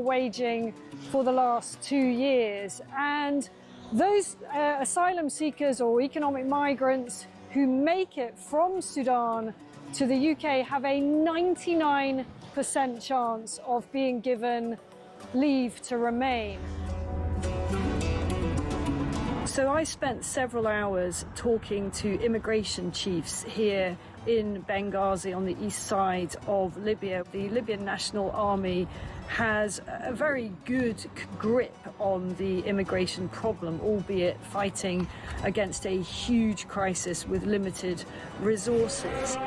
waging for the last 2 years. And those asylum seekers or economic migrants who make it from Sudan to the UK have a 99% chance of being given leave to remain. So I spent several hours talking to immigration chiefs here in Benghazi on the east side of Libya. The Libyan National Army has a very good grip on the immigration problem, albeit fighting against a huge crisis with limited resources.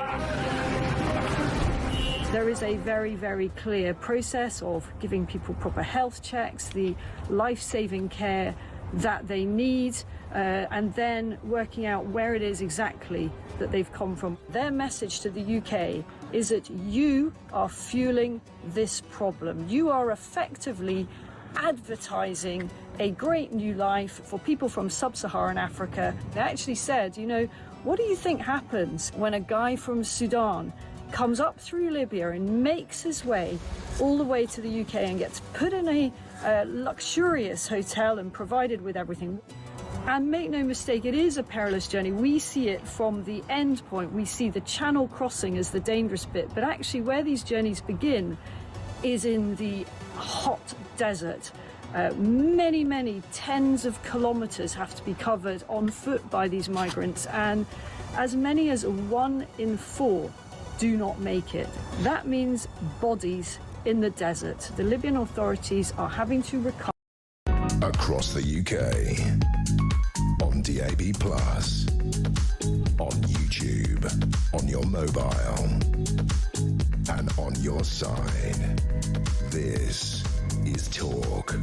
There is a very, very clear process of giving people proper health checks, the life-saving care that they need, and then working out where it is exactly that they've come from. Their message to the UK is that you are fueling this problem. You are effectively advertising a great new life for people from sub-Saharan Africa. They actually said, you know, what do you think happens when a guy from Sudan comes up through Libya and makes his way all the way to the UK and gets put in a luxurious hotel and provided with everything? And make no mistake, it is a perilous journey. We see it from the end point. We see the channel crossing as the dangerous bit. But actually where these journeys begin is in the hot desert. Many, many tens of kilometres have to be covered on foot by these migrants. And as many as 1 in 4 do not make it. That means bodies in the desert. The Libyan authorities are having to recover. Across the UK, on DAB+, on YouTube, on your mobile, and on your side. This is Talk.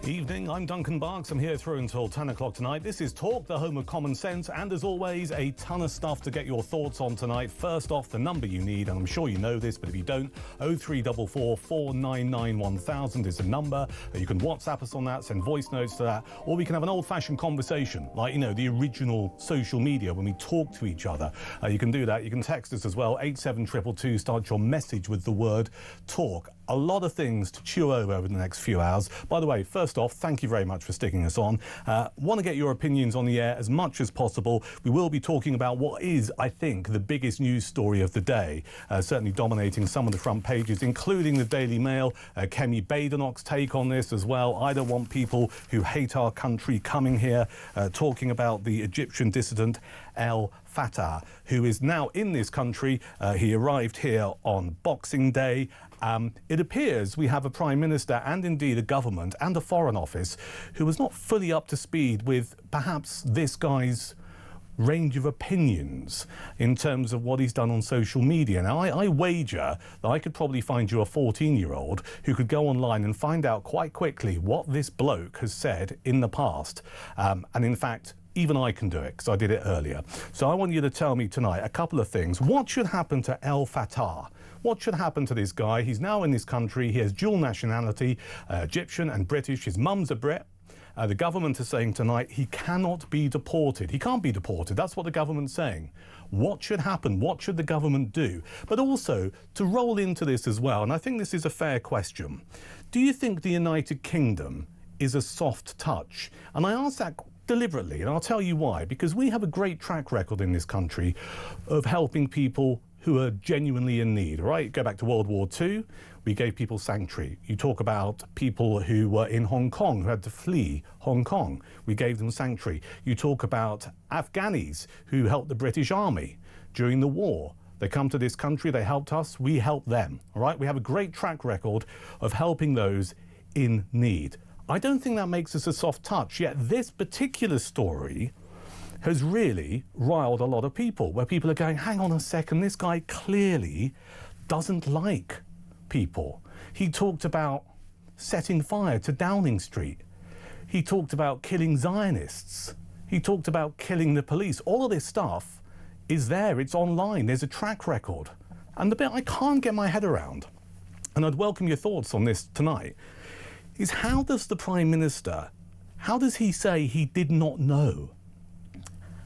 Evening, I'm Duncan Barkes. I'm here through until 10 o'clock tonight. This is Talk, the home of common sense, and as always, a ton of stuff to get your thoughts on tonight. First off, the number you need, and I'm sure you know this, but if you don't, 0344 499 1000 is the number. You can WhatsApp us on that, send voice notes to that, or we can have an old-fashioned conversation, like, you know, the original social media when we talk to each other. You can do that. You can text us as well, 87222, start your message with the word talk. A lot of things to chew over the next few hours. By the way, first off, thank you very much for sticking us on. Want to get your opinions on the air as much as possible. We will be talking about what is, I think, the biggest news story of the day, certainly dominating some of the front pages, including the Daily Mail. Kemi Badenoch's take on this as well. I don't want people who hate our country coming here, talking about the Egyptian dissident El Fattah, who is now in this country. He arrived here on Boxing Day. It appears we have a Prime Minister and indeed a government and a Foreign Office who was not fully up to speed with perhaps this guy's range of opinions in terms of what he's done on social media. Now, I wager that I could probably find you a 14-year-old who could go online and find out quite quickly what this bloke has said in the past. And in fact, even I can do it because I did it earlier. So I want you to tell me tonight a couple of things. What should happen to El Fattah? What should happen to this guy? He's now in this country. He has dual nationality, Egyptian and British. His mum's a Brit. The government is saying tonight he cannot be deported. He can't be deported. That's what the government's saying. What should happen? What should the government do? But also, to roll into this as well, and I think this is a fair question, do you think the United Kingdom is a soft touch? And I ask that deliberately, and I'll tell you why. Because we have a great track record in this country of helping people who are genuinely in need, right? Go back to World War II, we gave people sanctuary. You talk about people who were in Hong Kong, who had to flee Hong Kong. We gave them sanctuary. You talk about Afghanis who helped the British Army during the war. They come to this country, they helped us, we helped them, all right? We have a great track record of helping those in need. I don't think that makes us a soft touch, yet this particular story has really riled a lot of people, where people are going, hang on a second, this guy clearly doesn't like people. He talked about setting fire to Downing Street. He talked about killing Zionists. He talked about killing the police. All of this stuff is there, it's online, there's a track record. And the bit I can't get my head around, and I'd welcome your thoughts on this tonight, is how does the Prime Minister, how does he say he did not know?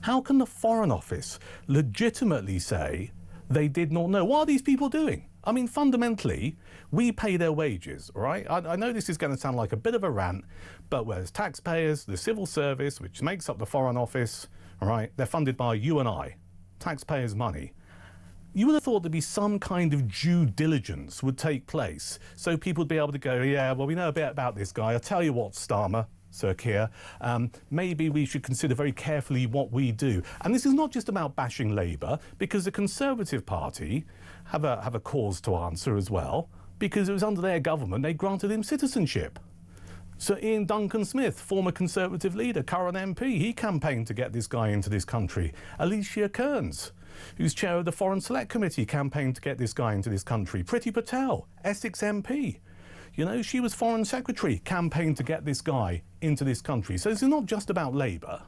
How can the Foreign Office legitimately say they did not know? What are these people doing? I mean, fundamentally, we pay their wages, right? I know this is going to sound like a bit of a rant, but whereas taxpayers, the civil service, which makes up the Foreign Office, all right, they're funded by you and I, taxpayers' money. You would have thought there'd be some kind of due diligence would take place, so people would be able to go, yeah, well, we know a bit about this guy. I'll tell you what, Starmer, Sir Keir, maybe we should consider very carefully what we do. And this is not just about bashing Labour, because the Conservative Party have a cause to answer as well, because it was under their government they granted him citizenship. So Ian Duncan Smith, former Conservative leader, current MP, he campaigned to get this guy into this country. Alicia Kearns, who's chair of the Foreign Select Committee, campaigned to get this guy into this country. Priti Patel, Essex MP. You know, she was Foreign Secretary, campaigned to get this guy into this country. So this is not just about Labour.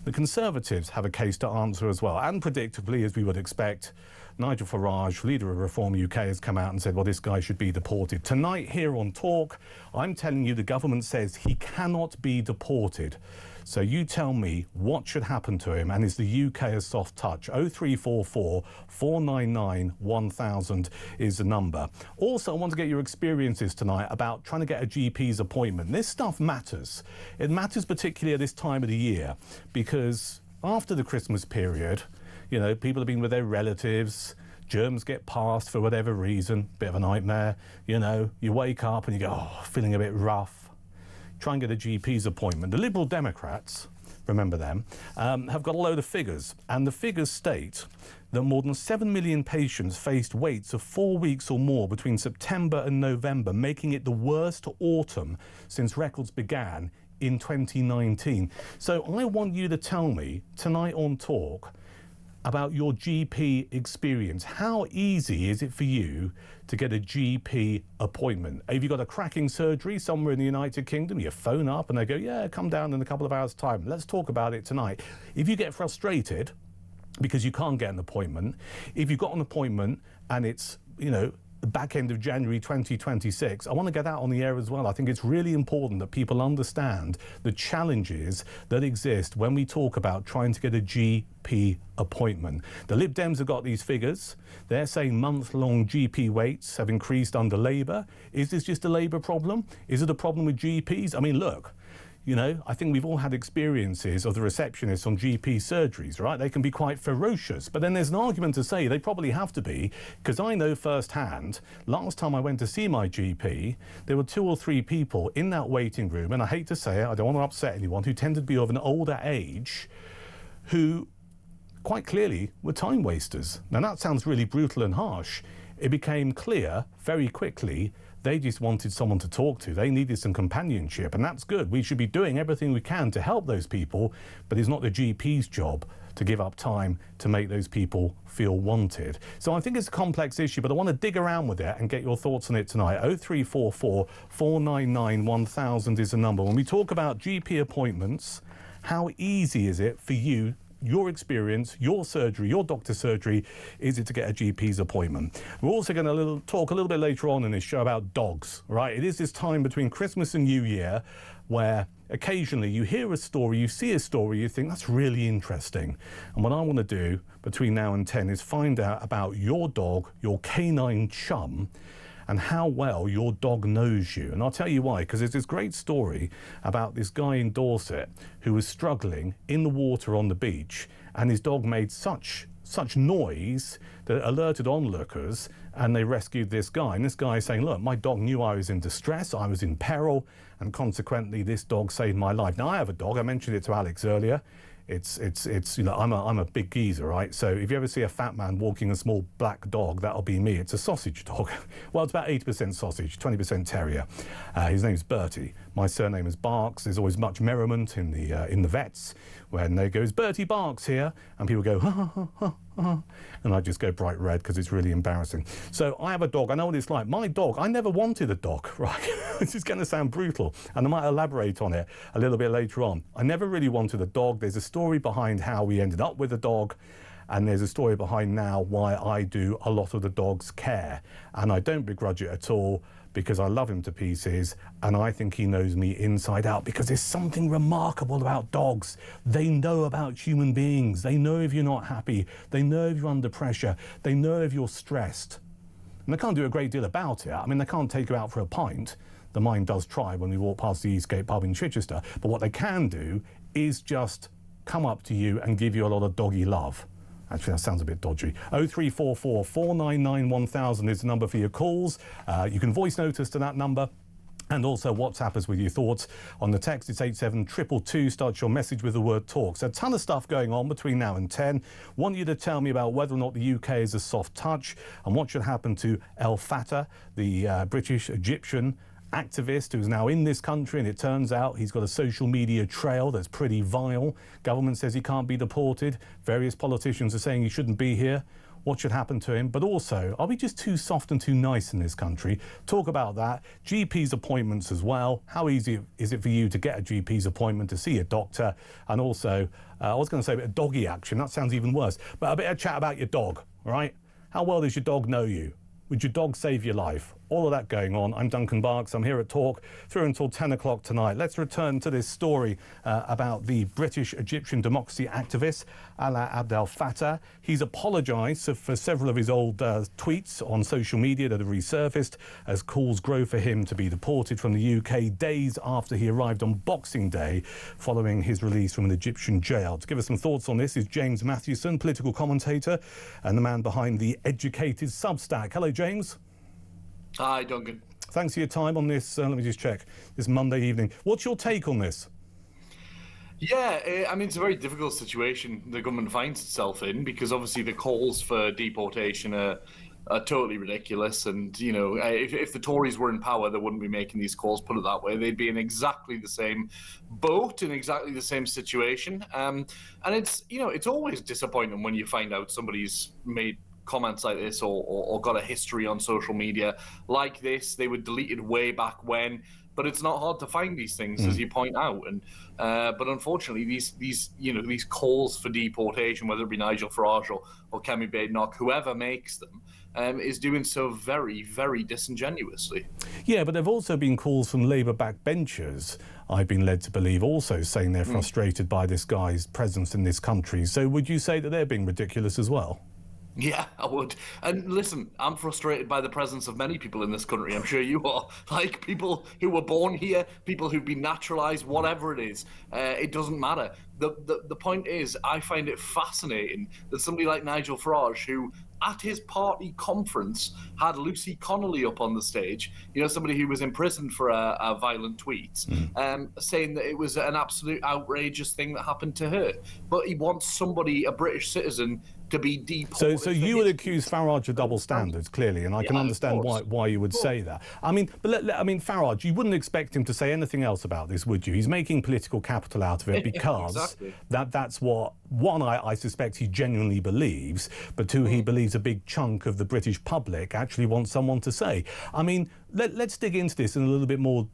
The Conservatives have a case to answer as well. And predictably, as we would expect, Nigel Farage, leader of Reform UK, has come out and said, well, this guy should be deported. Tonight here on Talk, I'm telling you the government says he cannot be deported. So you tell me what should happen to him, and is the UK a soft touch? 0344 499 1000 is the number. Also, I want to get your experiences tonight about trying to get a GP's appointment. This stuff matters. It matters particularly at this time of the year, because after the Christmas period, you know, people have been with their relatives, germs get passed for whatever reason, bit of a nightmare, you know, you wake up and you go, oh, feeling a bit rough. Try and get a GP's appointment. The Liberal Democrats, remember them, have got a load of figures, and the figures state that more than 7 million patients faced waits of 4 weeks or more between September and November, making it the worst autumn since records began in 2019. So I want you to tell me tonight on Talk about your GP experience. How easy is it for you to get a GP appointment? Have you got a cracking surgery somewhere in the United Kingdom? You phone up and they go, yeah, come down in a couple of hours' time. Let's talk about it tonight. If you get frustrated because you can't get an appointment, if you've got an appointment and it's, you know, the back end of January 2026, I want to get that on the air as well. I think it's really important that people understand the challenges that exist when we talk about trying to get a GP appointment. The Lib Dems have got these figures. They're saying month-long GP waits have increased under Labour. Is this just a Labour problem? Is it a problem with GPs? I mean, look, you know, I think we've all had experiences of the receptionists on GP surgeries, right? They can be quite ferocious, but then there's an argument to say they probably have to be, because I know firsthand, last time I went to see my GP, there were 2 or 3 people in that waiting room, and I hate to say it, I don't want to upset anyone, who tended to be of an older age, who quite clearly were time wasters. Now that sounds really brutal and harsh. It became clear very quickly they just wanted someone to talk to. They needed some companionship, and that's good. We should be doing everything we can to help those people, but it's not the GP's job to give up time to make those people feel wanted. So I think it's a complex issue, but I want to dig around with it and get your thoughts on it tonight. 0344 499 1000 is the number. When we talk about GP appointments, how easy is it for you, your experience, your surgery, your doctor's surgery, is it to get a GP's appointment? We're also going to talk a little bit later on in this show about dogs, right? It is this time between Christmas and New Year where occasionally you hear a story, you see a story, you think that's really interesting. And what I want to do between now and 10 is find out about your dog, your canine chum, and how well your dog knows you. And I'll tell you why, because there's this great story about this guy in Dorset who was struggling in the water on the beach, and his dog made such noise that alerted onlookers, and they rescued this guy. And this guy is saying, look, my dog knew I was in distress, I was in peril, and consequently this dog saved my life. Now, I have a dog, I mentioned it to Alex earlier. It's you know, I'm a big geezer, right? So if you ever see a fat man walking a small black dog, that'll be me. It's a sausage dog. Well, it's about 80% sausage, 20% terrier. His name's Bertie. My surname is Barkes. There's always much merriment in the vets when they go, Bertie Barkes here, and people go, ha ha ha ha ha, and I just go bright red because it's really embarrassing. So I have a dog. I know what it's like. My dog, I never wanted a dog, right? This is going to sound brutal, and I might elaborate on it a little bit later on. I never really wanted a dog. There's a story behind how we ended up with a dog, and there's a story behind now why I do a lot of the dog's care, and I don't begrudge it at all, because I love him to pieces, and I think he knows me inside out, because there's something remarkable about dogs. They know about human beings. They know if you're not happy. They know if you're under pressure. They know if you're stressed. And they can't do a great deal about it. I mean, they can't take you out for a pint. The mind does try when we walk past the Eastgate pub in Chichester. But what they can do is just come up to you and give you a lot of doggy love. Actually, that sounds a bit dodgy. 0344 499 1000 is the number for your calls. You can voice note us to that number, and also WhatsApp us with your thoughts. On the text, it's 87222. Start your message with the word talk. So a ton of stuff going on between now and 10. Want you to tell me about whether or not the UK is a soft touch, and what should happen to El Fattah, the British Egyptian activist who's now in this country, and it turns out he's got a social media trail that's pretty vile. Government says he can't be deported. Various politicians are saying he shouldn't be here. What should happen to him? But also, are we just too soft and too nice in this country? Talk about that. GP's appointments as well. How easy is it for you to get a GP's appointment to see a doctor? And also, I was going to say a bit of doggy action. That sounds even worse. But a bit of chat about your dog, all right? How well does your dog know you? Would your dog save your life? All of that going on. I'm Duncan Barkes. I'm here at Talk through until 10 o'clock tonight. Let's return to this story about the British Egyptian democracy activist, Alaa Abdel Fattah. He's apologised for several of his old tweets on social media that have resurfaced as calls grow for him to be deported from the UK days after he arrived on Boxing Day following his release from an Egyptian jail. To give us some thoughts on this is James Mathewson, political commentator and the man behind the Educated Substack. Hello, James. Hi, Duncan. Thanks for your time on this. Let me just check. This Monday evening. What's your take on this? Yeah, I mean, it's a very difficult situation the government finds itself in, because obviously the calls for deportation are totally ridiculous. And, you know, if the Tories were in power, they wouldn't be making these calls, put it that way. They'd be in exactly the same boat, in exactly the same situation. And it's, you know, it's always disappointing when you find out somebody's made comments like this or got a history on social media like this. They were deleted way back when, but it's not hard to find these things, as you point out. And but unfortunately, these calls for deportation, whether it be Nigel Farage or Kemi Badenoch, whoever makes them, is doing so very, very disingenuously. Yeah, but there have also been calls from Labour backbenchers, I've been led to believe, also saying they're frustrated by this guy's presence in this country. So would you say that they're being ridiculous as well? Yeah, I would. And listen, I'm frustrated by the presence of many people in this country. I'm sure you are. Like, people who were born here, people who've been naturalised, whatever it is. It doesn't matter. The point is, I find it fascinating that somebody like Nigel Farage, who at his party conference had Lucy Connolly up on the stage, you know, somebody who was imprisoned for a violent tweet, saying that it was an absolute outrageous thing that happened to her. But he wants somebody, a British citizen, to be deported. So you would accuse Farage of double standards, clearly, and I can understand why you would say that. I mean, but I mean, Farage, you wouldn't expect him to say anything else about this, would you? He's making political capital out of it because exactly. that's what, one, I suspect he genuinely believes, but two, he believes a big chunk of the British public actually wants someone to say. I mean, let's dig into this in a little bit more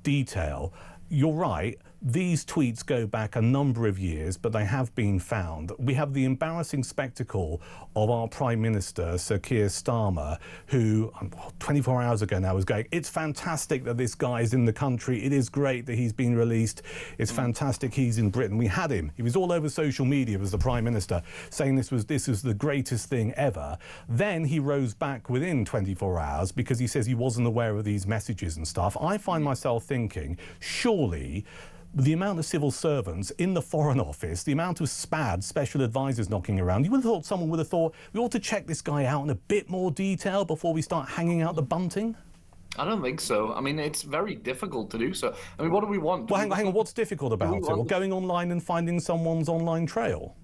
detail. You're right. these tweets go back a number of years, but they have been found. We have the embarrassing spectacle of our Prime Minister, Sir Keir Starmer, who 24 hours ago now was going, it's fantastic that this guy is in the country. It is great that he's been released. It's fantastic he's in Britain. We had him. He was all over social media as the Prime Minister saying this was the greatest thing ever. Then he rose back within 24 hours because he says he wasn't aware of these messages and stuff. I find myself thinking, surely the amount of civil servants in the Foreign Office, the amount of SPAD, special advisors knocking around, you would have thought someone would have thought, we ought to check this guy out in a bit more detail before we start hanging out the bunting? I don't think so. I mean, it's very difficult to do so. I mean, what do we want? Well, hang on, what's difficult about it? Well, going online and finding someone's online trail?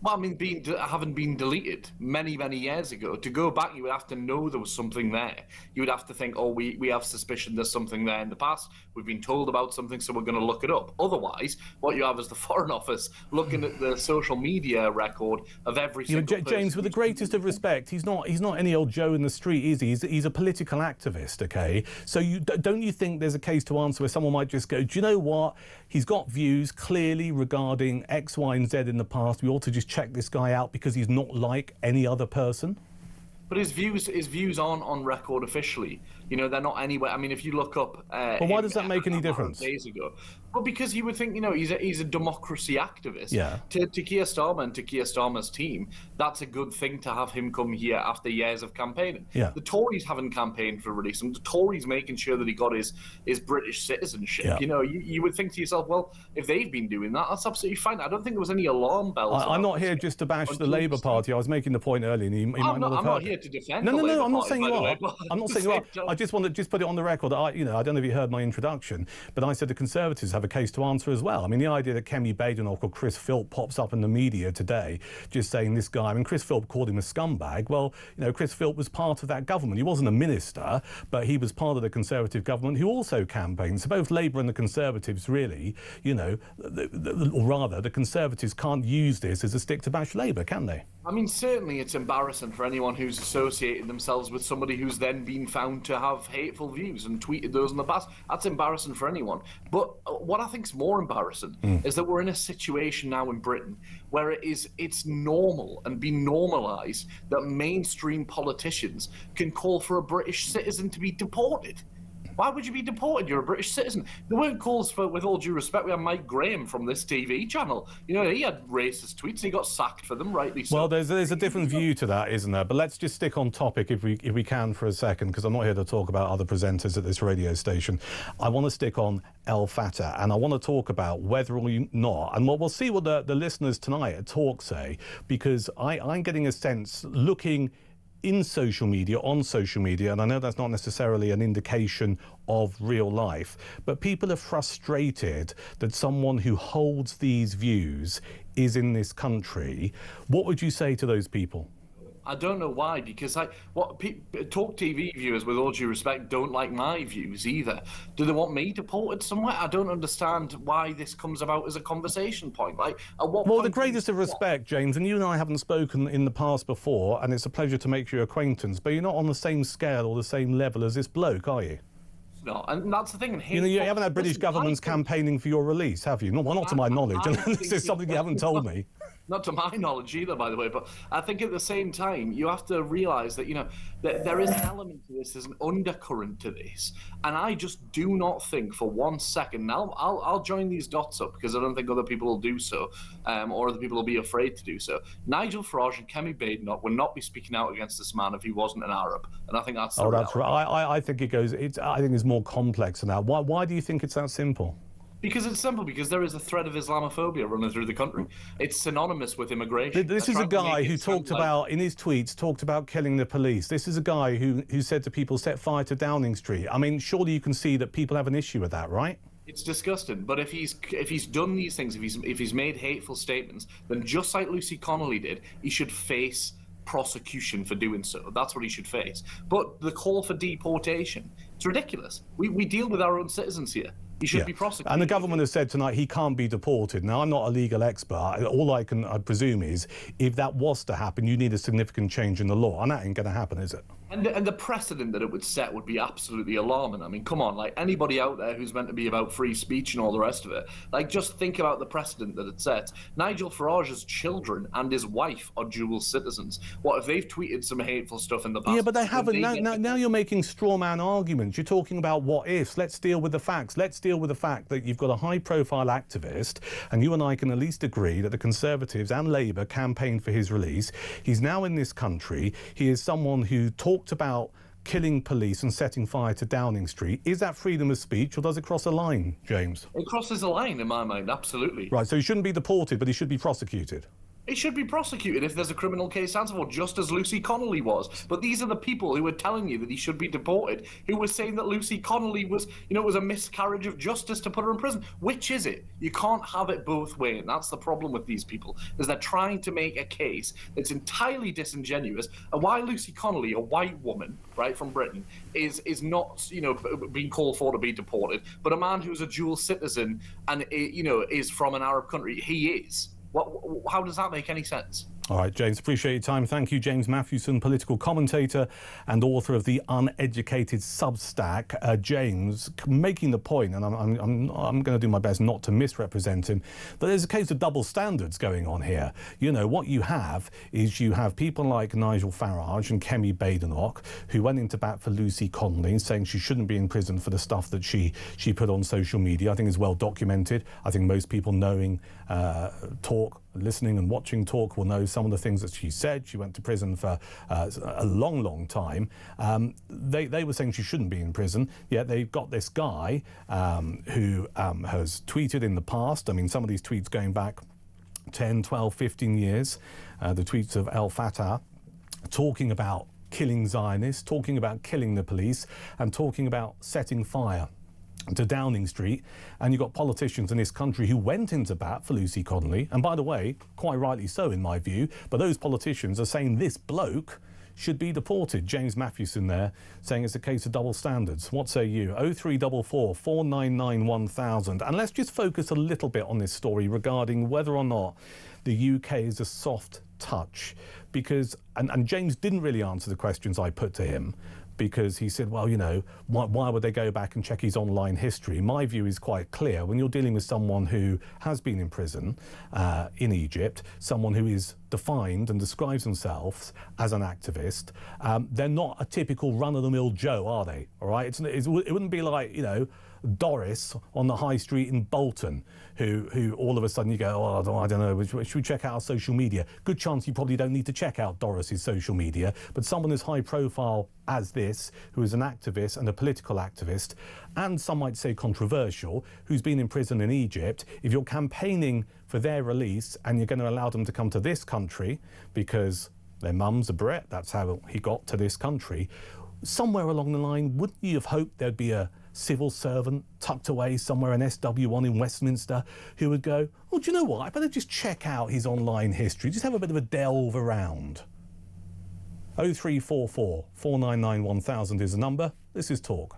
Well, I mean, having been deleted many, many years ago, to go back, you would have to know there was something there. You would have to think, oh, we have suspicion there's something there in the past. We've been told about something, so we're going to look it up. Otherwise, what you have is the Foreign Office looking at the social media record of every single person. James, with the greatest of respect, he's not any old Joe in the street, is he? He's a political activist, okay? So don't you think there's a case to answer where someone might just go, do you know what? He's got views clearly regarding X, Y, and Z in the past. We ought to just check this guy out because he's not like any other person. But his views aren't on record officially. You know, they're not anywhere. I mean, if you look up... but why does that make any difference? Days ago. Well, because you would think, you know, he's a democracy activist. Yeah. To Keir Starmer and to Keir Starmer's team, that's a good thing to have him come here after years of campaigning. Yeah. The Tories haven't campaigned for release him. The Tories making sure that he got his British citizenship. Yeah. You know, you would think to yourself, well, if they've been doing that, that's absolutely fine. I don't think there was any alarm bells. I'm not here just to bash the Labour Party. I was making the point earlier, and he might not have heard. I'm not here to defend. No, I'm not saying you are. I'm not saying you are. I just want to put it on the record. I don't know if you heard my introduction, but I said the Conservatives have a case to answer as well. I mean, the idea that Kemi Badenoch or Chris Philp pops up in the media today just saying this guy, I mean, Chris Philp called him a scumbag. Well, you know, Chris Philp was part of that government. He wasn't a minister, but he was part of the Conservative government who also campaigned. So both Labour and the Conservatives really, you know, or rather, the Conservatives can't use this as a stick to bash Labour, can they? I mean, certainly it's embarrassing for anyone who's associated themselves with somebody who's then been found to have hateful views and tweeted those in the past. That's embarrassing for anyone. But what I think is more embarrassing is that we're in a situation now in Britain where it's normal and been normalised that mainstream politicians can call for a British citizen to be deported. Why would you be deported? You're a British citizen. There weren't calls for, with all due respect, we had Mike Graham from this TV channel. You know, he had racist tweets and he got sacked for them, rightly so. Well, there's a different view to that, isn't there? But let's just stick on topic if we can for a second, because I'm not here to talk about other presenters at this radio station. I want to stick on El Fattah, and I want to talk about whether or not, and we'll see what the listeners tonight at Talk say, because I'm getting a sense, looking in social media, on social media, and I know that's not necessarily an indication of real life, but people are frustrated that someone who holds these views is in this country. What would you say to those people? I don't know why, because Talk TV viewers, with all due respect, don't like my views either. Do they want me deported somewhere? I don't understand why this comes about as a conversation point. Like, at what well, point the greatest of respect, James, and you and I haven't spoken in the past before, and it's a pleasure to make your acquaintance, but you're not on the same scale or the same level as this bloke, are you? No, and that's the thing. You know, you haven't had British governments campaigning for your release, have you? Not to my knowledge. This is something you haven't told me. Not to my knowledge either, by the way, but I think at the same time, you have to realise that, you know, that there is an element to this, there's an undercurrent to this, and I just do not think for 1 second, now I'll join these dots up because I don't think other people will do so, or other people will be afraid to do so. Nigel Farage and Kemi Badenoch would not be speaking out against this man if he wasn't an Arab, and I think that's the that's right. I think I think it's more complex than that. Why do you think it's that simple? Because it's simple, because there is a thread of Islamophobia running through the country. It's synonymous with immigration. This is a guy who talked about, in his tweets, talked about killing the police. This is a guy who said to people, set fire to Downing Street. I mean, surely you can see that people have an issue with that, right? It's disgusting. But if he's done these things, if he's made hateful statements, then just like Lucy Connolly did, he should face prosecution for doing so. That's what he should face. But the call for deportation, it's ridiculous. We deal with our own citizens here. He should be prosecuted. And the government has said tonight he can't be deported. Now, I'm not a legal expert. All I presume is if that was to happen, you need a significant change in the law. And that ain't going to happen, is it? And the precedent that it would set would be absolutely alarming. I mean, come on, like anybody out there who's meant to be about free speech and all the rest of it, like just think about the precedent that it sets. Nigel Farage's children and his wife are dual citizens. What if they've tweeted some hateful stuff in the past? Yeah, but they haven't. Now you're making straw man arguments. You're talking about what ifs. Let's deal with the facts. Let's deal with the fact that you've got a high-profile activist, and you and I can at least agree that the Conservatives and Labour campaigned for his release. He's now in this country. He is someone who talked about killing police and setting fire to Downing Street. Is that freedom of speech, or does it cross a line, James? It crosses a line in my mind, absolutely. Right, so he shouldn't be deported, but he should be prosecuted. He should be prosecuted if there's a criminal case answerable, just as Lucy Connolly was. But these are the people who are telling you that he should be deported, who were saying that Lucy Connolly was, was a miscarriage of justice to put her in prison. Which is it? You can't have it both ways, and that's the problem with these people, is they're trying to make a case that's entirely disingenuous. And why Lucy Connolly, a white woman, right, from Britain, is not, being called for to be deported, but a man who's a dual citizen and, is from an Arab country, he is. How does that make any sense? All right, James, appreciate your time. Thank you, James Mathewson, political commentator and author of the Uneducated Substack. James, making the point, and I'm going to do my best not to misrepresent him, that there's a case of double standards going on here. What you have is you have people like Nigel Farage and Kemi Badenoch who went into bat for Lucy Connolly, saying she shouldn't be in prison for the stuff that she put on social media. I think is well documented. I think most people knowing Talk, listening and watching Talk will know some of the things that she said. She went to prison for a long, long time. They were saying she shouldn't be in prison, yet they've got this guy who has tweeted in the past. I mean, some of these tweets going back 10, 12, 15 years, the tweets of El Fattah, talking about killing Zionists, talking about killing the police, and talking about setting fire to Downing Street. And you've got politicians in this country who went into bat for Lucy Connolly, and by the way, quite rightly so in my view, but those politicians are saying this bloke should be deported. James Mathewson there saying it's a case of double standards. What say you? 0344 499 1000. And let's just focus a little bit on this story regarding whether or not the UK is a soft touch, because and James didn't really answer the questions I put to him, because he said, well, why would they go back and check his online history? My view is quite clear. When you're dealing with someone who has been in prison in Egypt, someone who is defined and describes themselves as an activist, they're not a typical run-of-the-mill Joe, are they? All right? It wouldn't be like, Doris on the high street in Bolton, who all of a sudden you go, oh, I don't know, should we check out our social media? Good chance you probably don't need to check out Doris's social media, but someone as high profile as this, who is an activist and a political activist, and some might say controversial, who's been in prison in Egypt, if you're campaigning for their release and you're going to allow them to come to this country because their mum's a Brit, that's how he got to this country, somewhere along the line, wouldn't you have hoped there'd be a civil servant tucked away somewhere in SW1 in Westminster who would go, oh, do you know what, I better just check out his online history, just have a bit of a delve around. 0344 499 1000 is the number. This is Talk.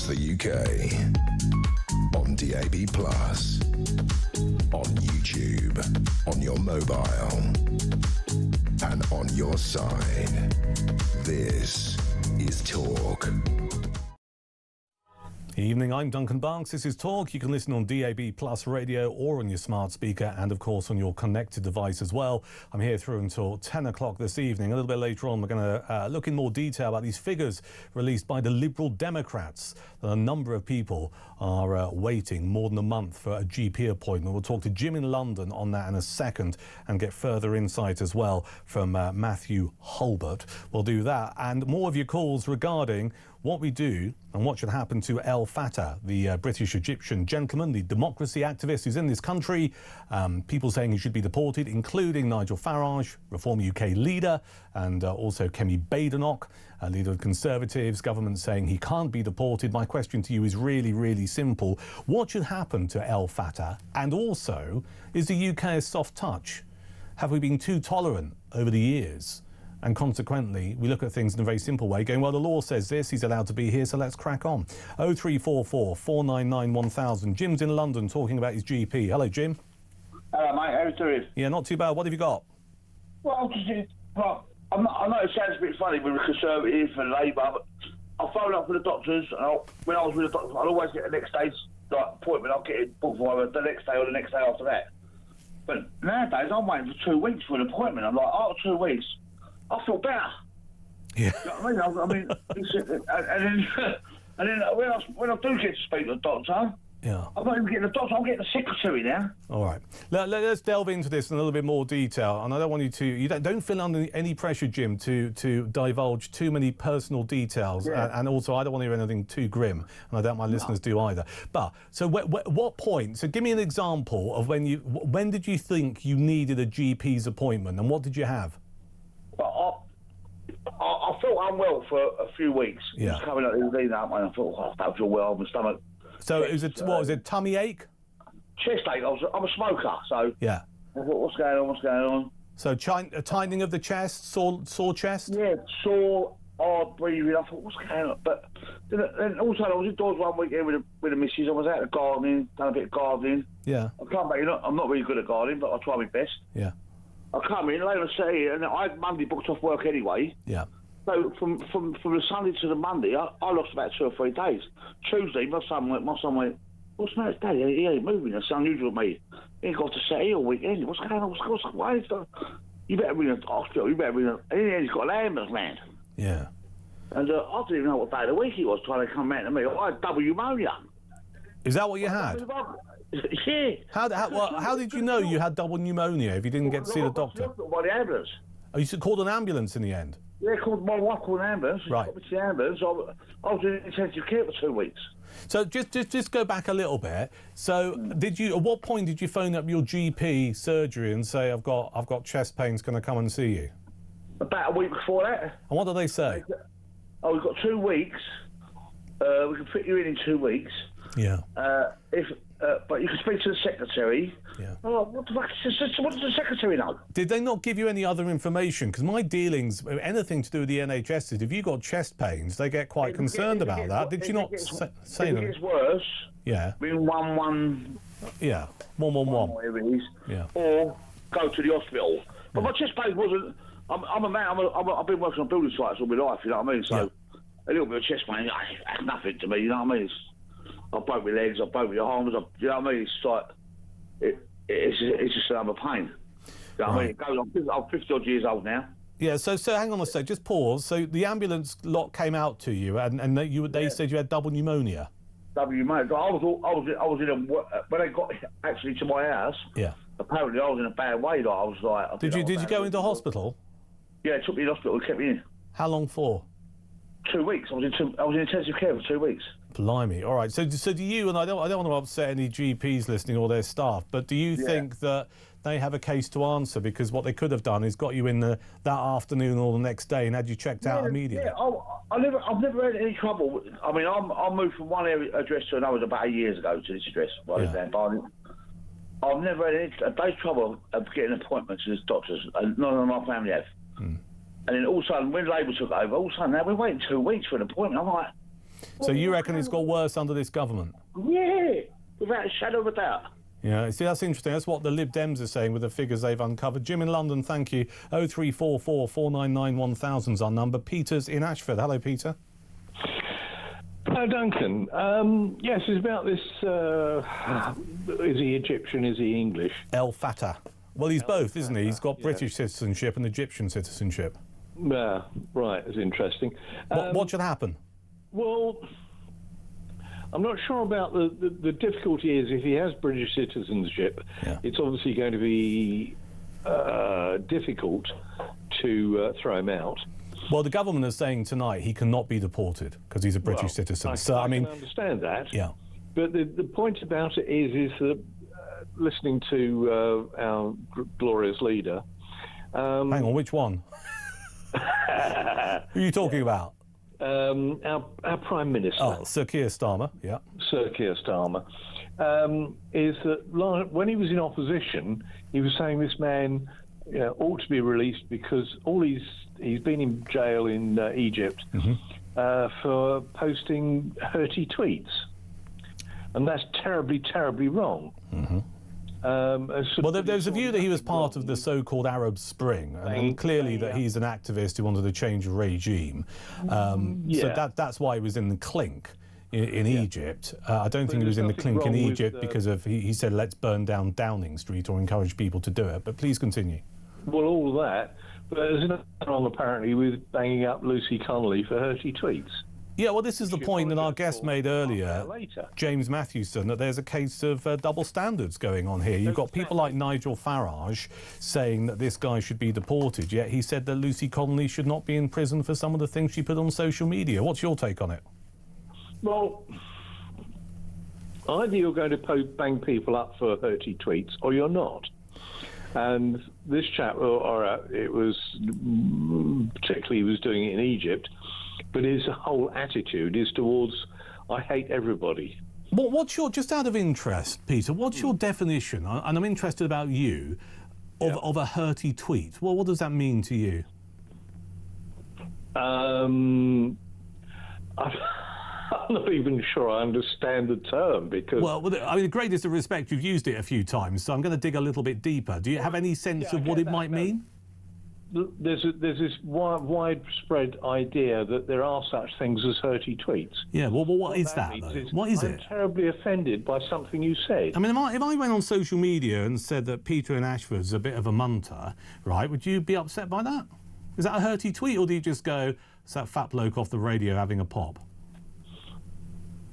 across the UK. On DAB+, on YouTube, on your mobile, and on your side. This is Talk. Evening, I'm Duncan Barkes. This is Talk. You can listen on DAB Plus radio or on your smart speaker and, of course, on your connected device as well. I'm here through until 10 o'clock this evening. A little bit later on, we're going to look in more detail about these figures released by the Liberal Democrats. A number of people are waiting more than a month for a GP appointment. We'll talk to Jim in London on that in a second and get further insight as well from Matthew Hulbert. We'll do that and more of your calls regarding what we do and what should happen to El Fattah, the British-Egyptian gentleman, the democracy activist who's in this country. People saying he should be deported, including Nigel Farage, Reform UK leader, and also Kemi Badenoch, leader of Conservatives. Government saying he can't be deported. My question to you is really, really simple. What should happen to El Fattah? And also, is the UK a soft touch? Have we been too tolerant over the years? And consequently, we look at things in a very simple way, going, well, the law says this, he's allowed to be here, so let's crack on. 0344 499 1000. Jim's in London talking about his GP. Hello, Jim. Hello, mate. How you doing? Yeah, not too bad. What have you got? Well, I know it sounds a bit funny with the Conservative and Labour, but I phoned up with the doctors, and when I was with the doctors, I'd always get the next day's appointment. I'll get it booked for the next day or the next day after that. But nowadays, I'm waiting for 2 weeks for an appointment. I'm like, after 2 weeks, I feel better. Yeah. You know what I mean? and then when I do get to speak to the doctor, yeah, I'm not even getting the doctor, I'm getting the secretary now. All right. Let's delve into this in a little bit more detail. And I don't want you to... don't feel under any pressure, Jim, to divulge too many personal details. Yeah. And also, I don't want to hear anything too grim. And I doubt my listeners do either. But, so what point... So give me an example of when did you think you needed a GP's appointment? And what did you have? I felt unwell for a few weeks. Yeah. It was coming up the evening, and I thought, I don't feel well, my stomach. So it was a tummy ache? Chest ache. I'm a smoker, so yeah. I thought, what's going on? So a tightening of the chest, sore chest? Yeah, sore, hard breathing. I thought, what's going on? But then also, I was indoors one weekend with the missus. I was out gardening, done a bit of gardening. Yeah. I come back, I'm not really good at gardening, but I try my best. Yeah. I come in later on Saturday, and I had Monday booked off work anyway. Yeah. So from the Sunday to the Monday, I lost about 2 or 3 days. Tuesday, my son went, what's the matter, Daddy? He ain't moving. That's unusual with me. He ain't got to Saturday all weekend. What's going on? Why is that? You better bring him to the hospital. You better bring him. And then he's got an ambulance man. Yeah. And I didn't even know what day of the week he was trying to come out to me. I had double pneumonia. Is that what you had? Yeah. How did you know you had double pneumonia if you didn't get to see the doctor? By the ambulance. Oh, you called an ambulance in the end? Yeah, my wife called an ambulance. Right. Got me to the ambulance. I was in intensive care for 2 weeks. So just go back a little bit. So at what point did you phone up your GP surgery and say, I've got chest pains, can I come and see you? About a week before that. And what did they say? Oh, we've got 2 weeks. We can fit you in 2 weeks. Yeah. But you can speak to the secretary. Yeah. Oh, what does the secretary know? Did they not give you any other information? Because my dealings, anything to do with the NHS, is if you've got chest pains, they get quite concerned about that. Did you not say that? If it gets worse, yeah. Ring 111. Yeah, 111. Whatever it is. Yeah. Or go to the hospital. But my chest pain wasn't. I'm a man. I've been working on building sites all my life. You know what I mean? So a little bit of chest pain, that's nothing to me. You know what I mean? I broke my legs, I broke my arms. You know what I mean? It's like it's just another pain. You know what I mean? It goes. I'm 50 odd years old now. Yeah. So hang on a sec. Just pause. So the ambulance lot came out to you, and they said you had double pneumonia. Double pneumonia. I was in a when they got actually to my house. Yeah. Apparently I was in a bad way. Like, I was like. Did you go into hospital? Yeah, it took me to hospital. It kept me in. How long for? 2 weeks. I was in intensive care for 2 weeks. Blimey. All right. So do you, and I don't want to upset any GPs listening or their staff, but do you think that they have a case to answer? Because what they could have done is got you in that afternoon or the next day and had you checked out immediately. Yeah, I've never had any trouble. I mean, I moved from one address to another about 8 years ago to this address. I've never had a day's trouble of getting appointments with doctors. None of my family have. And then all of a sudden, when Labour took over, all of a sudden now we're waiting 2 weeks for an appointment. I'm like, So you reckon it's got worse under this government? Yeah, without a shadow of a doubt. Yeah, see, that's interesting. That's what the Lib Dems are saying with the figures they've uncovered. Jim in London, thank you. 0344 499 1000's our number. Peter's in Ashford. Hello, Peter. Hello, Duncan. Yes, it's about this, is he Egyptian, is he English? El Fattah. Well, he's both, isn't he? He's got British citizenship and Egyptian citizenship. Yeah, right, it's interesting. What should happen? Well, I'm not sure about the difficulty is if he has British citizenship, it's obviously going to be difficult to throw him out. Well, the government is saying tonight he cannot be deported because he's a British citizen. I can understand that. Yeah. But the point about it is that listening to our glorious leader... Hang on, which one? Who are you talking about? Our Prime Minister. Oh, Sir Keir Starmer, yeah. Sir Keir Starmer. Is that when he was in opposition, he was saying this man ought to be released because he's been in jail in Egypt for posting hurty tweets. And that's terribly, terribly wrong. Well, there's a view that he was part of the so-called Arab Spring, and clearly that he's an activist who wanted to change the regime. So that's why he was in the clink in Egypt. I don't think he was in the clink in Egypt because of he said, let's burn down Downing Street or encourage people to do it. But please continue. Well, all of that. But there's nothing wrong, apparently, with banging up Lucy Connolly for hurty tweets. Yeah, well, this is the point that our guest made earlier, James Matthewson, that there's a case of double standards going on here. You've got people like Nigel Farage saying that this guy should be deported, yet he said that Lucy Connolly should not be in prison for some of the things she put on social media. What's your take on it? Well, either you're going to bang people up for hurty tweets or you're not. And this chap, it was particularly he was doing it in Egypt, but his whole attitude is towards, I hate everybody. What's your, just out of interest, Peter, what's your definition, and I'm interested about you, of a hurty tweet? Well, what does that mean to you? I'm not even sure I understand the term because... Well, I mean, the greatest of respect, you've used it a few times, so I'm going to dig a little bit deeper. Do you have any sense of what it might mean? There's this widespread idea that there are such things as hurty tweets. Yeah, well, what is that, though? What is it? I'm terribly offended by something you said. I mean, if I went on social media and said that Peter in Ashford's a bit of a munter, right, would you be upset by that? Is that a hurty tweet, or do you just go, it's that fat bloke off the radio having a pop?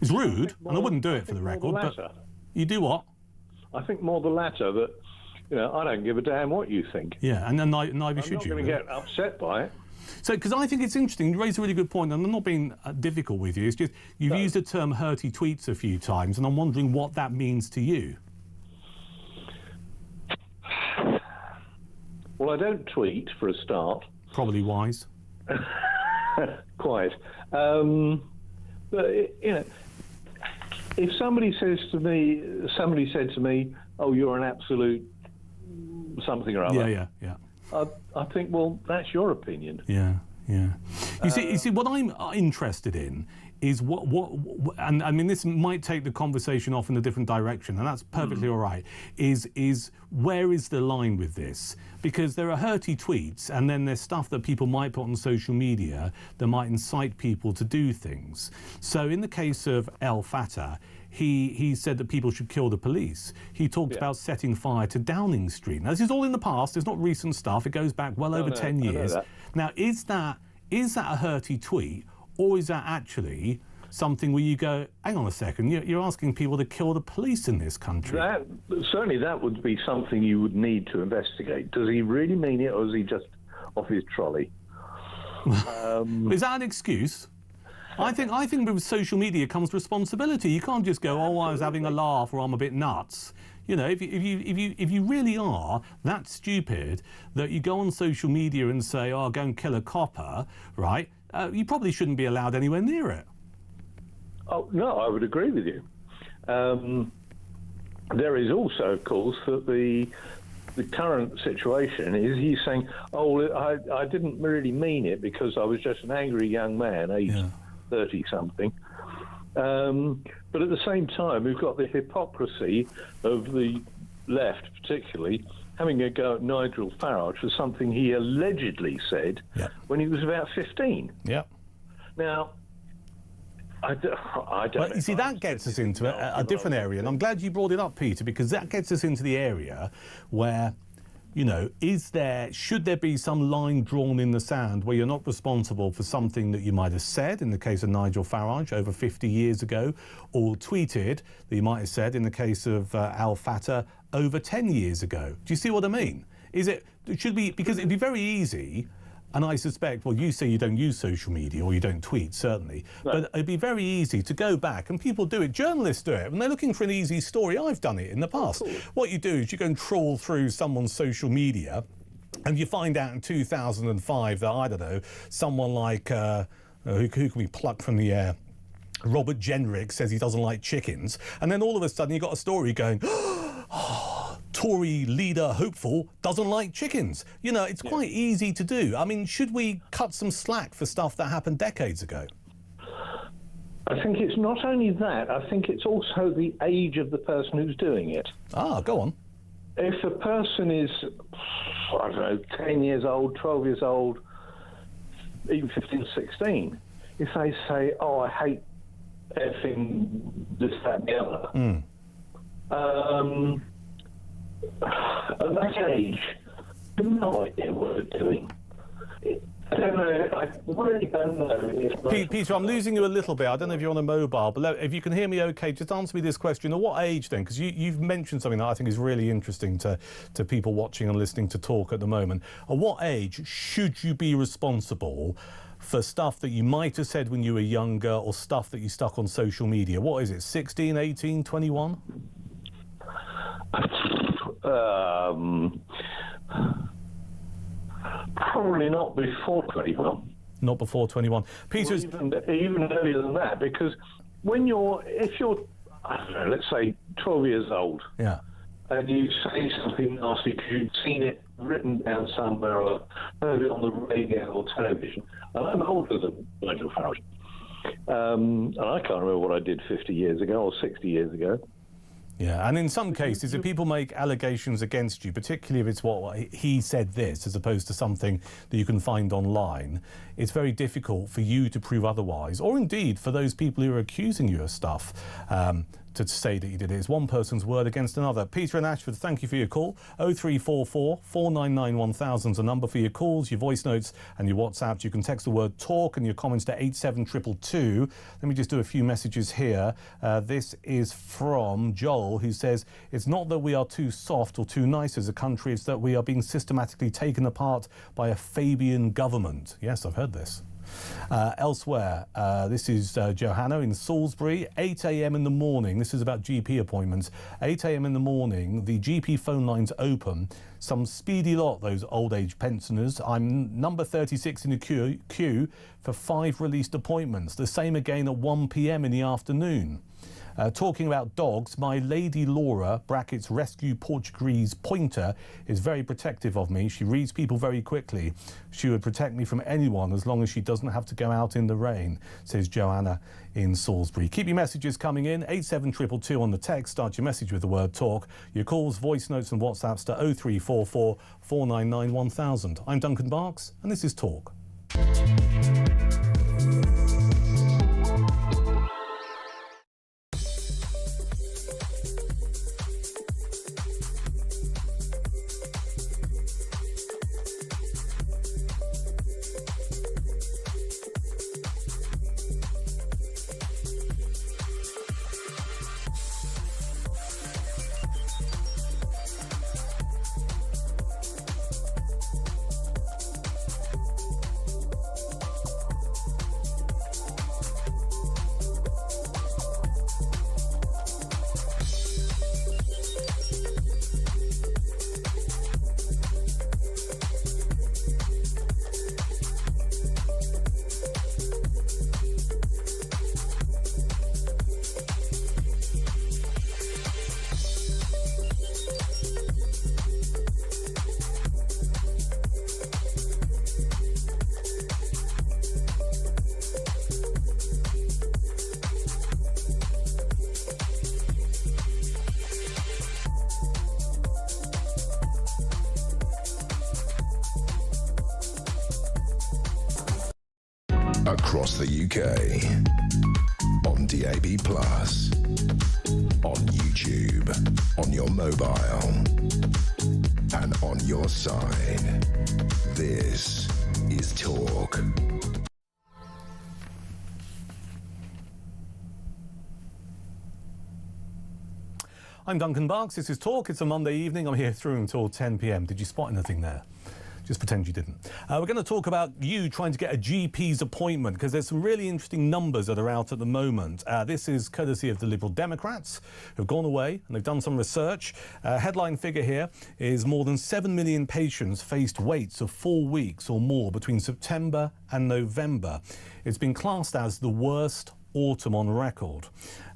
It's rude, and I wouldn't do it for the record, but you do what? I think more the latter, that, I don't give a damn what you think. Yeah, and then neither should you. I'm not going to get upset by it. So, because I think it's interesting, you raise a really good point, and I'm not being difficult with you, it's just, you've used the term hurty tweets a few times, and I'm wondering what that means to you. Well, I don't tweet, for a start. Probably wise. Quite. But, if somebody said to me, oh, you're an absolute something or other. Yeah. I think, well, that's your opinion. Yeah. You see, what I'm interested in is and I mean, this might take the conversation off in a different direction, and that's perfectly all right, is where is the line with this? Because there are hurty tweets, and then there's stuff that people might put on social media that might incite people to do things. So in the case of El Fattah, he said that people should kill the police. He talked about setting fire to Downing Street. Now, this is all in the past. It's not recent stuff. It goes back well over 10 years. Now, is that a hurty tweet, or is that actually something where you go, hang on a second, you're asking people to kill the police in this country? Certainly that would be something you would need to investigate. Does he really mean it, or is he just off his trolley? Is that an excuse? I think with social media comes responsibility. You can't just go, oh, I was having a laugh, or I'm a bit nuts. If you really are that stupid that you go on social media and say, oh, go and kill a copper, right? You probably shouldn't be allowed anywhere near it. Oh, no, I would agree with you. There is also, of course, that the current situation is he's saying, oh, I didn't really mean it because I was just an angry young man, aged 30-something. But at the same time, we've got the hypocrisy of the left, particularly, having a go at Nigel Farage for something he allegedly said when he was about 15. Yeah. Now, I don't Well, know. you see, that gets us into a different area, and I'm glad you brought it up, Peter, because that gets us into the area where, you know, should there be some line drawn in the sand where you're not responsible for something that you might have said, in the case of Nigel Farage over 50 years ago, or tweeted that you might have said in the case of Al Fatah over 10 years ago? Do you see what I mean? Because it'd be very easy. And I suspect, well, you say you don't use social media or you don't tweet, certainly. No. But it'd be very easy to go back, and people do it, journalists do it, when they're looking for an easy story. I've done it in the past. Cool. What you do is you go and trawl through someone's social media, and you find out in 2005 that, I don't know, someone like, who can we pluck from the air? Robert Jenrick says he doesn't like chickens. And then all of a sudden you've got a story going, Tory leader hopeful doesn't like chickens. You know, it's quite easy to do. I mean, should we cut some slack for stuff that happened decades ago? I think it's not only that, I think it's also the age of the person who's doing it. Ah, go on. If a person is, I don't know, 10 years old, 12 years old, even 15, 16, if they say, oh, I hate effing this, that, and the other, at that age, I have no idea what they're doing. I don't know. I really don't know. Peter, I'm losing you a little bit. I don't know if you're on a mobile, but if you can hear me okay, just answer me this question. At what age then? Because you've mentioned something that I think is really interesting to people watching and listening to talk at the moment. At what age should you be responsible for stuff that you might have said when you were younger or stuff that you stuck on social media? What is it, 16, 18, 21? Probably not before 21. Not before 21. Peter, even earlier than that, because if you're, I don't know, let's say 12 years old, and you say something nasty because you've seen it written down somewhere or heard it on the radio or television, and I'm older than Nigel Farage, and I can't remember what I did 50 years ago or 60 years ago. Yeah, and in some cases, if people make allegations against you, particularly if it's what he said this, as opposed to something that you can find online, it's very difficult for you to prove otherwise, or indeed for those people who are accusing you of stuff to say that you did it. It's one person's word against another. Peter in Ashford, thank you for your call. 0344 499 1000 is a number for your calls, your voice notes and your WhatsApps. You can text the word talk and your comments to 87222. Let me just do a few messages here. This is from Joel, who says, it's not that we are too soft or too nice as a country, it's that we are being systematically taken apart by a Fabian government. Yes, I've heard this. Elsewhere, this is Johanna in Salisbury, 8 a.m. in the morning. This is about GP appointments. 8 a.m. in the morning, the GP phone lines open. Some speedy lot, those old age pensioners. I'm number 36 in the queue for 5 released appointments. The same again at 1 p.m. in the afternoon. Talking about dogs, my Lady Laura, brackets rescue Portuguese pointer, is very protective of me. She reads people very quickly. She would protect me from anyone as long as she doesn't have to go out in the rain, says Joanna in Salisbury. Keep your messages coming in. 87222 on the text. Start your message with the word talk. Your calls, voice notes and WhatsApps to 0344 499 1000. I'm Duncan Barkes and this is Talk. across the UK, on DAB+, on YouTube, on your mobile, and on your side. This is Talk. I'm Duncan Barkes, this is Talk. It's a Monday evening. I'm here through until 10 p.m. Did you spot anything there? Just pretend you didn't. We're going to talk about you trying to get a GP's appointment, because there's some really interesting numbers that are out at the moment. This is courtesy of the Liberal Democrats, who've gone away and they've done some research. Headline figure here is more than 7 million patients faced waits of 4 weeks or more between September and November. It's been classed as the worst autumn on record.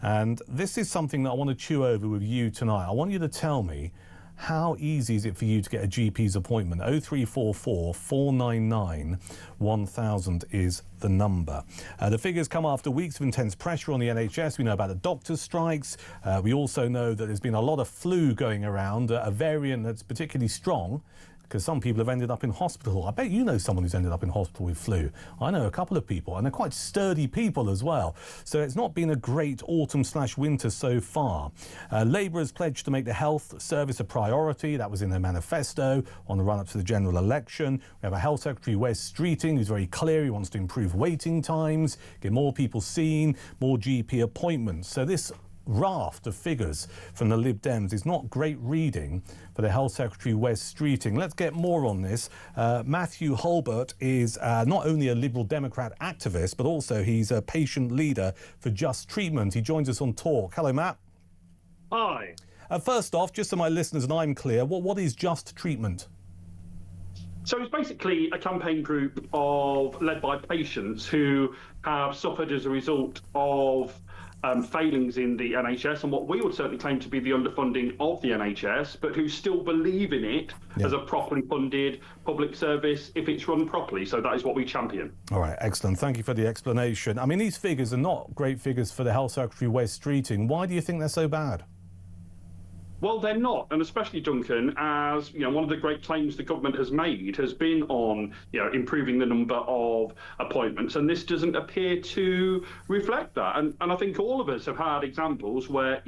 And this is something that I want to chew over with you tonight. I want you to tell me, how easy is it for you to get a GP's appointment? 0344 499 1000 is the number. The figures come after weeks of intense pressure on the NHS. We know about the doctors' strikes. We also know that there's been a lot of flu going around, a variant that's particularly strong, because some people have ended up in hospital. I bet you know someone who's ended up in hospital with flu. I know a couple of people, and they're quite sturdy people as well. So it's not been a great autumn/winter so far. Labour has pledged to make the health service a priority. That was in their manifesto on the run-up to the general election. We have a Health Secretary, Wes Streeting, who's very clear. He wants to improve waiting times, get more people seen, more GP appointments. So this raft of figures from the Lib Dems is not great reading for the Health Secretary, Wes Streeting. Let's get more on this. Matthew Holbert is not only a Liberal Democrat activist, but also he's a patient leader for Just Treatment. He joins us on Talk. Hello, Matt. Hi. First off, just so my listeners and I'm clear, what is Just Treatment? So it's basically a campaign group led by patients who have suffered as a result of failings in the NHS and what we would certainly claim to be the underfunding of the NHS, but who still believe in it as a properly funded public service if it's run properly. So that is what we champion. All right, excellent. Thank you for the explanation. I mean, these figures are not great figures for the Health Secretary, Wes Streeting. Why do you think they're so bad? Well, they're not, and especially, Duncan, as one of the great claims the government has made has been on improving the number of appointments, and this doesn't appear to reflect that. And I think all of us have had examples where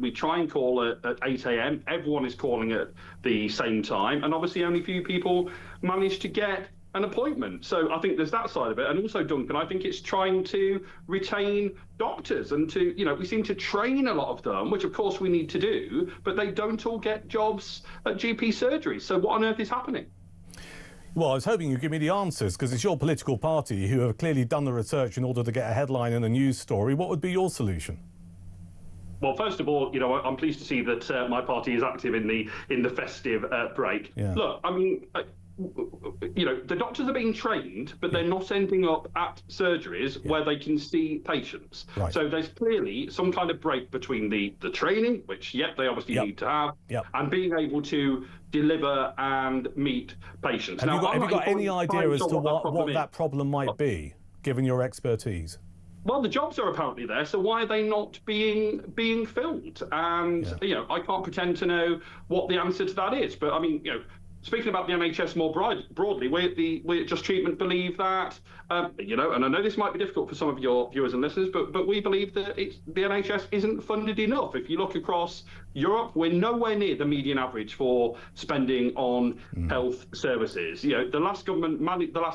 we try and call at 8 a.m. Everyone is calling at the same time, and obviously only a few people manage to get an appointment. So I think there's that side of it. And also, Duncan, I think it's trying to retain doctors and to, we seem to train a lot of them, which of course we need to do, but they don't all get jobs at GP surgeries. So what on earth is happening? Well, I was hoping you'd give me the answers, because it's your political party who have clearly done the research in order to get a headline in a news story. What would be your solution? Well, first of all, I'm pleased to see that my party is active in the festive break. Yeah. Look, I mean, the doctors are being trained, but they're not ending up at surgeries where they can see patients. Right. So there's clearly some kind of break between the training, which, they obviously need to have, and being able to deliver and meet patients. Have you got any idea as to what that problem might be, given your expertise? Well, the jobs are apparently there, so why are they not being filled? And, I can't pretend to know what the answer to that is. But, I mean, speaking about the NHS more broadly, we at Just Treatment believe that, and I know this might be difficult for some of your viewers and listeners, but we believe that the NHS isn't funded enough. If you look across Europe, we're nowhere near the median average for spending on health services. The last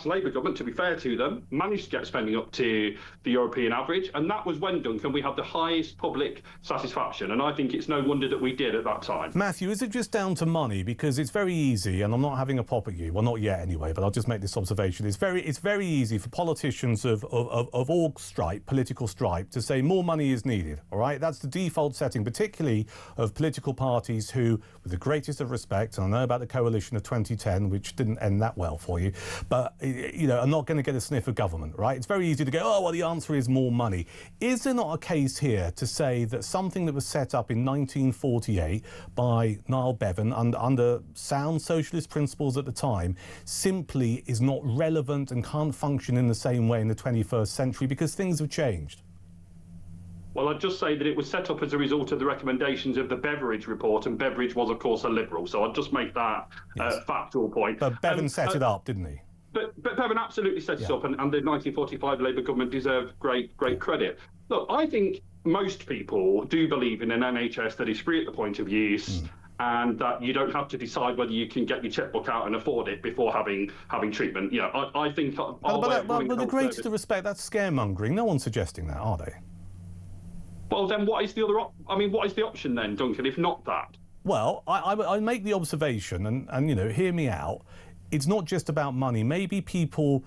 Labour government, to be fair to them, managed to get spending up to the European average, and that was when, Duncan, we had the highest public satisfaction, and I think it's no wonder that we did at that time. Matthew, is it just down to money? Because it's very easy, and I'm not having a pop at you, well, not yet anyway, but I'll just make this observation. It's very easy for politicians of all stripe, political stripe, to say more money is needed, all right? That's the default setting, particularly of political parties who, with the greatest of respect, and I know about the coalition of 2010, which didn't end that well for you, but, are not going to get a sniff of government, right? It's very easy to go, oh, well, the answer is more money. Is there not a case here to say that something that was set up in 1948 by Niall Bevan under sound socialist principles at the time simply is not relevant and can't function in the same way in the 21st century because things have changed? Well, I'd just say that it was set up as a result of the recommendations of the Beveridge report, and Beveridge was, of course, a Liberal. So I'd just make that factual point. But Bevan set it up, didn't he? But but Bevan absolutely sets us up, and the 1945 Labour government deserve great credit. Look, I think most people do believe in an NHS that is free at the point of use, and that you don't have to decide whether you can get your checkbook out and afford it before having treatment. You know, I think. But with the greatest of respect, that's scaremongering. No one's suggesting that, are they? Well, then what is the other? What is the option then, Duncan? If not that? Well, I make the observation, and you know, hear me out. It's not just about money. Maybe people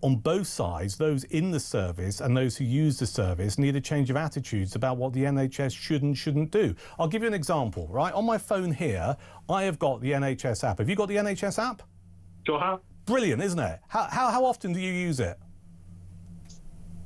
on both sides, those in the service and those who use the service, need a change of attitudes about what the NHS should and shouldn't do. I'll give you an example, right? On my phone here, I have got the NHS app. Have you got the NHS app? Sure have. Brilliant, isn't it? How often do you use it?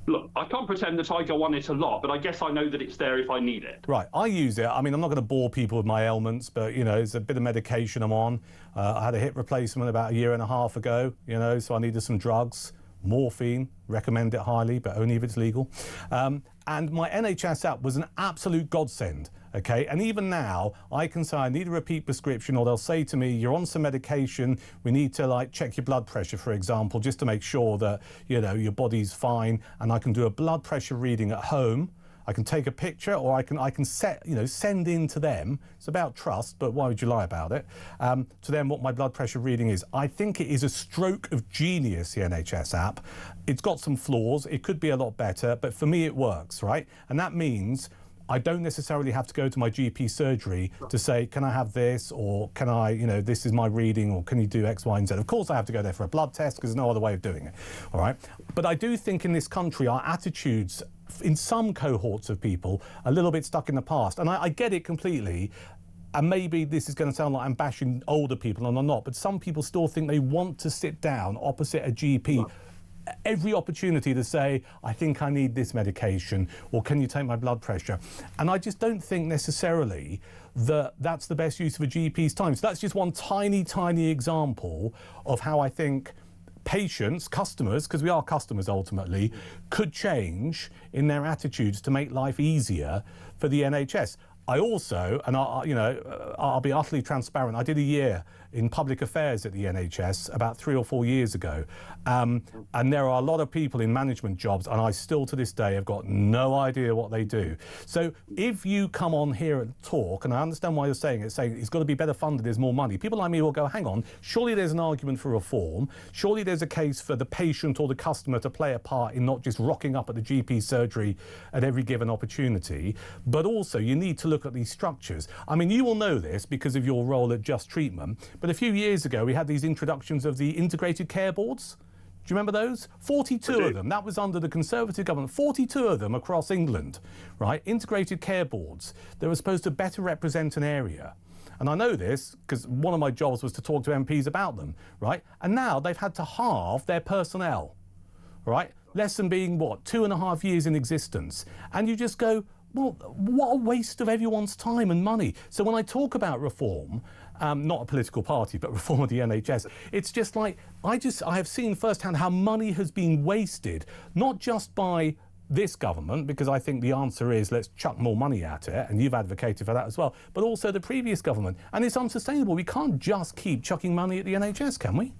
Look, I can't pretend that I go on it a lot, but I guess I know that it's there if I need it. Right, I use it. I mean, I'm not going to bore people with my ailments, but, you know, it's a bit of medication I'm on. I had a hip replacement about 1.5 years ago, you know, so I needed some drugs. Morphine, recommend it highly, but only if it's legal. And my NHS app was an absolute godsend, okay? And even now, I can say I need a repeat prescription, or they'll say to me, you're on some medication, we need to like check your blood pressure, for example, just to make sure that, you know, your body's fine. And I can do a blood pressure reading at home. I can take a picture, or I can set, you know, send in to them. It's about trust, but why would you lie about it? To them what my blood pressure reading is. I think it is a stroke of genius, the NHS app. It's got some flaws. It could be a lot better, but for me it works, right? And that means I don't necessarily have to go to my GP surgery to say, can I have this, or can I, you know, this is my reading, or can you do X, Y, and Z? Of course I have to go there for a blood test because there's no other way of doing it, all right? But I do think in this country our attitudes in some cohorts of people a little bit stuck in the past, and I get it completely. And maybe this is going to sound like I'm bashing older people, and I'm not, but some people still think they want to sit down opposite a GP every opportunity to say, I think I need this medication, or can you take my blood pressure? And I just don't think necessarily that that's the best use of a GP's time. So that's just one tiny example of how I think patients, customers, because we are customers ultimately, could change in their attitudes to make life easier for the NHS. I also, and I'll be utterly transparent, I did a year in public affairs at the NHS about 3 or 4 years ago. And there are a lot of people in management jobs, and I still to this day have got no idea what they do. So if you come on here and talk, and I understand why you're saying it's got to be better funded, there's more money, people like me will go, hang on, surely there's an argument for reform, surely there's a case for the patient or the customer to play a part in not just rocking up at the GP surgery at every given opportunity, but also you need to look at these structures. I mean, you will know this because of your role at Just Treatment, but a few years ago we had these introductions of the integrated care boards. Do you remember those? 42 of them. That was under the Conservative government. 42 of them across England, right? Integrated care boards. They were supposed to better represent an area. And I know this because one of my jobs was to talk to MPs about them, right? And now they've had to halve their personnel, right? Less than being, what, 2.5 years in existence. And you just go, well, what a waste of everyone's time and money. So when I talk about reform, not a political party, but reform of the NHS, it's just like, I have seen firsthand how money has been wasted, not just by this government, because I think the answer is let's chuck more money at it, and you've advocated for that as well, but also the previous government. And it's unsustainable. We can't just keep chucking money at the NHS, can we?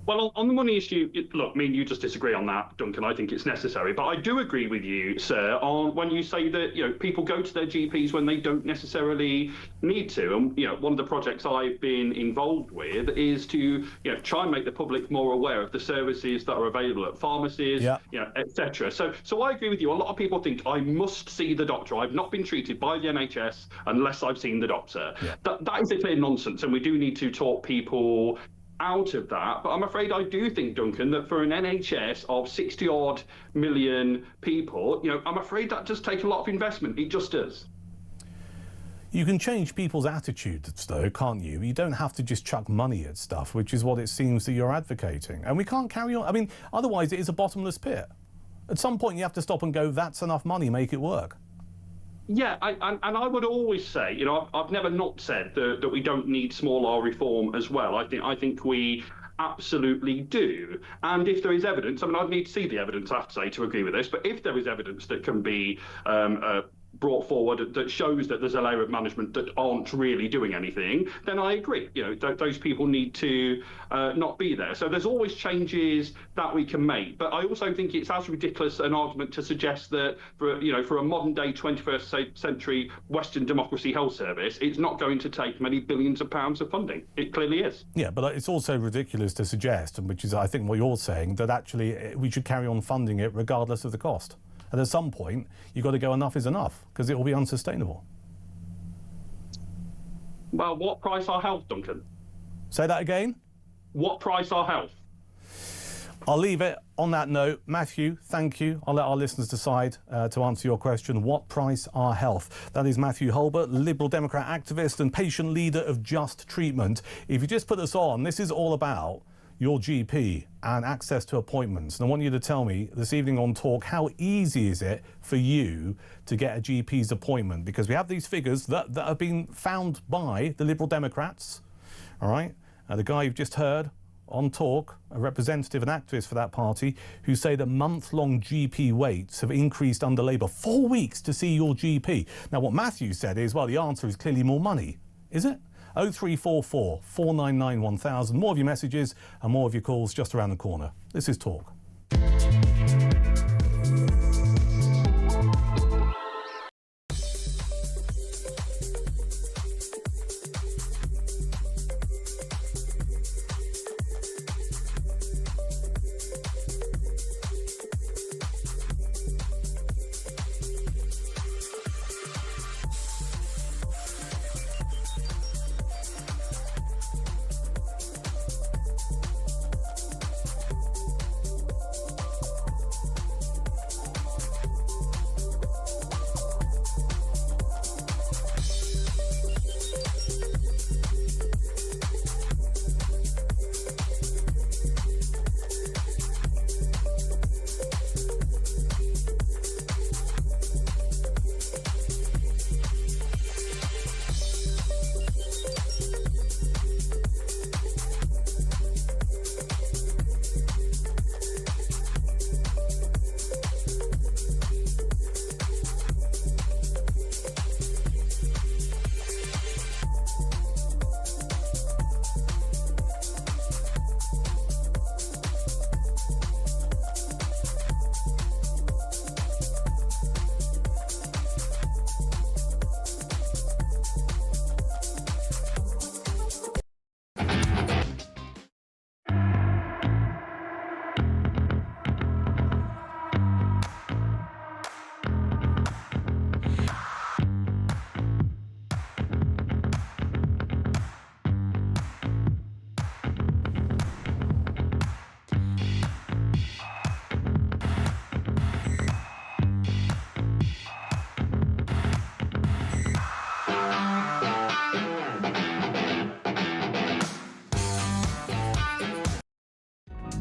Well, on the money issue, look, me and you just disagree on that, Duncan. I think it's necessary. But I do agree with you, sir, on when you say that, you know, people go to their GPs when they don't necessarily need to. And, you know, one of the projects I've been involved with is to, you know, try and make the public more aware of the services that are available at pharmacies, you know, etc. So I agree with you. A lot of people think I must see the doctor. I've not been treated by the NHS unless I've seen the doctor. Yeah. That is a clear nonsense, and we do need to talk people out of that. But I'm afraid I do think, Duncan, that for an NHS of 60-odd million people, you know, I'm afraid that does take a lot of investment. It just does. You can change people's attitudes, though, can't you? You don't have to just chuck money at stuff, which is what it seems that you're advocating. And we can't carry on. I mean, otherwise it is a bottomless pit. At some point you have to stop and go, that's enough money, make it work. Yeah, and I would always say, you know, I've never not said that we don't need small R reform as well. I think we absolutely do. And if there is evidence, I mean, I'd need to see the evidence, I have to say, to agree with this, but if there is evidence that can be brought forward that shows that there's a layer of management that aren't really doing anything, then I agree. Those people need to not be there. So there's always changes that we can make. But I also think it's as ridiculous an argument to suggest that for a modern day 21st century Western democracy health service, it's not going to take many billions of pounds of funding. It clearly is. Yeah, but it's also ridiculous to suggest, which is I think what you're saying, that actually we should carry on funding it regardless of the cost. And at some point, you've got to go enough is enough, because it will be unsustainable. Well, what price our health, Duncan? Say that again? What price our health? I'll leave it on that note. Matthew, thank you. I'll let our listeners decide to answer your question. What price our health? That is Matthew Hulbert, Liberal Democrat activist and patient leader of Just Treatment. If you just put us on, this is all about your GP and access to appointments. And I want you to tell me this evening on Talk, how easy is it for you to get a GP's appointment? Because we have these figures that have been found by the Liberal Democrats, all right? The guy you've just heard on Talk, a representative and activist for that party, who say that month-long GP waits have increased under Labour. 4 weeks to see your GP. Now, what Matthew said is, well, the answer is clearly more money. Is it? 0344 499 1000. More of your messages and more of your calls just around the corner. This is Talk.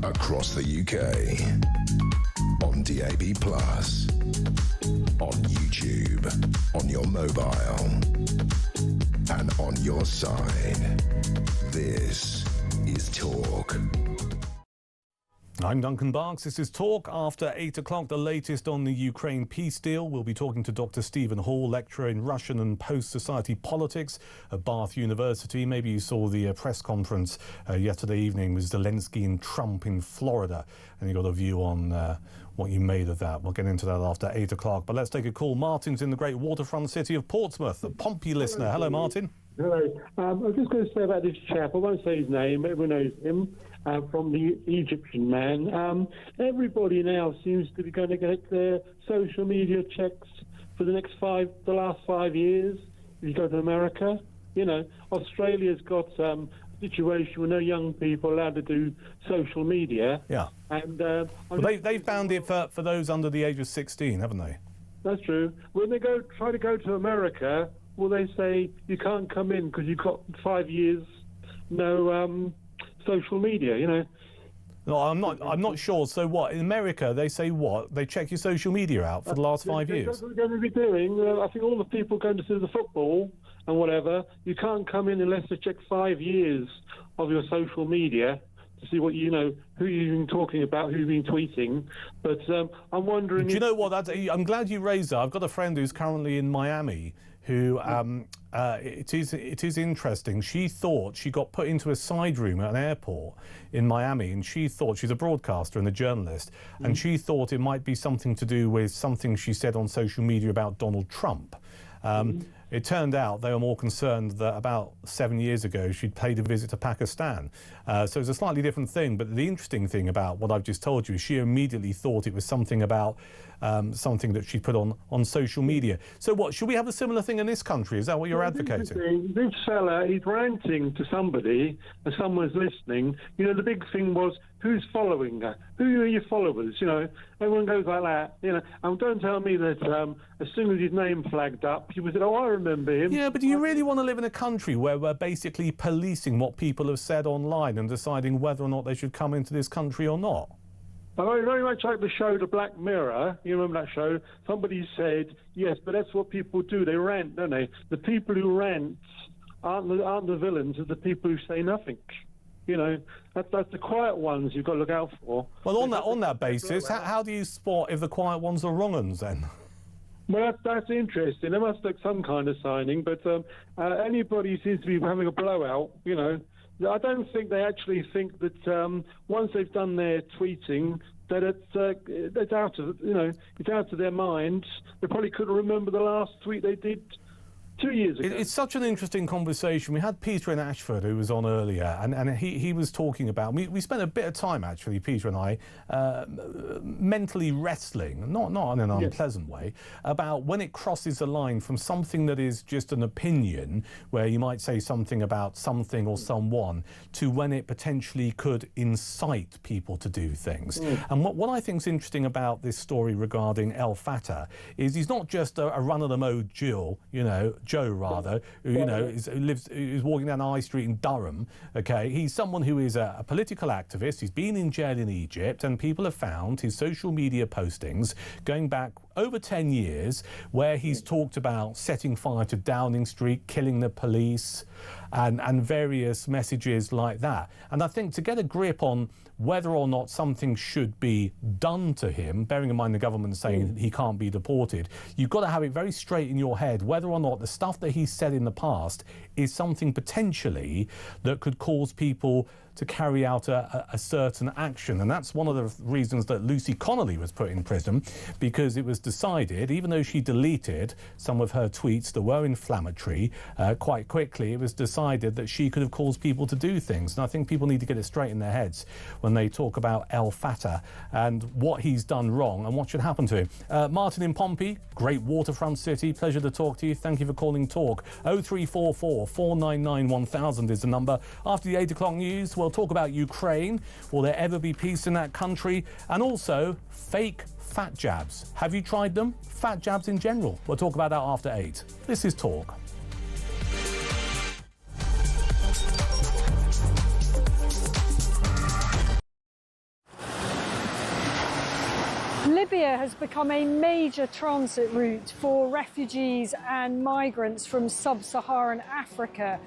Across the UK, on DAB+, on YouTube, on your mobile, and on your side. This is Talk. I'm Duncan Barkes. This is Talk after 8 o'clock, the latest on the Ukraine peace deal. We'll be talking to Dr. Stephen Hall, lecturer in Russian and post-society politics at Bath University. Maybe you saw the press conference yesterday evening with Zelensky and Trump in Florida, and you got a view on what you made of that. We'll get into that after 8 o'clock. But let's take a call. Martin's in the great waterfront city of Portsmouth, a Pompey listener. Hello, Martin. Hello. I was just going to say about this chap, I won't say his name, everyone knows him, from the Egyptian man. Everybody now seems to be going to get their social media checks for the last 5 years. If you go to America, Australia's got a situation where no young people are allowed to do social media. Yeah. And they've banned it for those under the age of 16, haven't they? That's true. When they try to go to America, well, they say you can't come in because you've got 5 years no social media. No, I'm not sure. So what? In America, they say what? They check your social media out for the last 5 years. That's what they're going to be doing. I think all the people going to see the football and whatever, you can't come in unless they check 5 years of your social media. to see what who you've been talking about, who you've been tweeting. But I'm wondering. Do you know what? I'm glad you raised that. I've got a friend who's currently in Miami. Who it is interesting. She thought she got put into a side room at an airport in Miami, and she thought, she's a broadcaster and a journalist, and she thought it might be something to do with something she said on social media about Donald Trump. It turned out they were more concerned that about 7 years ago she'd paid a visit to Pakistan. So it's a slightly different thing. But the interesting thing about what I've just told you is she immediately thought it was something about something that she put on social media. So what, should we have a similar thing in this country? Is that what you're advocating? This fella, he's ranting to somebody and someone's listening. The big thing was, who's following her? Who are your followers? Everyone goes like that. And don't tell me that as soon as his name flagged up, people said, oh, I remember him. Yeah, but do you really want to live in a country where we're basically policing what people have said online and deciding whether or not they should come into this country or not? Very much like the show The Black Mirror. You remember that show? Somebody said, yes, but that's what people do. They rant, don't they? The people who rant aren't the villains, are the people who say nothing. That's the quiet ones you've got to look out for. Well, on that basis, how do you spot if the quiet ones are wrong uns then? Well, that's interesting. There must be some kind of signing, but anybody seems to be having a blowout, I don't think they actually think that once they've done their tweeting, that it's out of it's out of their minds. They probably couldn't remember the last tweet they did 2 years ago. It's such an interesting conversation. We had Peter in Ashford, who was on earlier, and he was talking about, we spent a bit of time actually, Peter and I, mentally wrestling, not in an unpleasant way, about when it crosses a line from something that is just an opinion, where you might say something about something or someone, to when it potentially could incite people to do things. And what I think is interesting about this story regarding El Fattah is he's not just a run-of-the-mill Joe, who is walking down High Street in Durham. Okay, he's someone who is a political activist. He's been in jail in Egypt, and people have found his social media postings going back over 10 years, where he's talked about setting fire to Downing Street, killing the police, and various messages like that. And I think to get a grip on whether or not something should be done to him, bearing in mind the government saying he can't be deported, you've got to have it very straight in your head whether or not the stuff that he's said in the past is something potentially that could cause people to carry out a certain action. And that's one of the reasons that Lucy Connolly was put in prison, because it was decided, even though she deleted some of her tweets that were inflammatory quite quickly, it was decided that she could have caused people to do things. And I think people need to get it straight in their heads when they talk about El Fattah and what he's done wrong and what should happen to him. Martin in Pompey, great waterfront city, pleasure to talk to you. Thank you for calling Talk. 0344 499 1000 is the number. After the 8 o'clock news, we'll talk about Ukraine. Will there ever be peace in that country? And also fake fat jabs. Have you tried them? Fat jabs in general. We'll talk about that after 8. This is Talk. Libya has become a major transit route for refugees and migrants from sub-Saharan Africa.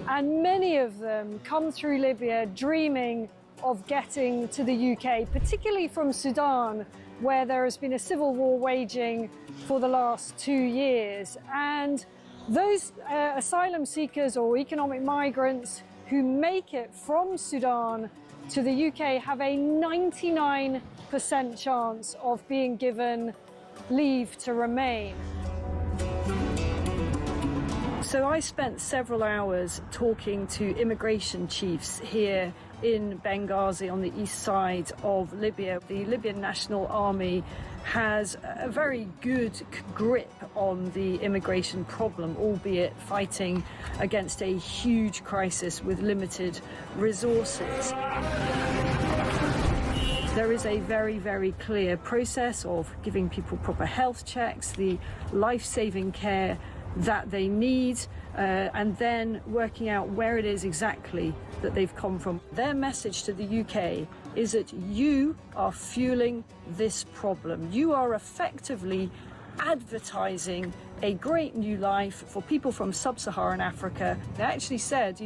And many of them come through Libya dreaming of getting to the UK, particularly from Sudan, where there has been a civil war waging for the last 2 years. And those asylum seekers or economic migrants who make it from Sudan to the UK have a 99% chance of being given leave to remain. So I spent several hours talking to immigration chiefs here in Benghazi on the east side of Libya. The Libyan National Army has a very good grip on the immigration problem, albeit fighting against a huge crisis with limited resources. There is a very, very clear process of giving people proper health checks, the life-saving care that they need, and then working out where it is exactly that they've come from. Their message to the UK is that you are fueling this problem. You are effectively advertising a great new life for people from sub-Saharan Africa. They actually said,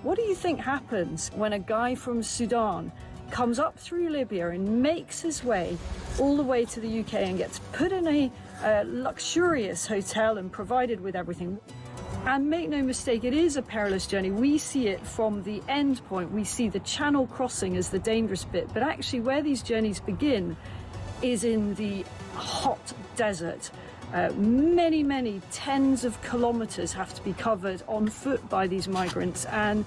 What do you think happens when a guy from Sudan comes up through Libya and makes his way all the way to the UK and gets put in a luxurious hotel and provided with everything? And make no mistake, it is a perilous journey. We see it from the end point. We see the channel crossing as the dangerous bit. But actually where these journeys begin is in the hot desert. Many tens of kilometers have to be covered on foot by these migrants, and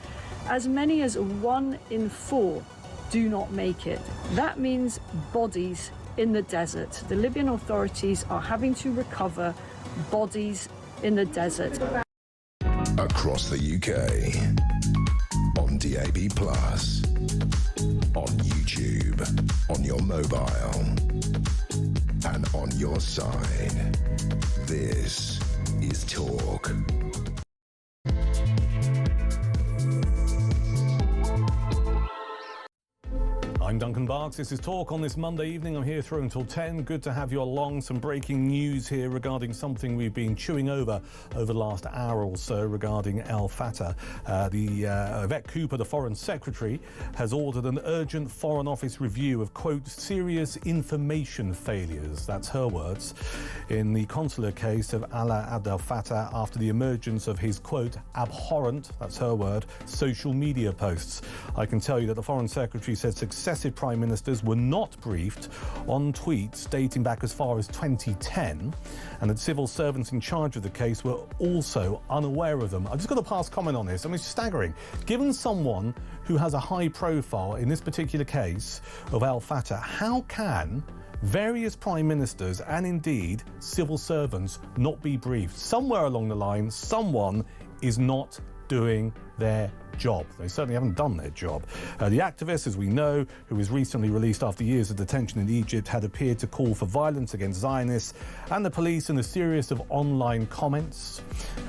as many as 1 in 4 do not make it. That means bodies in the desert. The Libyan authorities are having to recover bodies in the desert. Across the UK, on DAB+, on YouTube, on your mobile, and on your side. This is Talk. I'm Duncan Barkes. This is Talk on this Monday evening. I'm here through until 10. Good to have you along. Some breaking news here regarding something we've been chewing over the last hour or so regarding Al Fatah. Yvette Cooper, the Foreign Secretary, has ordered an urgent Foreign Office review of, quote, serious information failures, that's her words, in the consular case of Alaa Abdel Fattah after the emergence of his, quote, abhorrent, that's her word, social media posts. I can tell you that the Foreign Secretary said successive prime ministers were not briefed on tweets dating back as far as 2010, and that civil servants in charge of the case were also unaware of them. I've just got to pass comment on this. I mean, it's staggering. Given someone who has a high profile in this particular case of Al Fatah, how can various prime ministers and indeed civil servants not be briefed? Somewhere along the line, someone is not doing their job. They certainly haven't done their job. The activist, as we know, who was recently released after years of detention in Egypt, had appeared to call for violence against Zionists and the police in a series of online comments.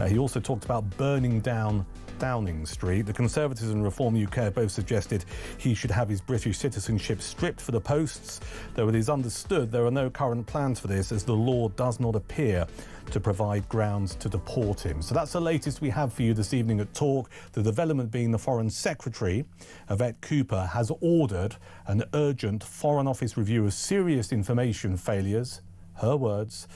He also talked about burning down Downing Street. The Conservatives and Reform UK have both suggested he should have his British citizenship stripped for the posts, though it is understood there are no current plans for this, as the law does not appear to provide grounds to deport him. So that's the latest we have for you this evening at Talk. The development being the Foreign Secretary, Yvette Cooper, has ordered an urgent Foreign Office review of serious information failures, her words,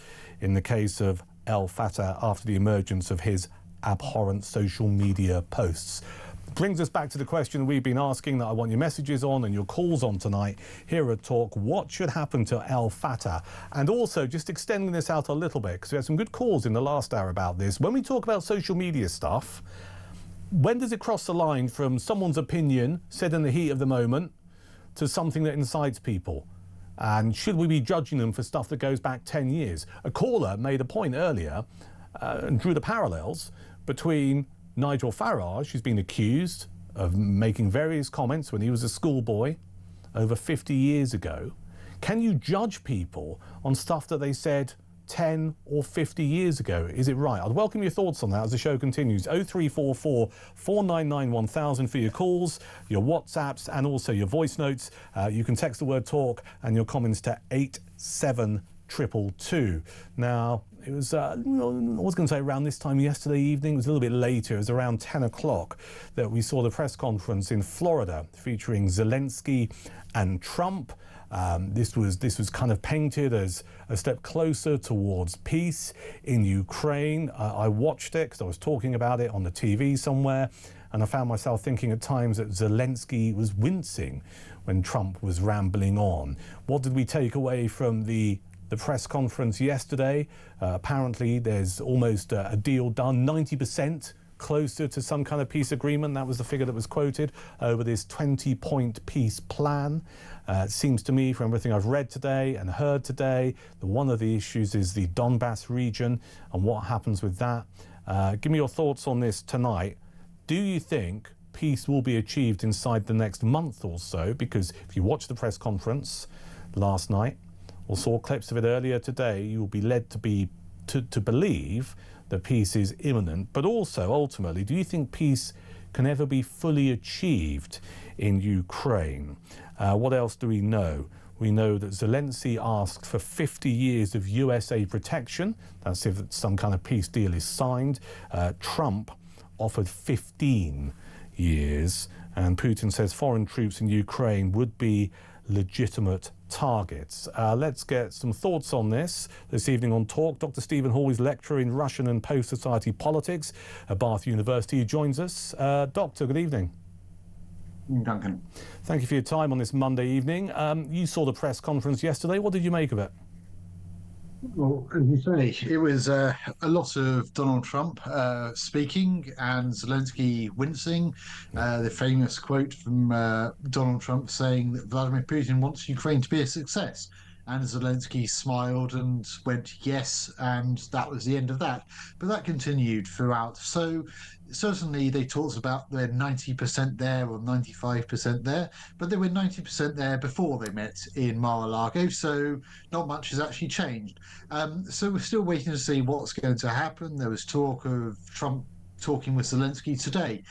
in the case of Al Fatah after the emergence of his abhorrent social media posts. Brings us back to the question we've been asking, that I want your messages on and your calls on tonight here at Talk. What should happen to Al Fatah? And also just extending this out a little bit, because we had some good calls in the last hour about this. When we talk about social media stuff, when does it cross the line from someone's opinion said in the heat of the moment to something that incites people? And should we be judging them for stuff that goes back 10 years? A caller made a point earlier and drew the parallels between Nigel Farage, who's been accused of making various comments when he was a schoolboy over 50 years ago. Can you judge people on stuff that they said 10 or 50 years ago? Is it right? I'd welcome your thoughts on that as the show continues. 0344 499 1000 for your calls, your WhatsApps and also your voice notes. You can text the word Talk and your comments to 87222. Now, it was, I was going to say around this time yesterday evening, it was a little bit later, it was around 10 o'clock that we saw the press conference in Florida featuring Zelensky and Trump. This was kind of painted as a step closer towards peace in Ukraine. I watched it because I was talking about it on the TV somewhere, and I found myself thinking at times that Zelensky was wincing when Trump was rambling on. What did we take away from the press conference yesterday? Apparently there's almost a deal done, 90% closer to some kind of peace agreement. That was the figure that was quoted over this 20-point peace plan. It seems to me, from everything I've read today and heard today, that one of the issues is the Donbass region and what happens with that. Give me your thoughts on this tonight. Do you think peace will be achieved inside the next month or so? Because if you watch the press conference last night, or saw clips of it earlier today, you will be led to believe that peace is imminent. But also, ultimately, do you think peace can ever be fully achieved in Ukraine? What else do we know? We know that Zelensky asked for 50 years of USA protection. That's if some kind of peace deal is signed. Trump offered 15 years. And Putin says foreign troops in Ukraine would be legitimate targets. Let's get some thoughts on this evening on Talk. Dr. Stephen Hall is lecturer in Russian and post-society politics at Bath University. He joins us. Doctor, good evening. Duncan. Thank you for your time on this Monday evening. You saw the press conference yesterday. What did you make of it? Well, as you say, it was a lot of Donald Trump speaking and Zelensky wincing. The famous quote from Donald Trump saying that Vladimir Putin wants Ukraine to be a success. And Zelensky smiled and went, yes, and that was the end of that. But that continued throughout. So certainly they talked about their 90% there or 95% there, but they were 90% there before they met in Mar-a-Lago, so not much has actually changed. So we're still waiting to see what's going to happen. There was talk of Trump talking with Zelensky today.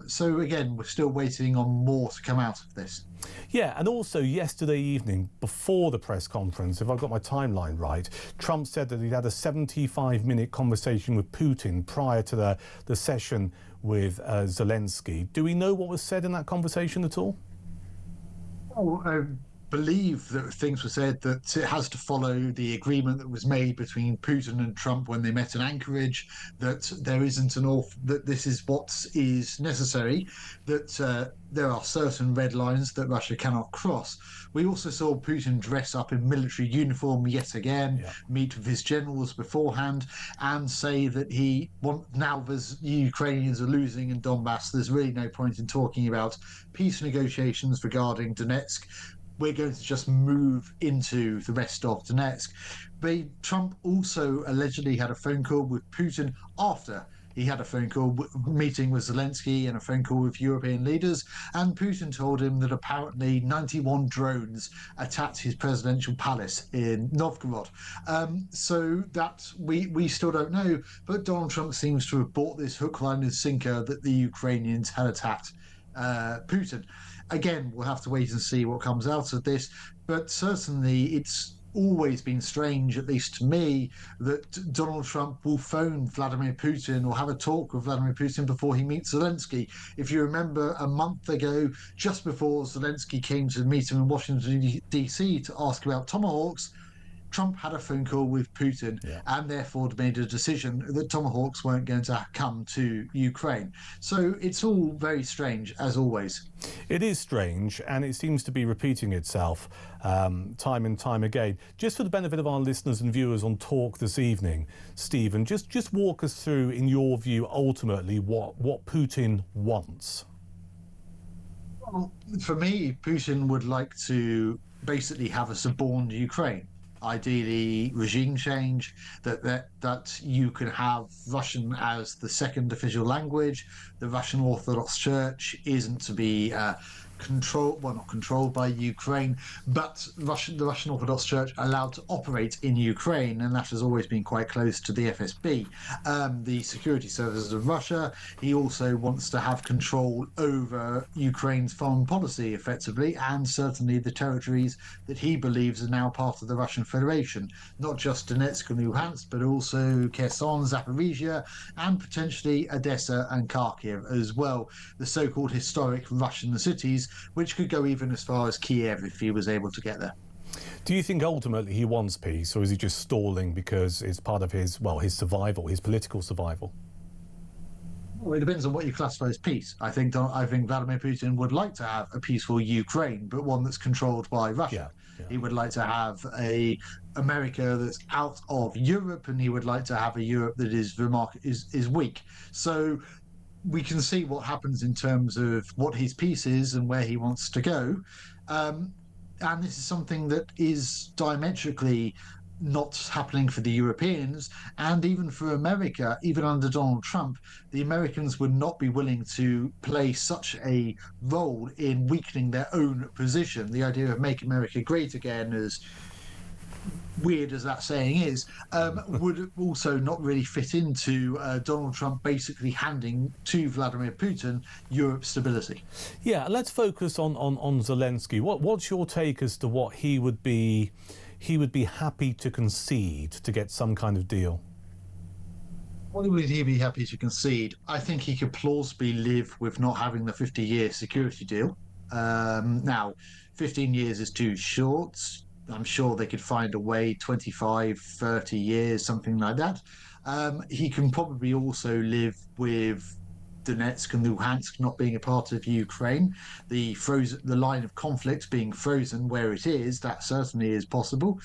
So again, we're still waiting on more to come out of this. Yeah, and also yesterday evening, before the press conference, if I've got my timeline right, Trump said that he'd had a 75-minute conversation with Putin prior to the session with Zelensky. Do we know what was said in that conversation at all? Oh, I believe that things were said that it has to follow the agreement that was made between Putin and Trump when they met in Anchorage, that there isn't that this is what is necessary, that there are certain red lines that Russia cannot cross. We also saw Putin dress up in military uniform yet again, meet with his generals beforehand, and say that now the Ukrainians are losing in Donbass, there's really no point in talking about peace negotiations regarding Donetsk. We're going to just move into the rest of Donetsk. But Trump also allegedly had a phone call with Putin after he had a phone call meeting with Zelensky and a phone call with European leaders. And Putin told him that apparently 91 drones attacked his presidential palace in Novgorod. So that we still don't know. But Donald Trump seems to have bought this hook, line and sinker that the Ukrainians had attacked Putin. Again, we'll have to wait and see what comes out of this, but certainly it's always been strange, at least to me, that Donald Trump will phone Vladimir Putin or have a talk with Vladimir Putin before he meets Zelensky. If you remember, a month ago, just before Zelensky came to meet him in Washington, D.C. to ask about Tomahawks, Trump had a phone call with Putin and therefore made a decision that Tomahawks weren't going to come to Ukraine. So it's all very strange, as always. It is strange, and it seems to be repeating itself time and time again. Just for the benefit of our listeners and viewers on Talk this evening, Stephen, just walk us through, in your view, ultimately what Putin wants. Well, for me, Putin would like to basically have a suborned Ukraine. Ideally, regime change, that you can have Russian as the second official language. The Russian Orthodox Church isn't to be not controlled by Ukraine, but the Russian Orthodox Church allowed to operate in Ukraine, and that has always been quite close to the FSB, the security services of Russia. He also wants to have control over Ukraine's foreign policy, effectively, and certainly the territories that he believes are now part of the Russian Federation, not just Donetsk and Luhansk, but also Kherson, Zaporizhia, and potentially Odessa and Kharkiv as well, the so-called historic Russian cities, which could go even as far as Kiev if he was able to get there. Do you think ultimately he wants peace, or is he just stalling because it's part of his survival, his political survival? Well, it depends on what you classify as peace. I think Vladimir Putin would like to have a peaceful Ukraine, but one that's controlled by Russia. Yeah. He would like to have a America that's out of Europe, and he would like to have a Europe that is weak. So we can see what happens in terms of what his peace is and where he wants to go. And this is something that is diametrically not happening for the Europeans, and even for America. Even under Donald Trump, the Americans would not be willing to play such a role in weakening their own position. The idea of Make America Great Again, as weird as that saying is, would also not really fit into Donald Trump basically handing to Vladimir Putin Europe's stability. Yeah, let's focus on Zelensky. What's your take as to what he would be happy to concede to get some kind of deal? Why would he be happy to concede? I think he could plausibly live with not having the 50-year security deal. Now, 15 years is too short. I'm sure they could find a way, 25, 30 years, something like that. He can probably also live with Donetsk and Luhansk not being a part of Ukraine, the line of conflict being frozen where it is. That certainly is possible.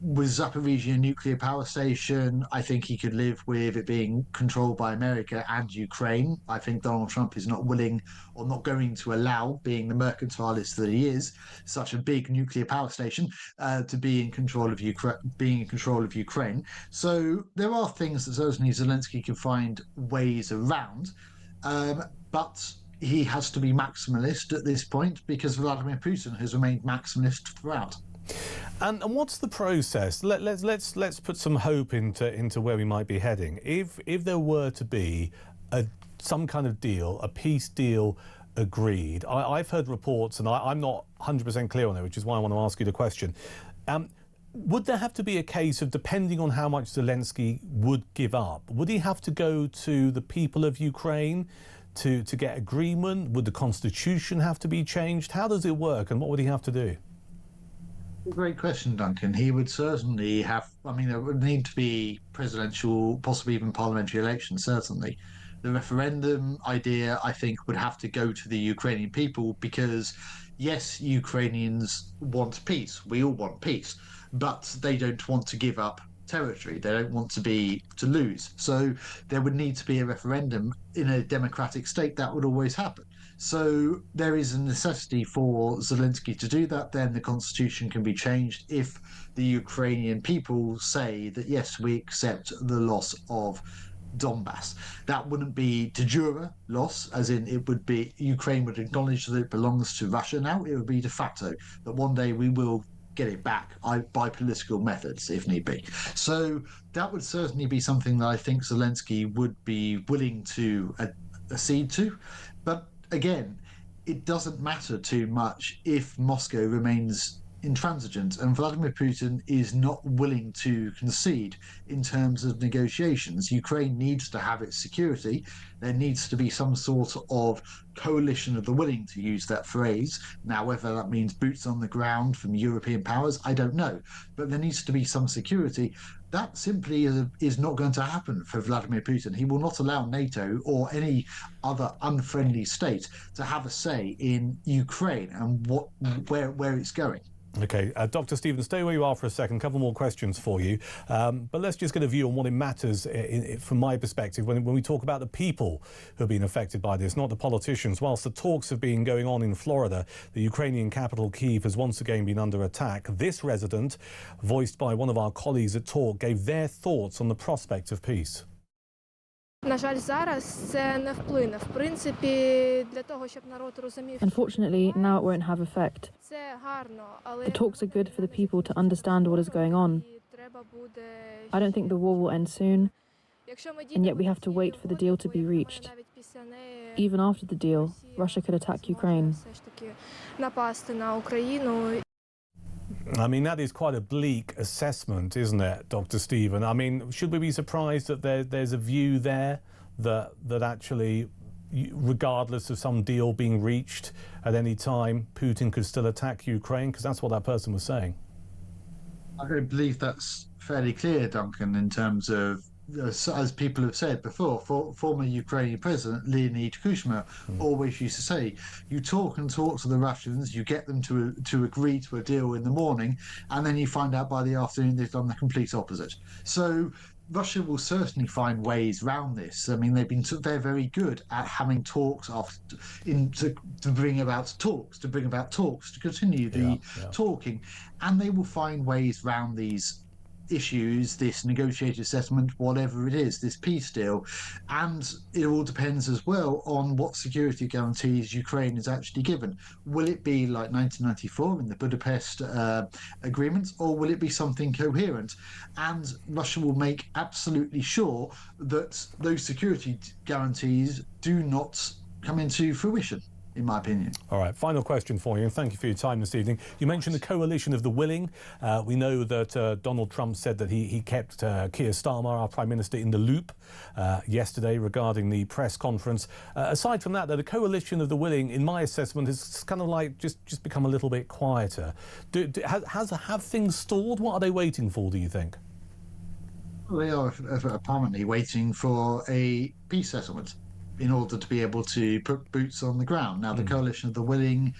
With Zaporizhia nuclear power station, I think he could live with it being controlled by America and Ukraine. I think Donald Trump is not willing or not going to allow, being the mercantilist that he is, such a big nuclear power station to be in control of Ukraine. So there are things that certainly Zelensky can find ways around, but he has to be maximalist at this point because Vladimir Putin has remained maximalist throughout. And what's the process? Let's put some hope into where we might be heading. If there were to be some kind of deal, a peace deal agreed, I've heard reports, and I'm not 100% clear on it, which is why I want to ask you the question. Would there have to be a case of, depending on how much Zelensky would give up, would he have to go to the people of Ukraine to get agreement? Would the constitution have to be changed? How does it work, and what would he have to do? Great question, Duncan. He would certainly have, there would need to be presidential, possibly even parliamentary elections, certainly. The referendum idea, I think, would have to go to the Ukrainian people because, yes, Ukrainians want peace. We all want peace, but they don't want to give up territory. They don't want to lose. So there would need to be a referendum in a democratic state. That would always happen. So there is a necessity for Zelensky to do that. Then the constitution can be changed if the Ukrainian people say that, yes, we accept the loss of Donbass. That wouldn't be de jure loss, as in it would be Ukraine would acknowledge that it belongs to Russia now. It would be de facto that one day we will get it back by political methods if need be. So that would certainly be something that I think Zelensky would be willing to accede to. But again, it doesn't matter too much if Moscow remains intransigent, and Vladimir Putin is not willing to concede in terms of negotiations. Ukraine needs to have its security. There needs to be some sort of coalition of the willing, to use that phrase. Now, whether that means boots on the ground from European powers, I don't know. But there needs to be some security. That simply is not going to happen for Vladimir Putin. He will not allow NATO or any other unfriendly state to have a say in Ukraine and where it's going. Okay, Dr. Stephen, stay where you are for a second. A couple more questions for you. But let's just get a view on what it matters from my perspective when we talk about the people who have been affected by this, not the politicians. Whilst the talks have been going on in Florida, the Ukrainian capital, Kyiv, has once again been under attack. This resident, voiced by one of our colleagues at Talk, gave their thoughts on the prospect of peace. На жаль, зараз це не вплине. В принципі, для того, щоб народ розумів. Unfortunately, now it won't have effect. Це гарно, але The talks are good for the people to understand what is going on. треба буде. I don't think the war will end soon, Якщо ми and yet we have to wait for the deal to be reached. навіть після неї Even after the deal, Russia could attack Ukraine. все ж таки напасти на Україну. I mean, that is quite a bleak assessment, isn't it, Dr. Stephen? I mean, should we be surprised that there's a view there that actually, regardless of some deal being reached at any time, Putin could still attack Ukraine? Because that's what that person was saying. I believe that's fairly clear, Duncan, in terms of, as people have said before, former Ukrainian President Leonid Kuchma always used to say, you talk and talk to the Russians, you get them to agree to a deal in the morning, and then you find out by the afternoon they've done the complete opposite. So Russia will certainly find ways around this. I mean, they're very good at having talks to bring about talks, to continue the talking, and they will find ways around these issues, this negotiated settlement, whatever it is, this peace deal. And it all depends as well on what security guarantees Ukraine is actually given. Will it be like 1994 in the Budapest agreements, or will it be something coherent? And Russia will make absolutely sure that those security guarantees do not come into fruition in my opinion. All right, final question for you, and thank you for your time this evening. You mentioned the coalition of the willing. We know that Donald Trump said that he kept Keir Starmer, our Prime Minister, in the loop yesterday regarding the press conference. Aside from that, though, the coalition of the willing, in my assessment, has kind of like just become a little bit quieter. Have things stalled? What are they waiting for, do you think? They are apparently waiting for a peace settlement in order to be able to put boots on the ground. Now, the coalition of the willing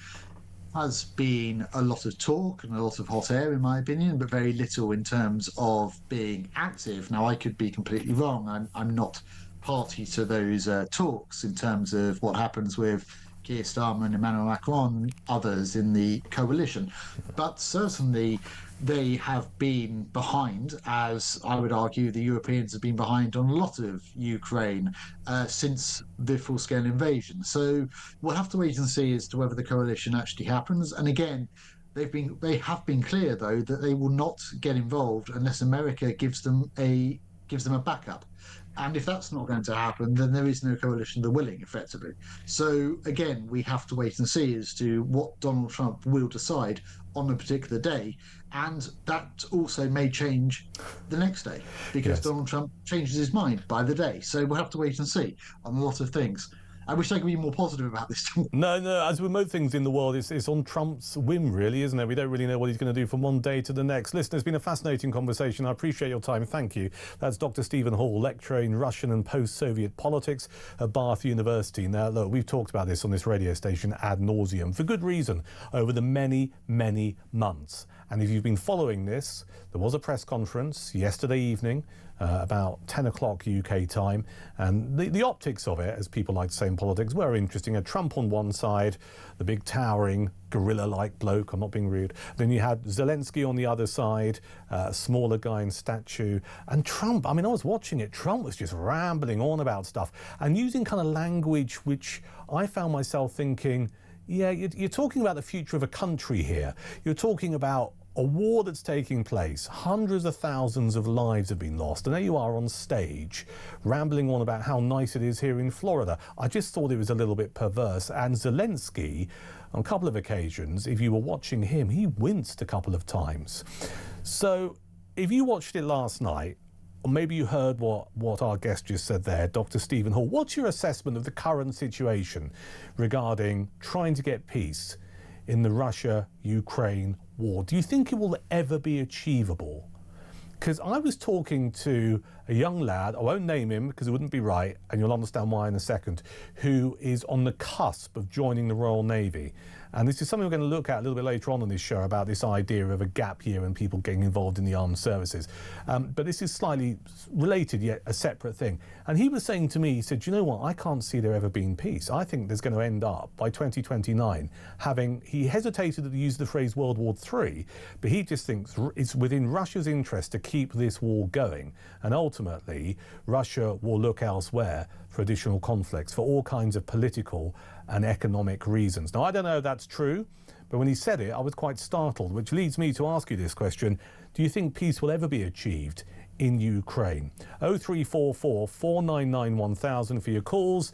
has been a lot of talk and a lot of hot air, in my opinion, but very little in terms of being active. Now, I could be completely wrong. I'm not party to those talks in terms of what happens with Keir Starmer and Emmanuel Macron, others in the coalition. But certainly they have been behind, as I would argue the Europeans have been behind on a lot of Ukraine since the full-scale invasion. So we'll have to wait and see as to whether the coalition actually happens. And again, they have been clear, though, that they will not get involved unless America gives them a backup. And if that's not going to happen, then there is no coalition of the willing, effectively. So, again, we have to wait and see as to what Donald Trump will decide on a particular day. And that also may change the next day, because Donald Trump changes his mind by the day. So we'll have to wait and see on a lot of things. I wish I could be more positive about this. No, as with most things in the world, it's on Trump's whim, really, isn't it? We don't really know what he's going to do from one day to the next. Listen, it's been a fascinating conversation. I appreciate your time. Thank you. That's Dr. Stephen Hall, lecturer in Russian and post-Soviet politics at Bath University. Now, look, we've talked about this on this radio station ad nauseum for good reason over the many, many months. And if you've been following this, there was a press conference yesterday evening, about 10 o'clock UK time, and the optics of it, as people like to say in politics, were interesting. A Trump on one side, the big towering gorilla-like bloke, I'm not being rude. Then you had Zelensky on the other side, a smaller guy in statue, and Trump. I mean, I was watching it. Trump was just rambling on about stuff and using kind of language which I found myself thinking, yeah, you're talking about the future of a country here. You're talking about a war that's taking place. Hundreds of thousands of lives have been lost. And there you are on stage, rambling on about how nice it is here in Florida. I just thought it was a little bit perverse. And Zelensky, on a couple of occasions, if you were watching him, he winced a couple of times. So if you watched it last night, or maybe you heard what our guest just said there, Dr. Stephen Hall, what's your assessment of the current situation regarding trying to get peace in the Russia-Ukraine war? Do you think it will ever be achievable? Because I was talking to a young lad, I won't name him because it wouldn't be right, and you'll understand why in a second, who is on the cusp of joining the Royal Navy. And this is something we're going to look at a little bit later on in this show, about this idea of a gap year and people getting involved in the armed services. But this is slightly related, yet a separate thing. And he was saying to me, he said, you know what, I can't see there ever being peace. I think there's going to end up by 2029 having, he hesitated to use the phrase World War III, but he just thinks it's within Russia's interest to keep this war going. And ultimately, Russia will look elsewhere for additional conflicts for all kinds of political and economic reasons. Now, I don't know if that's true, but when he said it, I was quite startled, which leads me to ask you this question. Do you think peace will ever be achieved in Ukraine? 0344 499 1000 for your calls,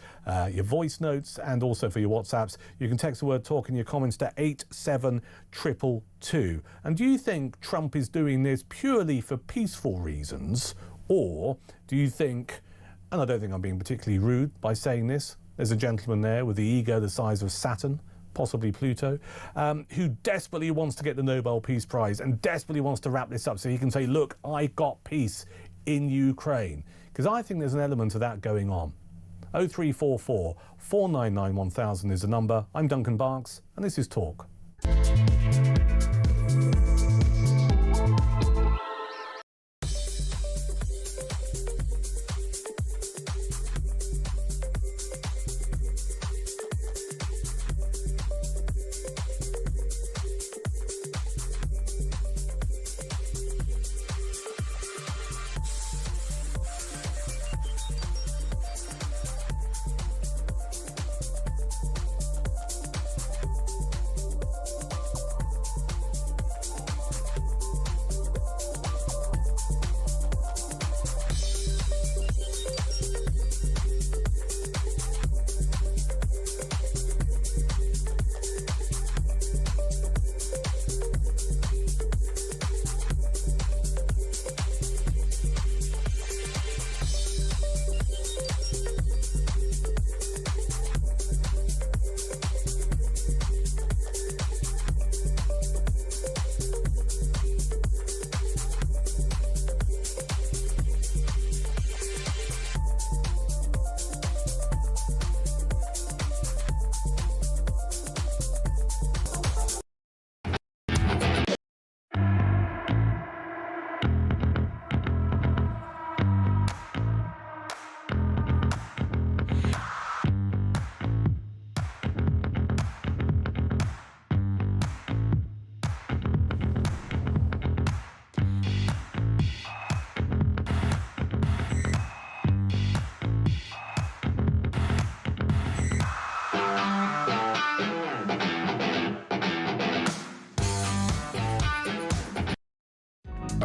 your voice notes, and also for your WhatsApps. You can text the word talk in your comments to 87222. And do you think Trump is doing this purely for peaceful reasons, or do you think, and I don't think I'm being particularly rude by saying this, there's a gentleman there with the ego the size of Saturn, possibly Pluto, who desperately wants to get the Nobel Peace Prize and desperately wants to wrap this up so he can say, look, I got peace in Ukraine. Because I think there's an element of that going on. 0344 499 1000 is the number. I'm Duncan Barkes, and this is Talk.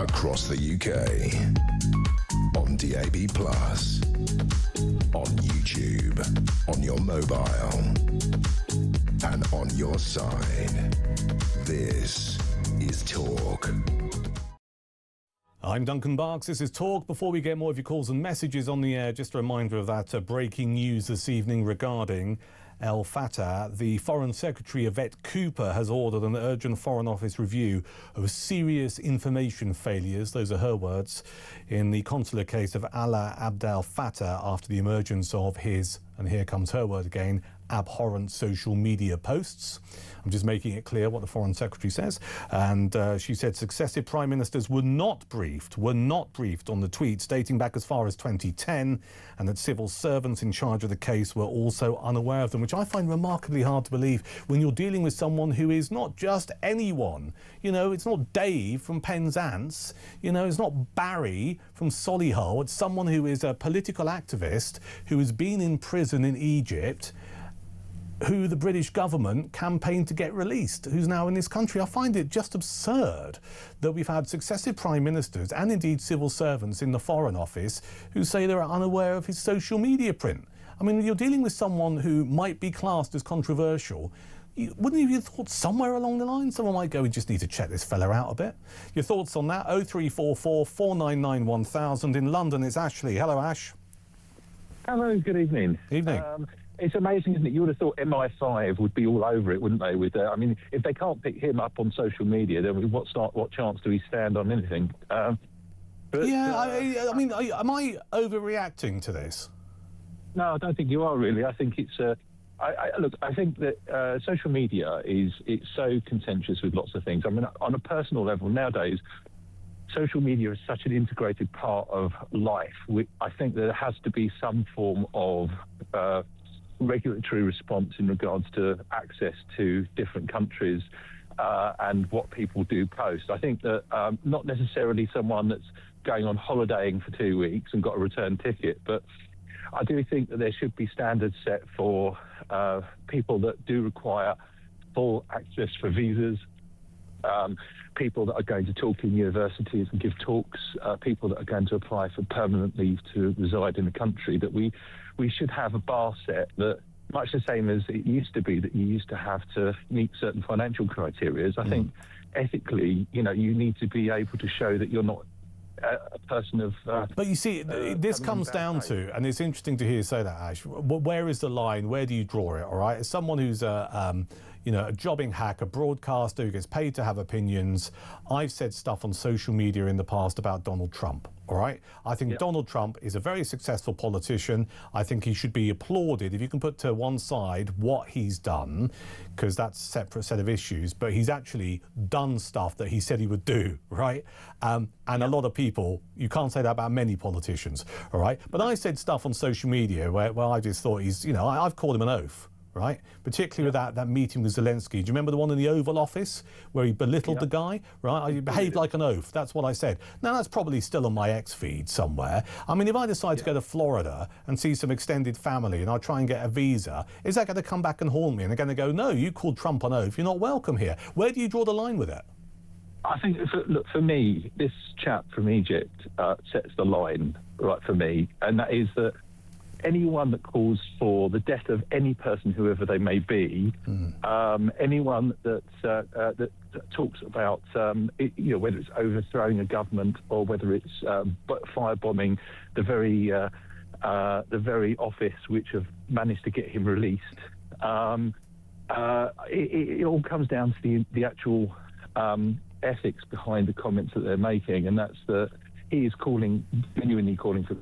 across the UK, on DAB+, on YouTube, on your mobile, and on your side. This is Talk. I'm Duncan Barkes. This is Talk. Before we get more of your calls and messages on the air, just a reminder of that breaking news this evening regarding El Fattah. The Foreign Secretary, Yvette Cooper, has ordered an urgent Foreign Office review of serious information failures, those are her words, in the consular case of Alaa Abd El Fattah after the emergence of his, and here comes her word again, abhorrent social media posts. I'm just making it clear what the Foreign Secretary says. And she said successive prime ministers were not briefed on the tweets dating back as far as 2010, and that civil servants in charge of the case were also unaware of them, which I find remarkably hard to believe when you're dealing with someone who is not just anyone. You know, it's not Dave from Penzance. You know, it's not Barry from Solihull. It's someone who is a political activist who has been in prison in Egypt, who the British government campaigned to get released, who's now in this country. I find it just absurd that we've had successive prime ministers and indeed civil servants in the Foreign Office who say they're unaware of his social media print. I mean, you're dealing with someone who might be classed as controversial. Wouldn't you have thought somewhere along the line someone might go, we just need to check this fella out a bit? Your thoughts on that? 0344 499 1000. In London, it's Ashley. Hello, Ash. Hello, good evening. Evening. It's amazing, isn't it? You would have thought MI5 would be all over it, wouldn't they? With, I mean, if they can't pick him up on social media, then what chance do we stand on anything? I mean, am I overreacting to this? No, I don't think you are really. I think it's. Look, I think that social media it's so contentious with lots of things. I mean, on a personal level nowadays, social media is such an integrated part of life. I think there has to be some form of regulatory response in regards to access to different countries and what people do post. I think that not necessarily someone that's going on holidaying for 2 weeks and got a return ticket, but I do think that there should be standards set for people that do require full access for visas, people that are going to talk in universities and give talks, people that are going to apply for permanent leave to reside in the country, that we should have a bar set that, much the same as it used to be, that you used to have to meet certain financial criteria. I think ethically, you know, you need to be able to show that you're not a person of... but you see, this comes down to, and it's interesting to hear you say that, Ash, where is the line? Where do you draw it, all right? As someone who's a jobbing hack, a broadcaster who gets paid to have opinions, I've said stuff on social media in the past about Donald Trump, all right? I think Donald Trump is a very successful politician. I think he should be applauded if you can put to one side what he's done, because that's a separate set of issues, but he's actually done stuff that he said he would do, right? And a lot of people, you can't say that about many politicians, all right? But I said stuff on social media where I just thought he's, you know, I've called him an oaf. Right, particularly with that meeting with Zelensky. Do you remember the one in the Oval Office where he belittled the guy? Right, he behaved like an oaf. That's what I said. Now that's probably still on my X feed somewhere. I mean, if I decide to go to Florida and see some extended family and I try and get a visa, is that going to come back and haunt me? And they're going to go, no, you called Trump an oaf. You're not welcome here. Where do you draw the line with it? I think, look, for me, this chap from Egypt sets the line right for me, and that is that anyone that calls for the death of any person, whoever they may be, anyone that talks about, whether it's overthrowing a government or whether it's firebombing the very office which have managed to get him released, it all comes down to the actual ethics behind the comments that they're making, and that's that he is genuinely calling for.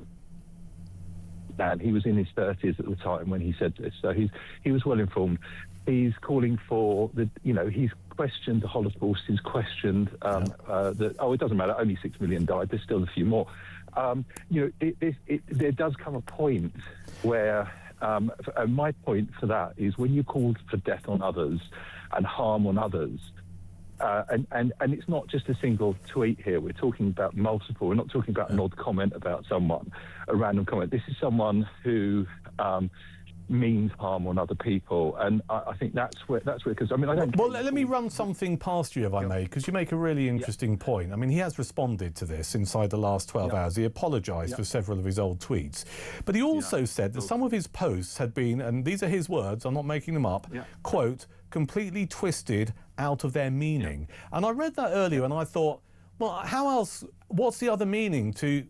And he was in his 30s at the time when he said this, so he was well informed. He's calling for he's questioned the Holocaust. He's questioned that it doesn't matter. Only 6 million died. There's still a few more. There does come a point where my point for that is when you call for death on others and harm on others. And it's not just a single tweet here. We're talking about multiple. We're not talking about an odd comment about someone, a random comment. This is someone who, means harm on other people, and I think that's where because I mean I don't. Well, let me run something past you, if I may, because you make a really interesting point. I mean, he has responded to this inside the last 12 hours. He apologised for several of his old tweets, but he also said that some of his posts had been, and these are his words, I'm not making them up, quote, completely twisted out of their meaning. And I read that earlier, and I thought, well, how else? What's the other meaning to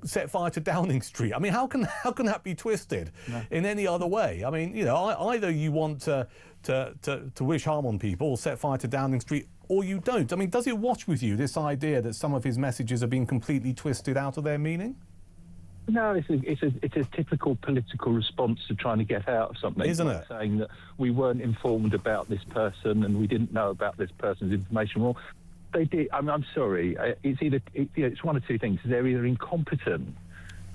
set fire to Downing Street? I mean, how can that be twisted in any other way? I mean, you know, either you want to wish harm on people or set fire to Downing Street, or you don't. I mean, does it wash with you, this idea that some of his messages have been completely twisted out of their meaning? No, it's a typical political response to trying to get out of something, isn't it? Saying that we weren't informed about this person and we didn't know about this person's information. Well, they did. I'm sorry. It's one of two things. They're either incompetent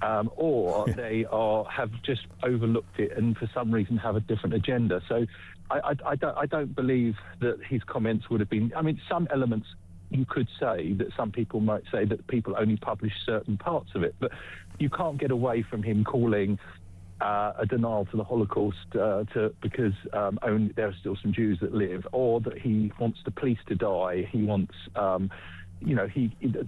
or they have just overlooked it and for some reason have a different agenda. So I don't believe that his comments would have been. I mean, some elements you could say that some people might say that people only publish certain parts of it, but you can't get away from him calling a denial to the Holocaust because only there are still some Jews that live, or that he wants the police to die. He wants, the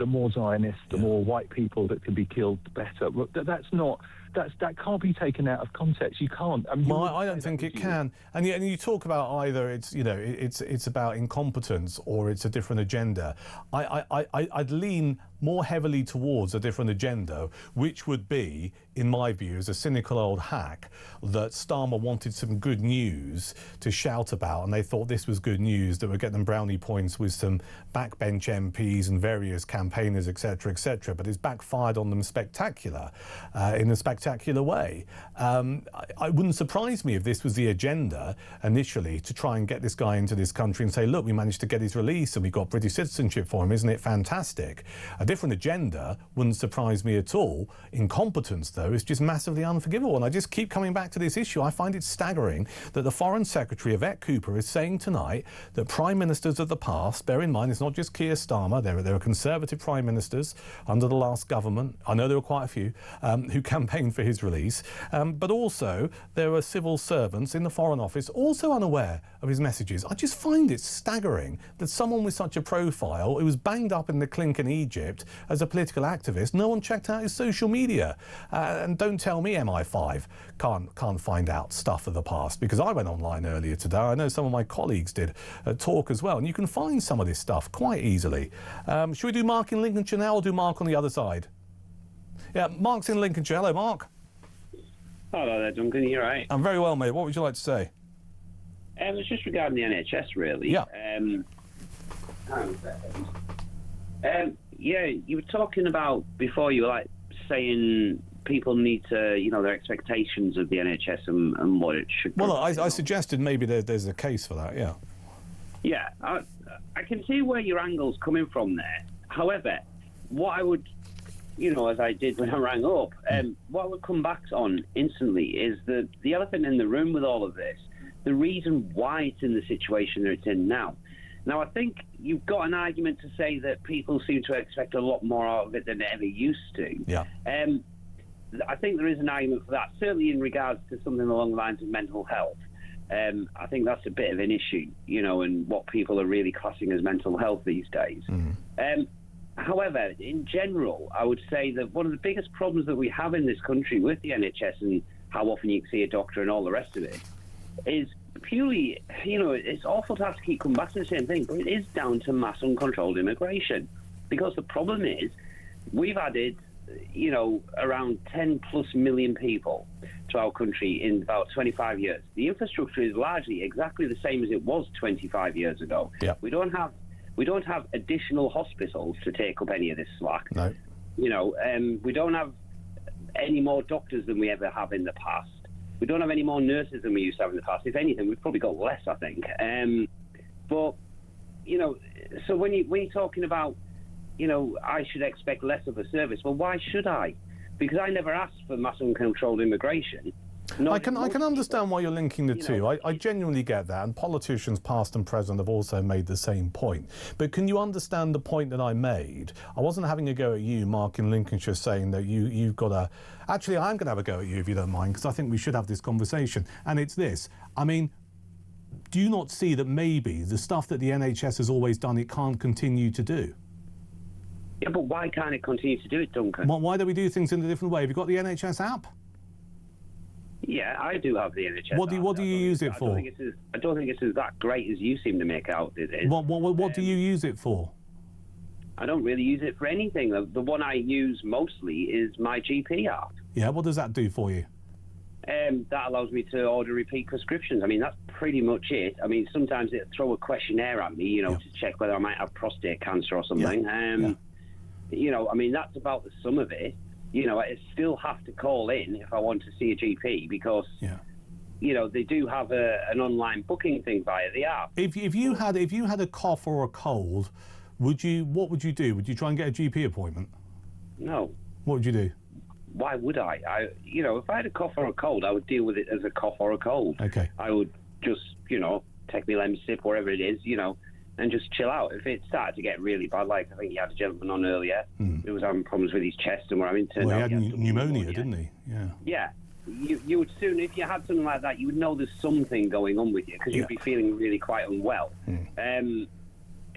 more Zionists, the more white people that can be killed, the better. Look, that can't be taken out of context. You can't. I don't think it can. And you talk about either it's about incompetence or it's a different agenda. I'd lean more heavily towards a different agenda, which would be, in my view, as a cynical old hack, that Starmer wanted some good news to shout about, and they thought this was good news that would get them brownie points with some backbench MPs and various campaigners, etc., etc. But it's backfired on them in a spectacular way. It wouldn't surprise me if this was the agenda initially, to try and get this guy into this country and say, look, we managed to get his release and we got British citizenship for him. Isn't it fantastic? A different agenda wouldn't surprise me at all. Incompetence, though, is just massively unforgivable. And I just keep coming back to this issue. I find it staggering that the Foreign Secretary, Yvette Cooper, is saying tonight that prime ministers of the past, bear in mind, it's not just Keir Starmer, there were Conservative prime ministers under the last government, I know there were quite a few, who campaigned for his release, but also there were civil servants in the Foreign Office also unaware of his messages. I just find it staggering that someone with such a profile, who was banged up in the clink in Egypt as a political activist, no one checked out his social media. And don't tell me MI5 can't find out stuff of the past, because I went online earlier today. I know some of my colleagues did talk as well, and you can find some of this stuff quite easily. Should we do Mark in Lincolnshire now, or do Mark on the other side? Yeah, Mark's in Lincolnshire. Hello, Mark. Hello there, Duncan. You all right? I'm very well, mate. What would you like to say? It's just regarding the NHS, really. Yeah. Yeah, you were talking about before, you were like saying people need to, their expectations of the NHS and what it should be. Well, I suggested maybe there's a case for that, yeah. Yeah, I can see where your angle's coming from there. However, what I would, as I did when I rang up, what I would come back on instantly is the elephant in the room with all of this, the reason why it's in the situation that it's in now. Now, I think you've got an argument to say that people seem to expect a lot more out of it than they ever used to. Yeah. I think there is an argument for that, certainly in regards to something along the lines of mental health. I think that's a bit of an issue, and what people are really classing as mental health these days. However, in general, I would say that one of the biggest problems that we have in this country with the NHS and how often you can see a doctor and all the rest of it is purely, it's awful to have to keep coming back to the same thing, but it is down to mass uncontrolled immigration. Because the problem is, we've added, around 10 plus million people to our country in about 25 years. The infrastructure is largely exactly the same as it was 25 years ago. Yeah. We don't have additional hospitals to take up any of this slack. No. We don't have any more doctors than we ever have in the past. We don't have any more nurses than we used to have in the past. If anything, we've probably got less, I think. But, so when you're talking about, I should expect less of a service, well, why should I? Because I never asked for mass uncontrolled immigration. I can understand why you're linking the two. I genuinely get that, and politicians past and present have also made the same point. But can you understand the point that I made? I wasn't having a go at you, Mark in Lincolnshire, saying that you've got a... Actually, I'm going to have a go at you, if you don't mind, because I think we should have this conversation. And it's this. I mean, do you not see that maybe the stuff that the NHS has always done, it can't continue to do? Yeah, but why can't it continue to do it, Duncan? Why do we do things in a different way? Have you got the NHS app? Yeah, I do have the NHS. What do you use it for? I don't think it's that great as you seem to make out it is. What do you use it for? I don't really use it for anything. The one I use mostly is my GP app. Yeah, what does that do for you? That allows me to order repeat prescriptions. I mean, that's pretty much it. I mean, sometimes it'll throw a questionnaire at me, to check whether I might have prostate cancer or something. I mean, that's about the sum of it. I still have to call in if I want to see a GP because, they do have an online booking thing via the app. If you had a cough or a cold, what would you do? Would you try and get a GP appointment? No. What would you do? Why would I? If I had a cough or a cold, I would deal with it as a cough or a cold. Okay. I would just, take my Lemsip, wherever it is, and just chill out. If it started to get really bad, like I think you had a gentleman on earlier who was having problems with his chest and where he he had pneumonia, didn't he? Yeah. Yeah. You would soon, if you had something like that, you would know there's something going on with you because you'd be feeling really quite unwell.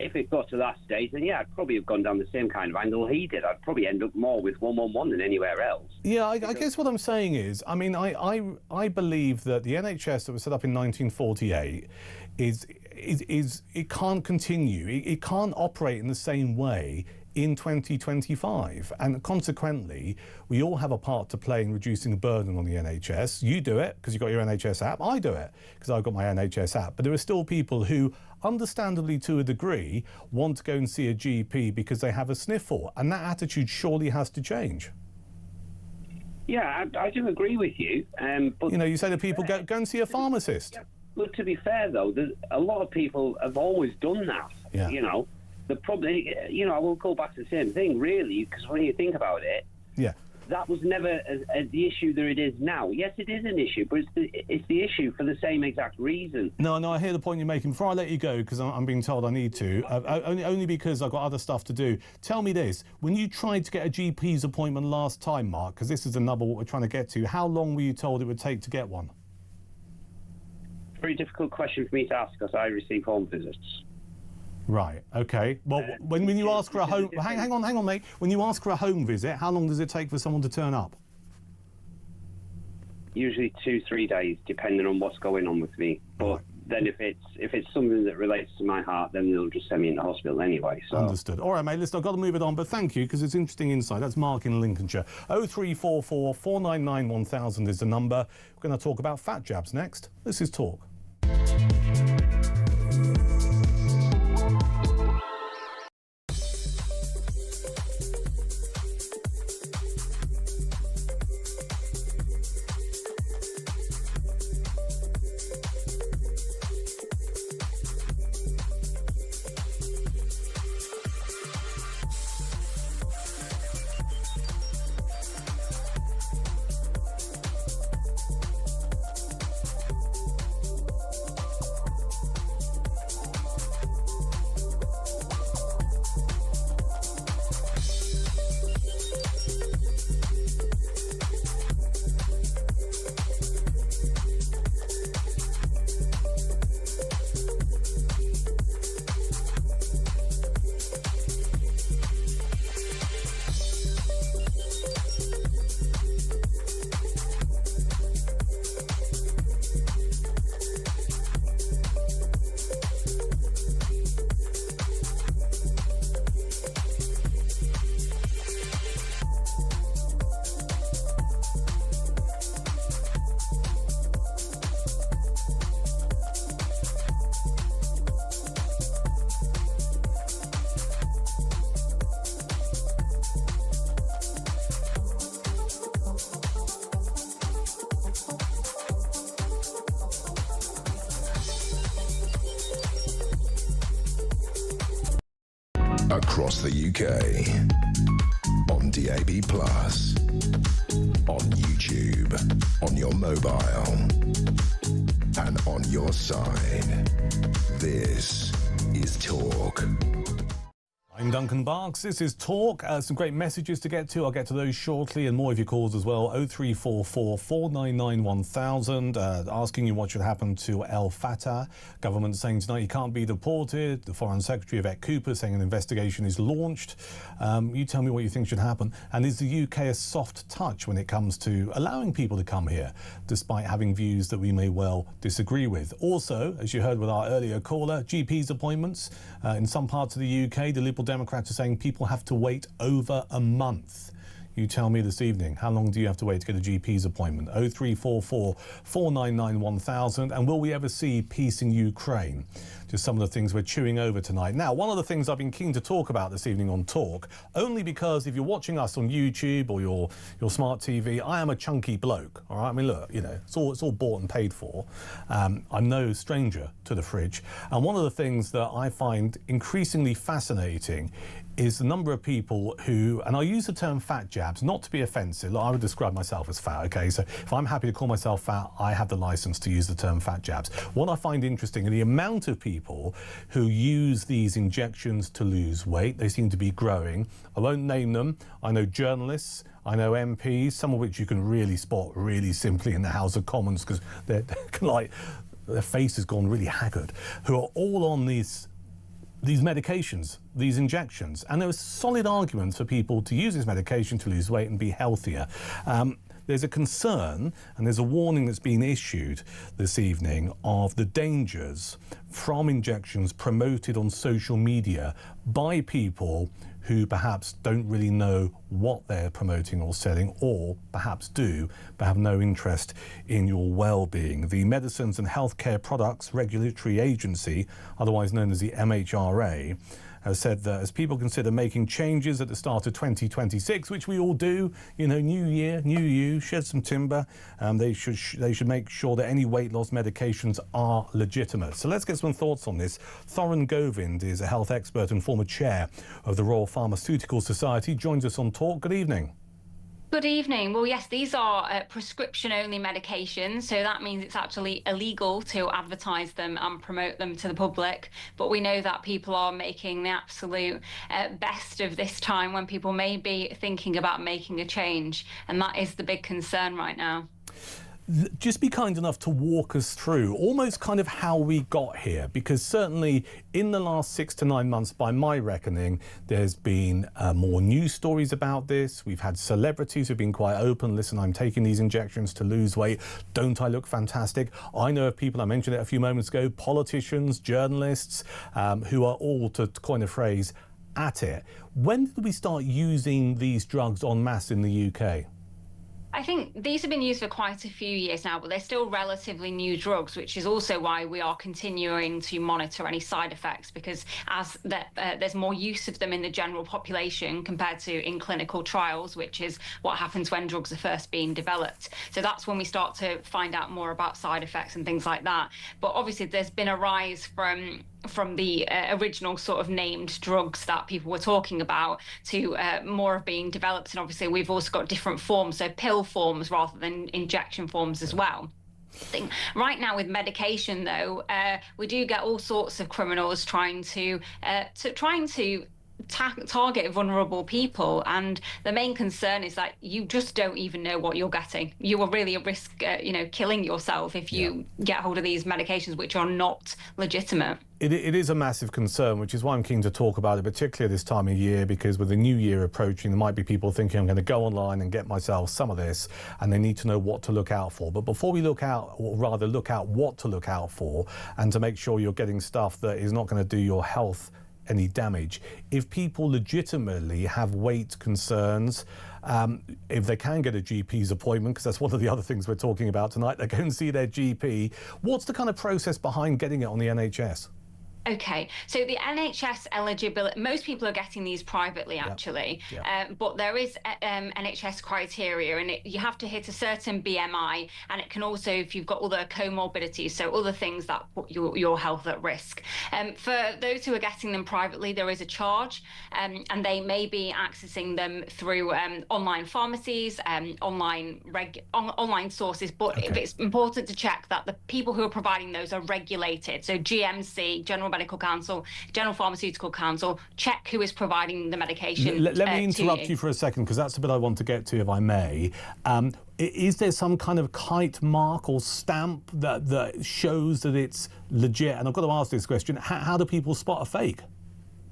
If it got to that stage, then I'd probably have gone down the same kind of angle he did. I'd probably end up more with 111 than anywhere else. Yeah, I guess what I'm saying is, I mean, I believe that the NHS that was set up in 1948 it can't continue. It can't operate in the same way in 2025, and consequently we all have a part to play in reducing the burden on the NHS. You do it because you've got your NHS app. I do it because I've got my NHS app. But there are still people who, understandably to a degree, want to go and see a GP because they have a sniffle, and that attitude surely has to change. Yeah, I do agree with you. But you say to people, go and see a pharmacist. Yeah. But to be fair, though, a lot of people have always done that. Yeah. The problem, I will go back to the same thing, really, because when you think about it, that was never the issue that it is now. Yes, it is an issue, but it's the issue for the same exact reason. No, I hear the point you're making. Before I let you go, because I'm being told I need to, only because I've got other stuff to do. Tell me this, when you tried to get a GP's appointment last time, Mark, because this is another what we're trying to get to, how long were you told it would take to get one? Very difficult question for me to ask because I receive home visits. Right. Okay. Well, when you ask for a home, hang on, mate. When you ask for a home visit, how long does it take for someone to turn up? Usually 2-3 days, depending on what's going on with me. But then if it's something that relates to my heart, then they'll just send me into hospital anyway. So. Understood. All right, mate. Listen, I've got to move it on, but thank you because it's interesting insight. That's Mark in Lincolnshire. 0344 499 1000 is the number. We're going to talk about fat jabs next. This is Talk. Across the UK, on DAB+, on YouTube, on your mobile, and on your side. This is Talk. I'm Duncan Barkes. This is Talk. Some great messages to get to. I'll get to those shortly, and more of your calls as well. 0344 499 1000, asking you what should happen to El Fattah. Government saying tonight he can't be deported. The Foreign Secretary, Yvette Cooper, saying an investigation is launched. You tell me what you think should happen. And is the UK a soft touch when it comes to allowing people to come here, despite having views that we may well disagree with? Also, as you heard with our earlier caller, GP's appointments. In some parts of the UK, the Liberal Democrats are saying people have to wait over a month. You tell me this evening, how long do you have to wait to get a GP's appointment? 0344 499 1000. And will we ever see peace in Ukraine? Just some of the things we're chewing over tonight. Now, one of the things I've been keen to talk about this evening on Talk, only because if you're watching us on YouTube or your smart TV, I am a chunky bloke, all right? I mean, look, you know, it's all bought and paid for. I'm no stranger to the fridge. And one of the things that I find increasingly fascinating is the number of people who, and I use the term fat jabs, not to be offensive. I would describe myself as fat, okay? So if I'm happy to call myself fat, I have the license to use the term fat jabs. What I find interesting is the amount of people who use these injections to lose weight. They seem to be growing. I won't name them. I know journalists, I know MPs, some of which you can really spot really simply in the House of Commons because they're like, their face has gone really haggard, who are all on these medications, these injections. And there are solid arguments for people to use this medication to lose weight and be healthier. There's a concern and there's a warning that's been issued this evening of the dangers from injections promoted on social media by people who perhaps don't really know what they're promoting or selling, or perhaps do, but have no interest in your well-being. The Medicines and Healthcare Products Regulatory Agency, otherwise known as the MHRA, has said that as people consider making changes at the start of 2026, which we all do, you know, new year, new you, shed some timber, they should make sure that any weight loss medications are legitimate. So let's get some thoughts on this. Thoran Govind is a health expert and former chair of the Royal Pharmaceutical Society, joins us on Talk. Good evening. Good evening. Well, yes, these are prescription-only medications, so that means it's actually illegal to advertise them and promote them to the public. But we know that people are making the absolute best of this time when people may be thinking about making a change, and that is the big concern right now. Just be kind enough to walk us through almost kind of how we got here, because certainly in the last 6 to 9 months, by my reckoning, there's been more news stories about this. We've had celebrities who've been quite open. Listen, I'm taking these injections to lose weight. Don't I look fantastic? I know of people, I mentioned it a few moments ago, politicians, journalists, who are all, to coin a phrase, at it. When did we start using these drugs en masse in the UK? I think these have been used for quite a few years now, but they're still relatively new drugs, which is also why we are continuing to monitor any side effects, because as there's more use of them in the general population compared to in clinical trials, which is what happens when drugs are first being developed. So that's when we start to find out more about side effects and things like that. But obviously there's been a rise from the original sort of named drugs that people were talking about to more of being developed. And obviously we've also got different forms, so pill forms rather than injection forms as well. I think right now with medication though, we do get all sorts of criminals trying to target vulnerable people, and the main concern is that you just don't even know what you're getting. You are really at risk, killing yourself if you get hold of these medications which are not legitimate. It is a massive concern, which is why I'm keen to talk about it, particularly this time of year, because with the new year approaching, there might be people thinking, I'm going to go online and get myself some of this, and they need to know what to look out for. But before we look out, or rather look out what to look out for, and to make sure you're getting stuff that is not going to do your health any damage, if people legitimately have weight concerns, if they can get a GP's appointment, because that's one of the other things we're talking about tonight, they go and see their GP, what's the kind of process behind getting it on the NHS? Okay, so the NHS eligibility, most people are getting these privately, actually, but there is NHS criteria, and you have to hit a certain BMI, and it can also, if you've got other comorbidities, so other things that put your health at risk. For those who are getting them privately, there is a charge, and they may be accessing them through online pharmacies, online sources, but it's important to check that the people who are providing those are regulated, so GMC, General Medical Council, General Pharmaceutical Council, check who is providing the medication. Let me interrupt you for a second, because that's the bit I want to get to, if I may. Is there some kind of kite mark or stamp that shows that it's legit? And I've got to ask this question, how do people spot a fake?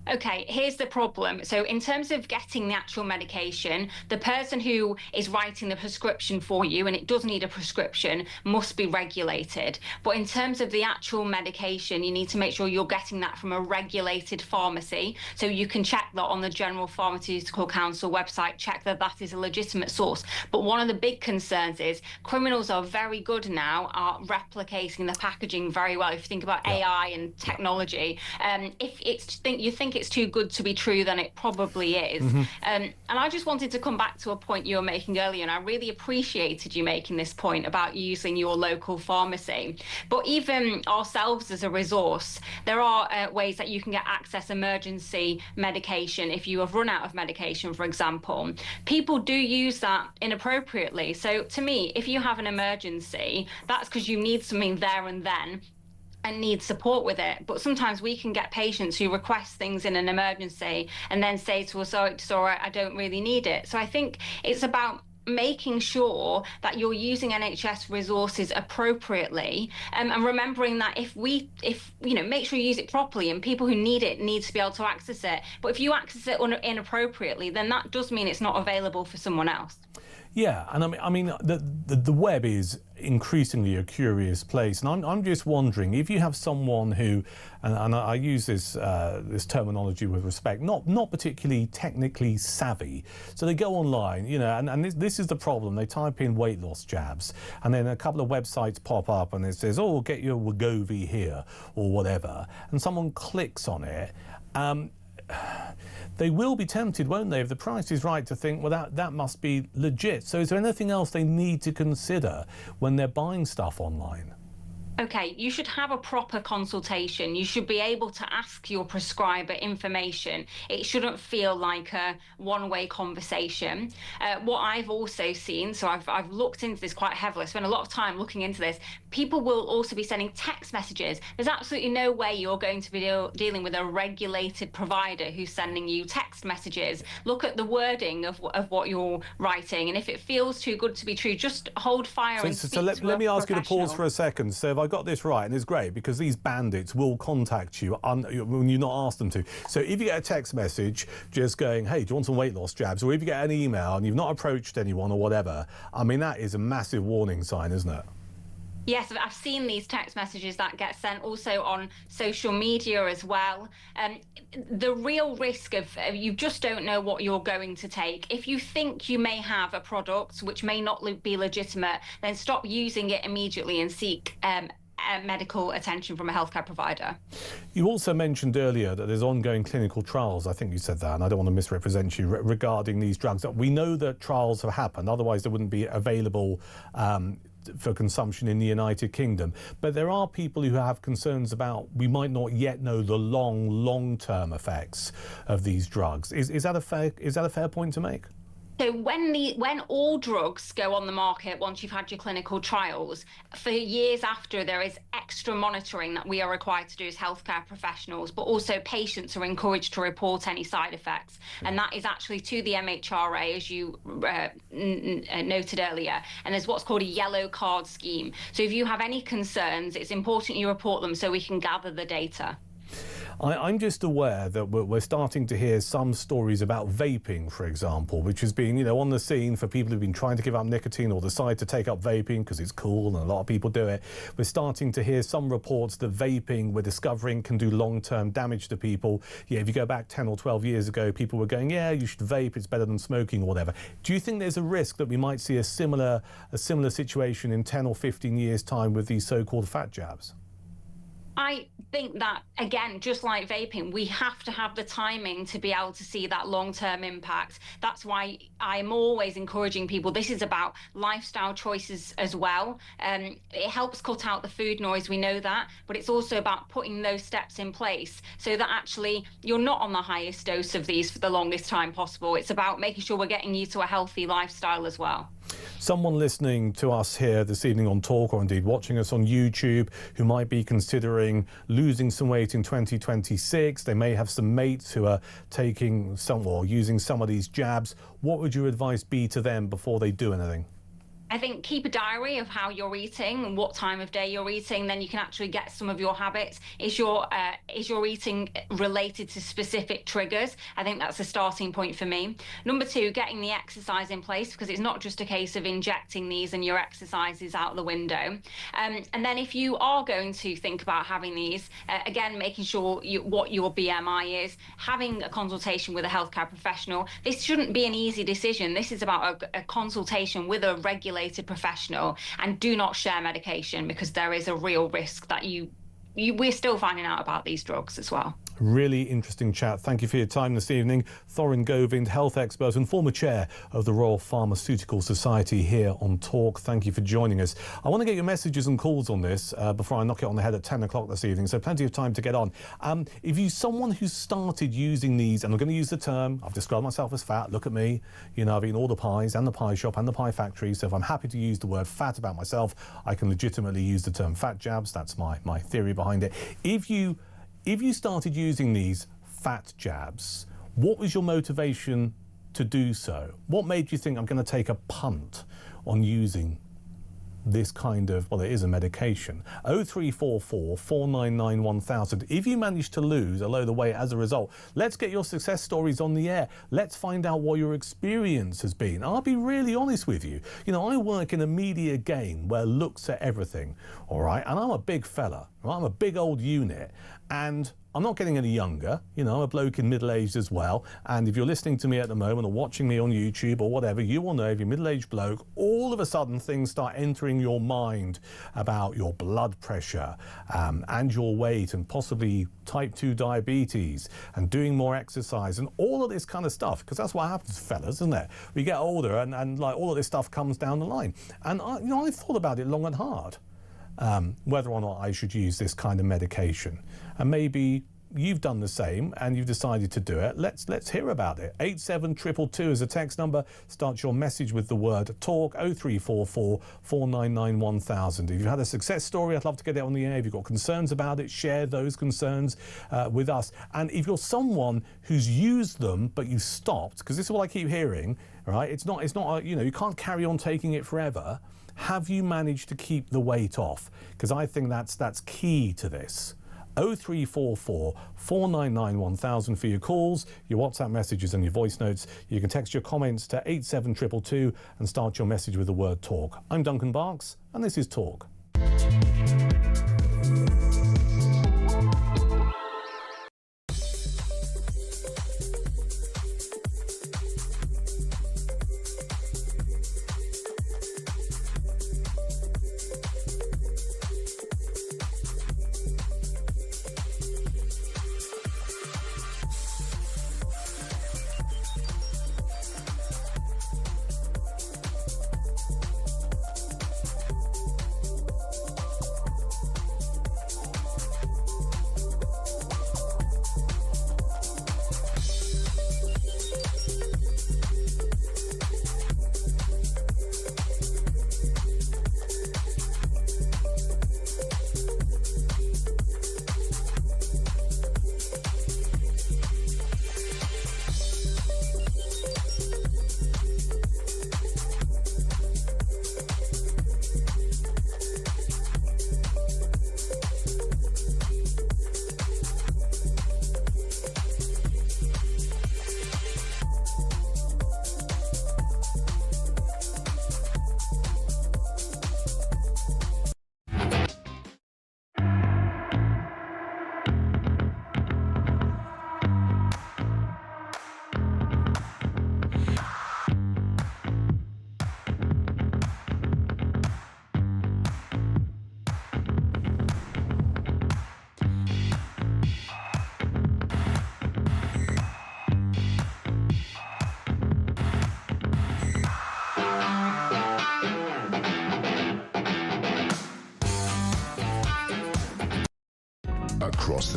Okay, here's the problem. So in terms of getting the actual medication, the person who is writing the prescription for you, and it does need a prescription, must be regulated. But in terms of the actual medication, you need to make sure you're getting that from a regulated pharmacy. So you can check that on the General Pharmaceutical Council website, check that that is a legitimate source. But one of the big concerns is criminals are very good now at replicating the packaging very well. If you think about AI and technology, if you think it's too good to be true, then it probably is. And I just wanted to come back to a point you were making earlier, and I really appreciated you making this point about using your local pharmacy. But even ourselves as a resource, there are ways that you can get access emergency medication if you have run out of medication, for example. People do use that inappropriately. So to me, if you have an emergency, that's because you need something there and then and need support with it. But sometimes we can get patients who request things in an emergency and then say to us, oh, it's all right, I don't really need it. So I think it's about making sure that you're using NHS resources appropriately, and remembering that if make sure you use it properly, and people who need it need to be able to access it. But if you access it inappropriately, then that does mean it's not available for someone else. Yeah, and I mean the web is increasingly a curious place, and I'm just wondering if you have someone who, and I use this terminology with respect, not particularly technically savvy, so they go online, and this is the problem. They type in weight loss jabs, and then a couple of websites pop up, and it says, "Oh, get your Wegovy here," or whatever, and someone clicks on it. They will be tempted, won't they, if the price is right, to think, well, that must be legit. So is there anything else they need to consider when they're buying stuff online? Okay, you should have a proper consultation. You should be able to ask your prescriber information. It shouldn't feel like a one-way conversation. What I've also seen, so I've looked into this quite heavily, I spent a lot of time looking into this, people will also be sending text messages. There's absolutely no way you're going to be dealing with a regulated provider who's sending you text messages. Look at the wording of what you're writing, and if it feels too good to be true, just hold fire and speak to a professional. So let me ask you to pause for a second. So if I got this right, and it's great because these bandits will contact you when you're not asked them to. So if you get a text message just going, hey, do you want some weight loss jabs? Or if you get an email and you've not approached anyone or whatever, I mean, that is a massive warning sign, isn't it? Yes, I've seen these text messages that get sent also on social media as well. The real risk of you just don't know what you're going to take. If you think you may have a product which may not be legitimate, then stop using it immediately and seek medical attention from a healthcare provider. You also mentioned earlier that there's ongoing clinical trials, I think you said that, and I don't want to misrepresent you, regarding these drugs. We know that trials have happened, otherwise they wouldn't be available for consumption in the United Kingdom. But there are people who have concerns about we might not yet know the long-term effects of these drugs. Is that a fair point to make? So when all drugs go on the market, once you've had your clinical trials, for years after, there is extra monitoring that we are required to do as healthcare professionals, but also patients are encouraged to report any side effects. And that is actually to the MHRA, as you noted earlier. And there's what's called a yellow card scheme. So if you have any concerns, it's important you report them so we can gather the data. I'm just aware that we're starting to hear some stories about vaping, for example, which has been, on the scene for people who've been trying to give up nicotine or decide to take up vaping because it's cool and a lot of people do it. We're starting to hear some reports that vaping, we're discovering, can do long-term damage to people. Yeah, if you go back 10 or 12 years ago, people were going, yeah, you should vape, it's better than smoking or whatever. Do you think there's a risk that we might see a similar situation in 10 or 15 years' time with these so-called fat jabs? I think that, again, just like vaping, we have to have the timing to be able to see that long-term impact. That's why I'm always encouraging people. This is about lifestyle choices as well. It helps cut out the food noise, we know that, but it's also about putting those steps in place so that actually you're not on the highest dose of these for the longest time possible. It's about making sure we're getting you to a healthy lifestyle as well. Someone listening to us here this evening on Talk, or indeed watching us on YouTube, who might be considering losing some weight in 2026, they may have some mates who are taking some or using some of these jabs. What would your advice be to them before they do anything? I think keep a diary of how you're eating and what time of day you're eating. Then you can actually get some of your habits. Is your eating related to specific triggers? I think that's a starting point for me. Number two, getting the exercise in place, because it's not just a case of injecting these and your exercise is out the window. And then if you are going to think about having these, again, making sure what your BMI is, having a consultation with a healthcare professional. This shouldn't be an easy decision. This is about a consultation with a regulated professional, and do not share medication, because there is a real risk that we're still finding out about these drugs as well. Really interesting chat. Thank you for your time this evening. Thorin Govind, health expert and former chair of the Royal Pharmaceutical Society, here on Talk. Thank you for joining us. I want to get your messages and calls on this before I knock it on the head at 10 o'clock this evening, so plenty of time to get on. If you're someone who's started using these, and I'm going to use the term, I've described myself as fat, look at me, you know, I've eaten all the pies and the pie shop and the pie factory, so if I'm happy to use the word fat about myself, I can legitimately use the term fat jabs. That's my theory behind it. If you started using these fat jabs, what was your motivation to do so? What made you think I'm going to take a punt on using this kind of, well, it is a medication? 0344 499 1000. If you manage to lose a load of weight as a result, let's get your success stories on the air. Let's find out what your experience has been. I'll be really honest with you. You know, I work in a media game where looks are everything, all right? And I'm a big fella, right? I'm a big old unit, and I'm not getting any younger. You know, I'm a bloke in middle age as well. And if you're listening to me at the moment or watching me on YouTube or whatever, you will know if you're a middle-aged bloke, all of a sudden things start entering your mind about your blood pressure and your weight and possibly type 2 diabetes and doing more exercise and all of this kind of stuff, because that's what happens, fellas, isn't it? We get older and like all of this stuff comes down the line. And I thought about it long and hard. Whether or not I should use this kind of medication. And maybe you've done the same and you've decided to do it. Let's hear about it. 87222 is a text number. Start your message with the word talk. 0344 499 1000. If you've had a success story, I'd love to get it on the air. If you've got concerns about it, share those concerns with us. And if you're someone who's used them but you stopped, because this is what I keep hearing, right? It's not you know, you can't carry on taking it forever. Have you managed to keep the weight off? Because I think that's key to this. 0344 499 1000 for your calls, your WhatsApp messages and your voice notes. You can text your comments to 87222 and start your message with the word talk. I'm Duncan Barkes and this is Talk.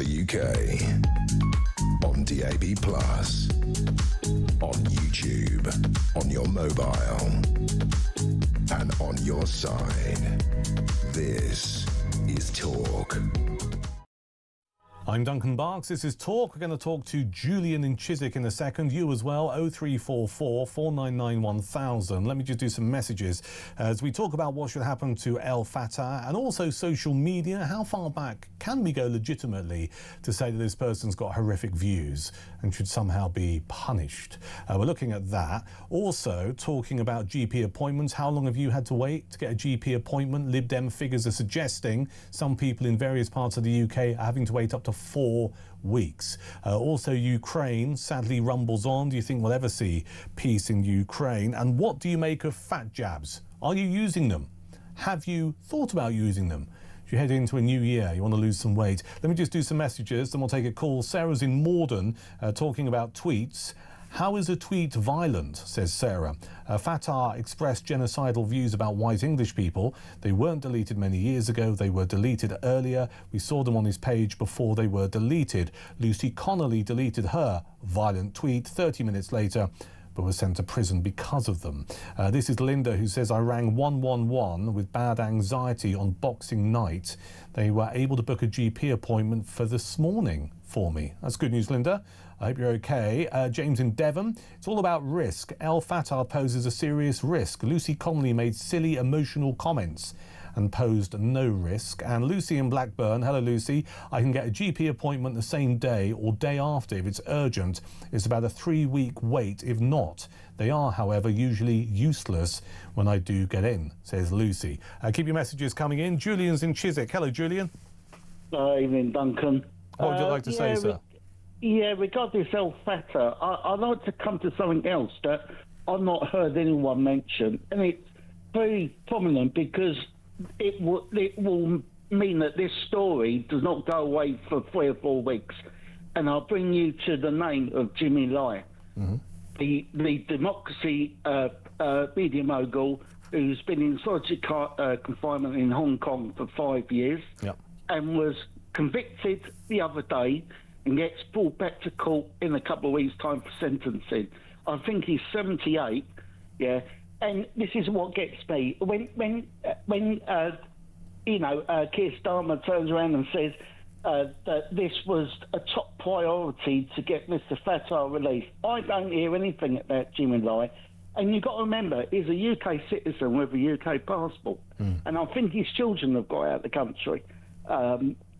the UK. On DAB+, on YouTube, on your mobile, and on your side. This is Talk. I'm Duncan Barkes. This is Talk. We're going to talk to Julian in Chiswick in a second. You as well, 0344 499 1000. Let me just do some messages as we talk about what should happen to El Fattah and also social media. How far back can we go legitimately to say that this person's got horrific views and should somehow be punished? We're looking at that. Also talking about GP appointments. How long have you had to wait to get a GP appointment? Lib Dem figures are suggesting some people in various parts of the UK are having to wait up to 4 weeks. Also, Ukraine sadly rumbles on. Do you think we'll ever see peace in Ukraine? And what do you make of fat jabs? Are you using them? Have you thought about using them? If you head into a new year, you want to lose some weight. Let me just do some messages, then we'll take a call. Sarah's in Morden talking about tweets. How is a tweet violent, says Sarah. Fatah expressed genocidal views about white English people. They weren't deleted many years ago. They were deleted earlier. We saw them on his page before they were deleted. Lucy Connolly deleted her violent tweet 30 minutes later, but was sent to prison because of them. This is Linda, who says, I rang 111 with bad anxiety on Boxing Night. They were able to book a GP appointment for this morning for me. That's good news, Linda. I hope you're okay. James in Devon. It's all about risk. El Fattah poses a serious risk. Lucy Connolly made silly, emotional comments and posed no risk. And Lucy in Blackburn. Hello, Lucy. I can get a GP appointment the same day or day after if it's urgent. It's about a 3-week wait if not. They are, however, usually useless when I do get in, says Lucy. Keep your messages coming in. Julian's in Chiswick. Hello, Julian. Evening, Duncan. What would you like to say, sir? Yeah, regarding El Fattah, I'd like to come to something else that I've not heard anyone mention, and it's very prominent because it will mean that this story does not go away for 3 or 4 weeks. And I'll bring you to the name of Jimmy Lai, the democracy media mogul who's been in solitary confinement in Hong Kong for 5 years and was convicted the other day and gets brought back to court in a couple of weeks' time for sentencing. I think he's 78, yeah. And this is what gets me. When Keir Starmer turns around and says that this was a top priority to get Mr. Fattah released, I don't hear anything about Jimmy Lai. And you've got to remember, he's a UK citizen with a UK passport. And I think his children have got out of the country.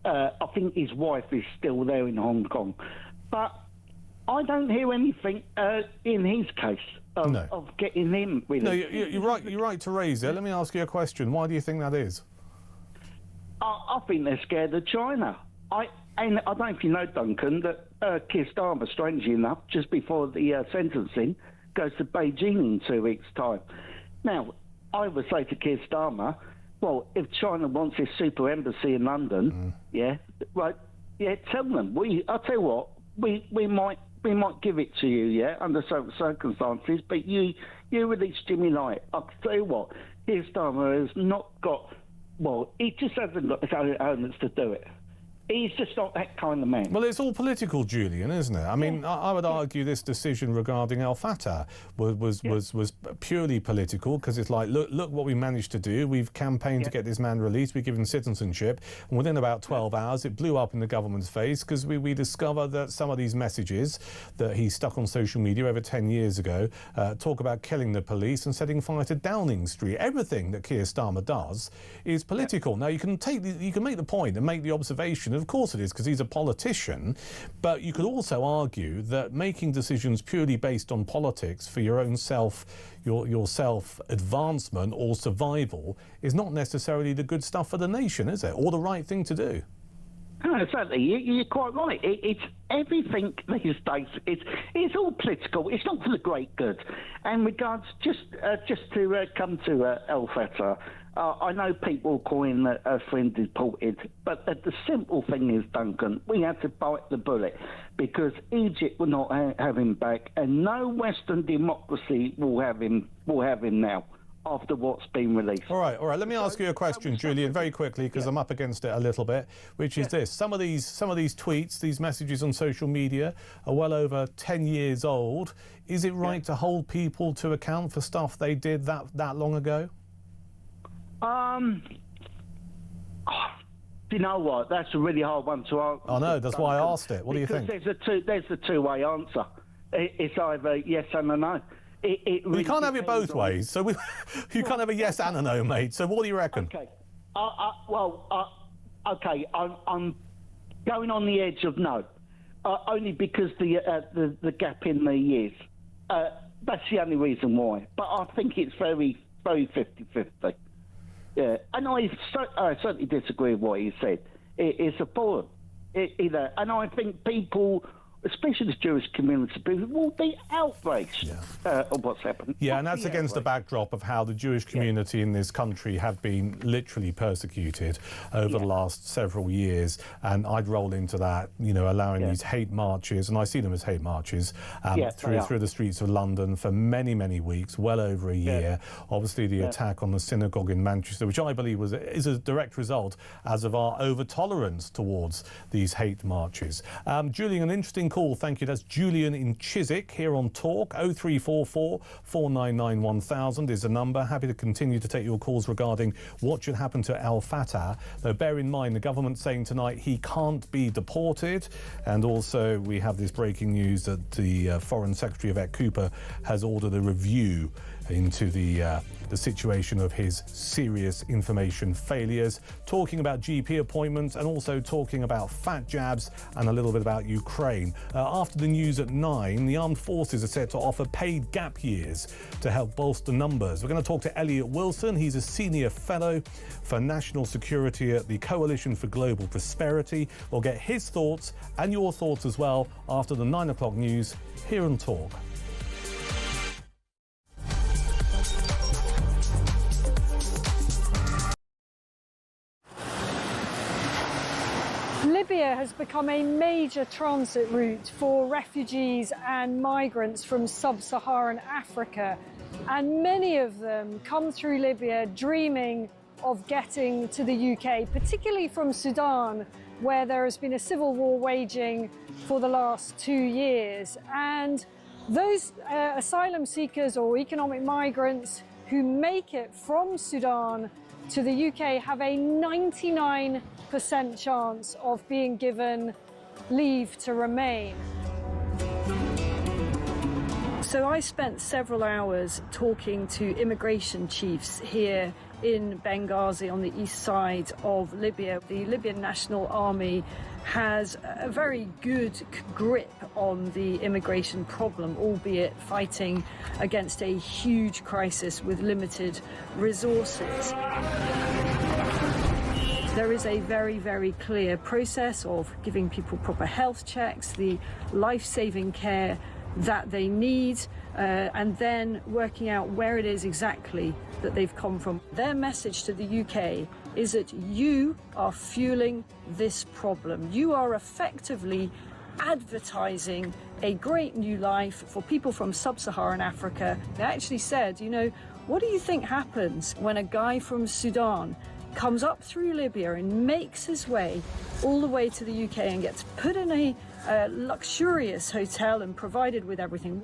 I think his wife is still there in Hong Kong. But I don't hear anything in his case of getting him released. No, you're right to raise it. Let me ask you a question. Why do you think that is? I think they're scared of China. And I don't know if you know, Duncan, that Keir Starmer, strangely enough, just before the sentencing, goes to Beijing in 2 weeks' time. Now, I would say to Keir Starmer, well, if China wants this super embassy in London, tell them. I'll tell you what, we might give it to you, under certain circumstances, but you release Jimmy Lai. I'll tell you what, Keir Starmer has not got, he just hasn't got the elements to do it. He's just not that kind of man. Well, it's all political, Julian, isn't it? I mean, I would argue this decision regarding El Fattah was purely political, because it's like, look what we managed to do. We've campaigned to get this man released. We give him citizenship. And within about 12 hours, it blew up in the government's face, because we discovered that some of these messages that he stuck on social media over 10 years ago talk about killing the police and setting fire to Downing Street. Everything that Keir Starmer does is political. Now, you can make the point and make the observation, of course it is, because he's a politician, but you could also argue that making decisions purely based on politics for your own your self-advancement or survival is not necessarily the good stuff for the nation, is it? Or the right thing to do. No, exactly. You're quite right. It's everything these days. It's all political. It's not for the great good. And regards just to come to El Fattah, I know people call him a friend deported, but the simple thing is, Duncan, we had to bite the bullet because Egypt will not have him back, and no Western democracy will have him now. after what's been released. All right. Let me ask you a question, Julian, very quickly, because I'm up against it a little bit, which is this. Some of these tweets, these messages on social media are well over 10 years old. Is it right to hold people to account for stuff they did that long ago? Do you know what? That's a really hard one to answer. I know, that's why I asked it. What do you think? There's a two-way answer. It's either yes and a no. Well, you can't have it both ways. So you can't have a yes and a no, mate. So what do you reckon? Okay. Okay. I'm going on the edge of no, only because the gap in the years. That's the only reason why. But I think it's very, very 50-50. Yeah, and I certainly disagree with what he said. It's appalling. And I think people, especially the Jewish community, will be outraged of what's happened. Yeah, and that's against the backdrop of how the Jewish community in this country have been literally persecuted over the last several years. And I'd roll into that, you know, allowing these hate marches, and I see them as hate marches, through the streets of London for many, many weeks, well over a year. Obviously, the attack on the synagogue in Manchester, which I believe is a direct result as of our over-tolerance towards these hate marches. Julian, an interesting call, thank you. That's Julian in Chiswick here on Talk. 0344 499 1000 is the number. Happy to continue to take your calls regarding what should happen to Al Fatah. Though bear in mind, the government saying tonight he can't be deported. And also we have this breaking news that the Foreign Secretary, Yvette Cooper, has ordered a review into the situation of his serious information failures, talking about GP appointments and also talking about fat jabs and a little bit about Ukraine. After the news at 9, the armed forces are set to offer paid gap years to help bolster numbers. We're going to talk to Elliot Wilson. He's a senior fellow for national security at the Coalition for Global Prosperity. We'll get his thoughts and your thoughts as well after the 9 o'clock news here on Talk. Libya has become a major transit route for refugees and migrants from sub-Saharan Africa, and many of them come through Libya dreaming of getting to the UK, particularly from Sudan, where there has been a civil war waging for the last 2 years. And those asylum seekers or economic migrants who make it from Sudan to the UK have a 99% chance of being given leave to remain. So I spent several hours talking to immigration chiefs here in Benghazi on the east side of Libya. The Libyan National Army has a very good grip on the immigration problem, albeit fighting against a huge crisis with limited resources. There is a very, very clear process of giving people proper health checks, the life-saving care that they need, and then working out where it is exactly that they've come from. Their message to the UK is that you are fueling this problem. You are effectively advertising a great new life for people from sub-Saharan Africa. They actually said, you know, what do you think happens when a guy from Sudan comes up through Libya and makes his way all the way to the UK and gets put in a luxurious hotel and provided with everything?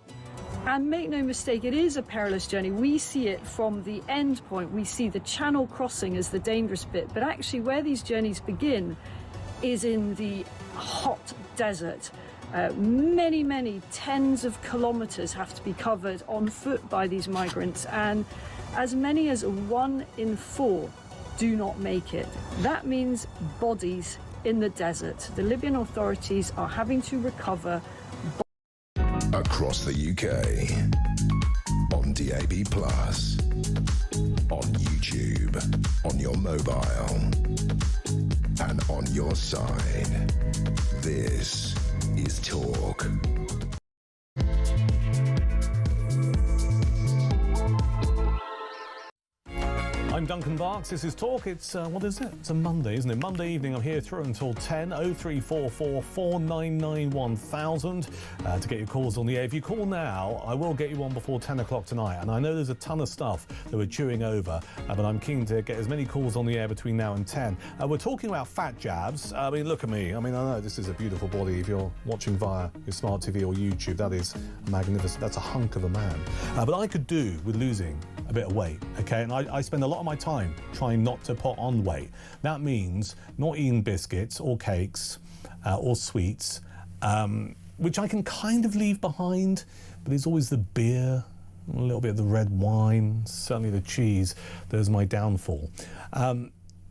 And make no mistake, it is a perilous journey. We see it from the end point. We see the Channel crossing as the dangerous bit. But actually where these journeys begin is in the hot desert. Many, many tens of kilometres have to be covered on foot by these migrants. And as many as 1 in 4 do not make it. That means bodies in the desert. The Libyan authorities are having to recover across the UK, on DAB+, on YouTube, on your mobile, and on your side. This is Talk. I'm Duncan Barkes. This is Talk. It's, what is it? It's a Monday, isn't it? Monday evening. I'm here through until 10. 0344 499 1000 to get your calls on the air. If you call now, I will get you on before 10 o'clock tonight. And I know there's a ton of stuff that we're chewing over, but I'm keen to get as many calls on the air between now and 10. We're talking about fat jabs. I mean, look at me. I mean, I know this is a beautiful body. If you're watching via your smart TV or YouTube, that is magnificent. That's a hunk of a man. But I could do with losing a bit of weight, okay? And I spend a lot of my time trying not to put on weight. That means not eating biscuits or cakes or sweets, which I can kind of leave behind, but there's always the beer, a little bit of the red wine, certainly the cheese. There's my downfall.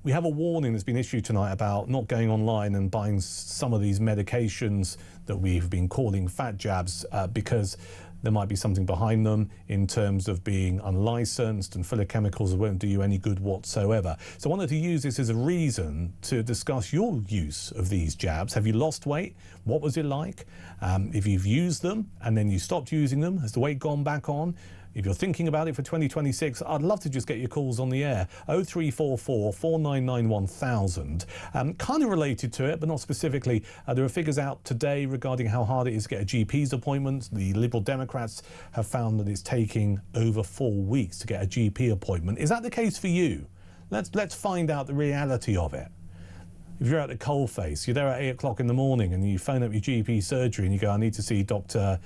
We have a warning that's been issued tonight about not going online and buying some of these medications that we've been calling fat jabs because there might be something behind them in terms of being unlicensed and full of chemicals that won't do you any good whatsoever. So I wanted to use this as a reason to discuss your use of these jabs. Have you lost weight? What was it like? If you've used them and then you stopped using them, has the weight gone back on? If you're thinking about it for 2026, I'd love to just get your calls on the air. 0344 499 1000. Kind of related to it, but not specifically. There are figures out today regarding how hard it is to get a GP's appointment. The Liberal Democrats have found that it's taking over 4 weeks to get a GP appointment. Is that the case for you? Let's find out the reality of it. If you're at the coalface, you're there at 8 o'clock in the morning and you phone up your GP surgery and you go, I need to see Dr.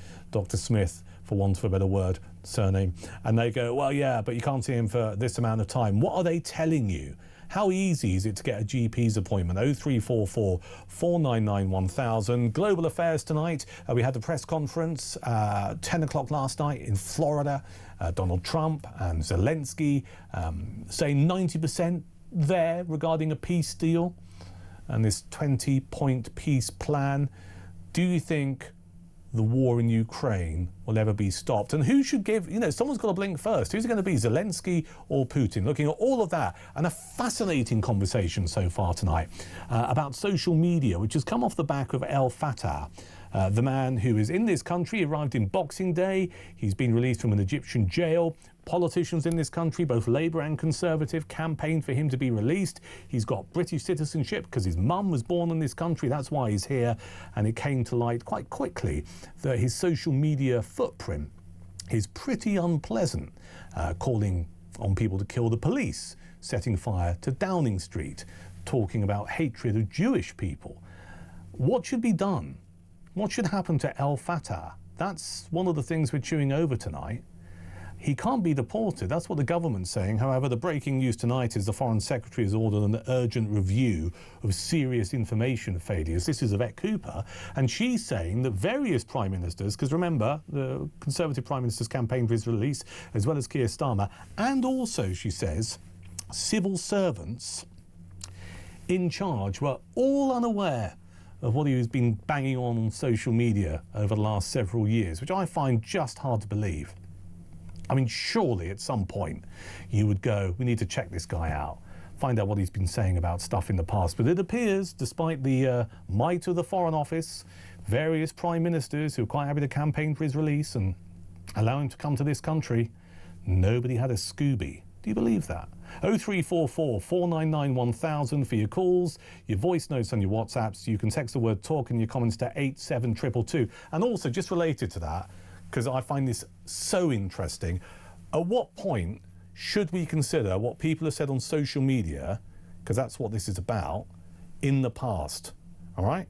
Smith, for want of a better word, surname. And they go, well, yeah, but you can't see him for this amount of time. What are they telling you? How easy is it to get a GP's appointment? 0344 499 1000. Global affairs tonight. We had the press conference 10 o'clock last night in Florida. Donald Trump and Zelensky saying 90% there regarding a peace deal and this 20-point peace plan. Do you think the war in Ukraine will ever be stopped? And who should give, someone's got to blink first. Who's it going to be, Zelensky or Putin? Looking at all of that and a fascinating conversation so far tonight about social media, which has come off the back of El Fattah. The man who is in this country arrived in Boxing Day. He's been released from an Egyptian jail. Politicians in this country, both Labour and Conservative, campaigned for him to be released. He's got British citizenship because his mum was born in this country. That's why he's here. And it came to light quite quickly that his social media footprint is pretty unpleasant, calling on people to kill the police, setting fire to Downing Street, talking about hatred of Jewish people. What should be done? What should happen to El Fattah? That's one of the things we're chewing over tonight. He can't be deported. That's what the government's saying. However, the breaking news tonight is the Foreign Secretary has ordered an urgent review of serious information failures. This is Yvette Cooper, and she's saying that various prime ministers, because remember, the Conservative prime ministers campaigned for his release, as well as Keir Starmer, and also, she says, civil servants in charge were all unaware of what he has been banging on social media over the last several years, which I find just hard to believe. I mean, surely at some point you would go, we need to check this guy out, find out what he's been saying about stuff in the past. But it appears, despite the might of the Foreign Office, various prime ministers who are quite happy to campaign for his release and allow him to come to this country, nobody had a Scooby. Do you believe that? 0344 499 1000 for your calls, your voice notes and your WhatsApps. You can text the word talk in your comments to 87222. And also, just related to that, because I find this so interesting, at what point should we consider what people have said on social media, because that's what this is about, in the past, all right?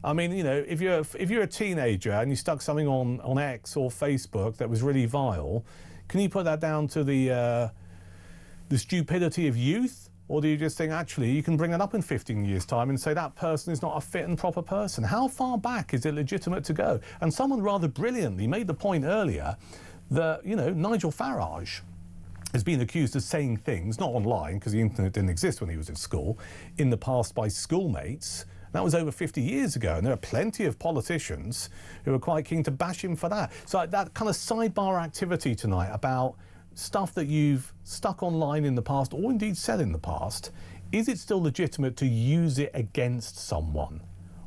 I mean, if you're a teenager and you stuck something on X or Facebook that was really vile, can you put that down to the stupidity of youth? Or do you just think, actually, you can bring it up in 15 years' time and say that person is not a fit and proper person? How far back is it legitimate to go? And someone rather brilliantly made the point earlier that, Nigel Farage has been accused of saying things, not online, because the internet didn't exist when he was at school, in the past by schoolmates. That was over 50 years ago, and there are plenty of politicians who are quite keen to bash him for that. So that kind of sidebar activity tonight about stuff that you've stuck online in the past or indeed said in the past, is it still legitimate to use it against someone?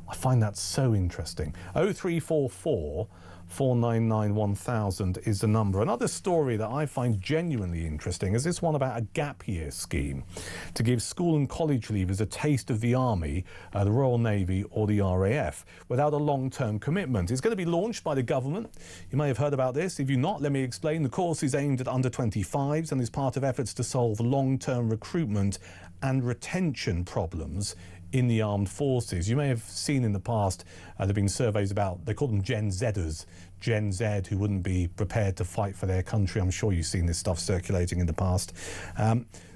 I find that so interesting. 0344 499 1000 is the number. Another story that I find genuinely interesting is this one about a gap year scheme to give school and college leavers a taste of the Army, the Royal Navy or the RAF without a long-term commitment. It's going to be launched by the government. You may have heard about this. If you've not, let me explain. The course is aimed at under 25s and is part of efforts to solve long-term recruitment and retention problems in the armed forces. You may have seen in the past there have been surveys about, they call them Gen Zers, Gen Z, who wouldn't be prepared to fight for their country. I'm sure you've seen this stuff circulating in the past.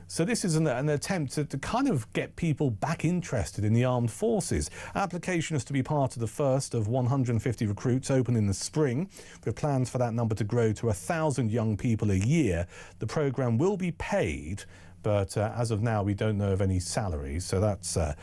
So this is an attempt to kind of get people back interested in the armed forces. Application is to be part of the first of 150 recruits open in the spring, with plans for that number to grow to 1,000 young people a year. The programme will be paid, but as of now, we don't know of any salaries, so that's a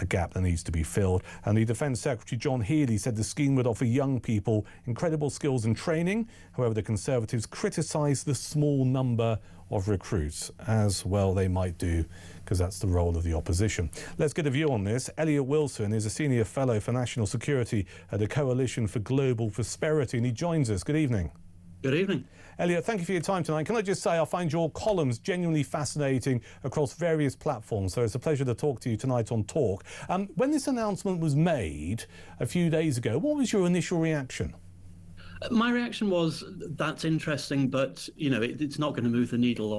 gap that needs to be filled. And the Defence Secretary, John Healey, said the scheme would offer young people incredible skills and training. However, the Conservatives criticise the small number of recruits, as well they might do, because that's the role of the opposition. Let's get a view on this. Elliot Wilson is a Senior Fellow for National Security at the Coalition for Global Prosperity, and he joins us. Good evening. Good evening. Elliot, thank you for your time tonight. Can I just say I find your columns genuinely fascinating across various platforms, so it's a pleasure to talk to you tonight on Talk. When this announcement was made a few days ago, what was your initial reaction? My reaction was, that's interesting, but it's not going to move the needle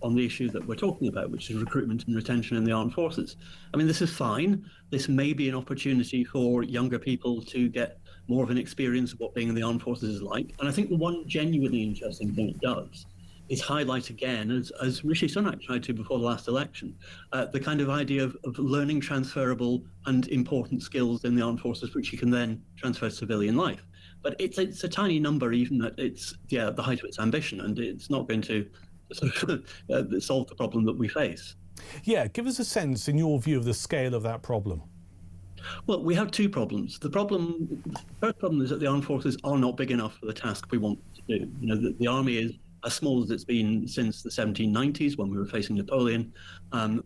on the issue that we're talking about, which is recruitment and retention in the armed forces. I mean, this is fine. This may be an opportunity for younger people to get more of an experience of what being in the armed forces is like. And I think the one genuinely interesting thing it does is highlight again, as Rishi Sunak tried to before the last election, the kind of idea of learning transferable and important skills in the armed forces, which you can then transfer to civilian life. But it's a tiny number, even at the height of its ambition, and it's not going to sort of solve the problem that we face. Yeah, give us a sense, in your view, of the scale of that problem. Well, we have two problems. The first problem is that the armed forces are not big enough for the task we want to do. The army is as small as it's been since the 1790s, when we were facing Napoleon.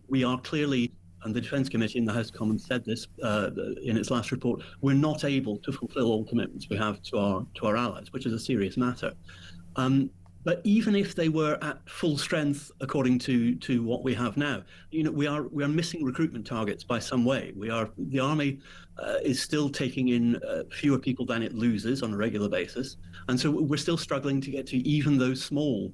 We are clearly, and the Defence Committee in the House of Commons said this in its last report, we're not able to fulfil all commitments we have to our allies, which is a serious matter. But even if they were at full strength, according to what we have now, we are missing recruitment targets by some way. The army is still taking in fewer people than it loses on a regular basis, and so we're still struggling to get to even those small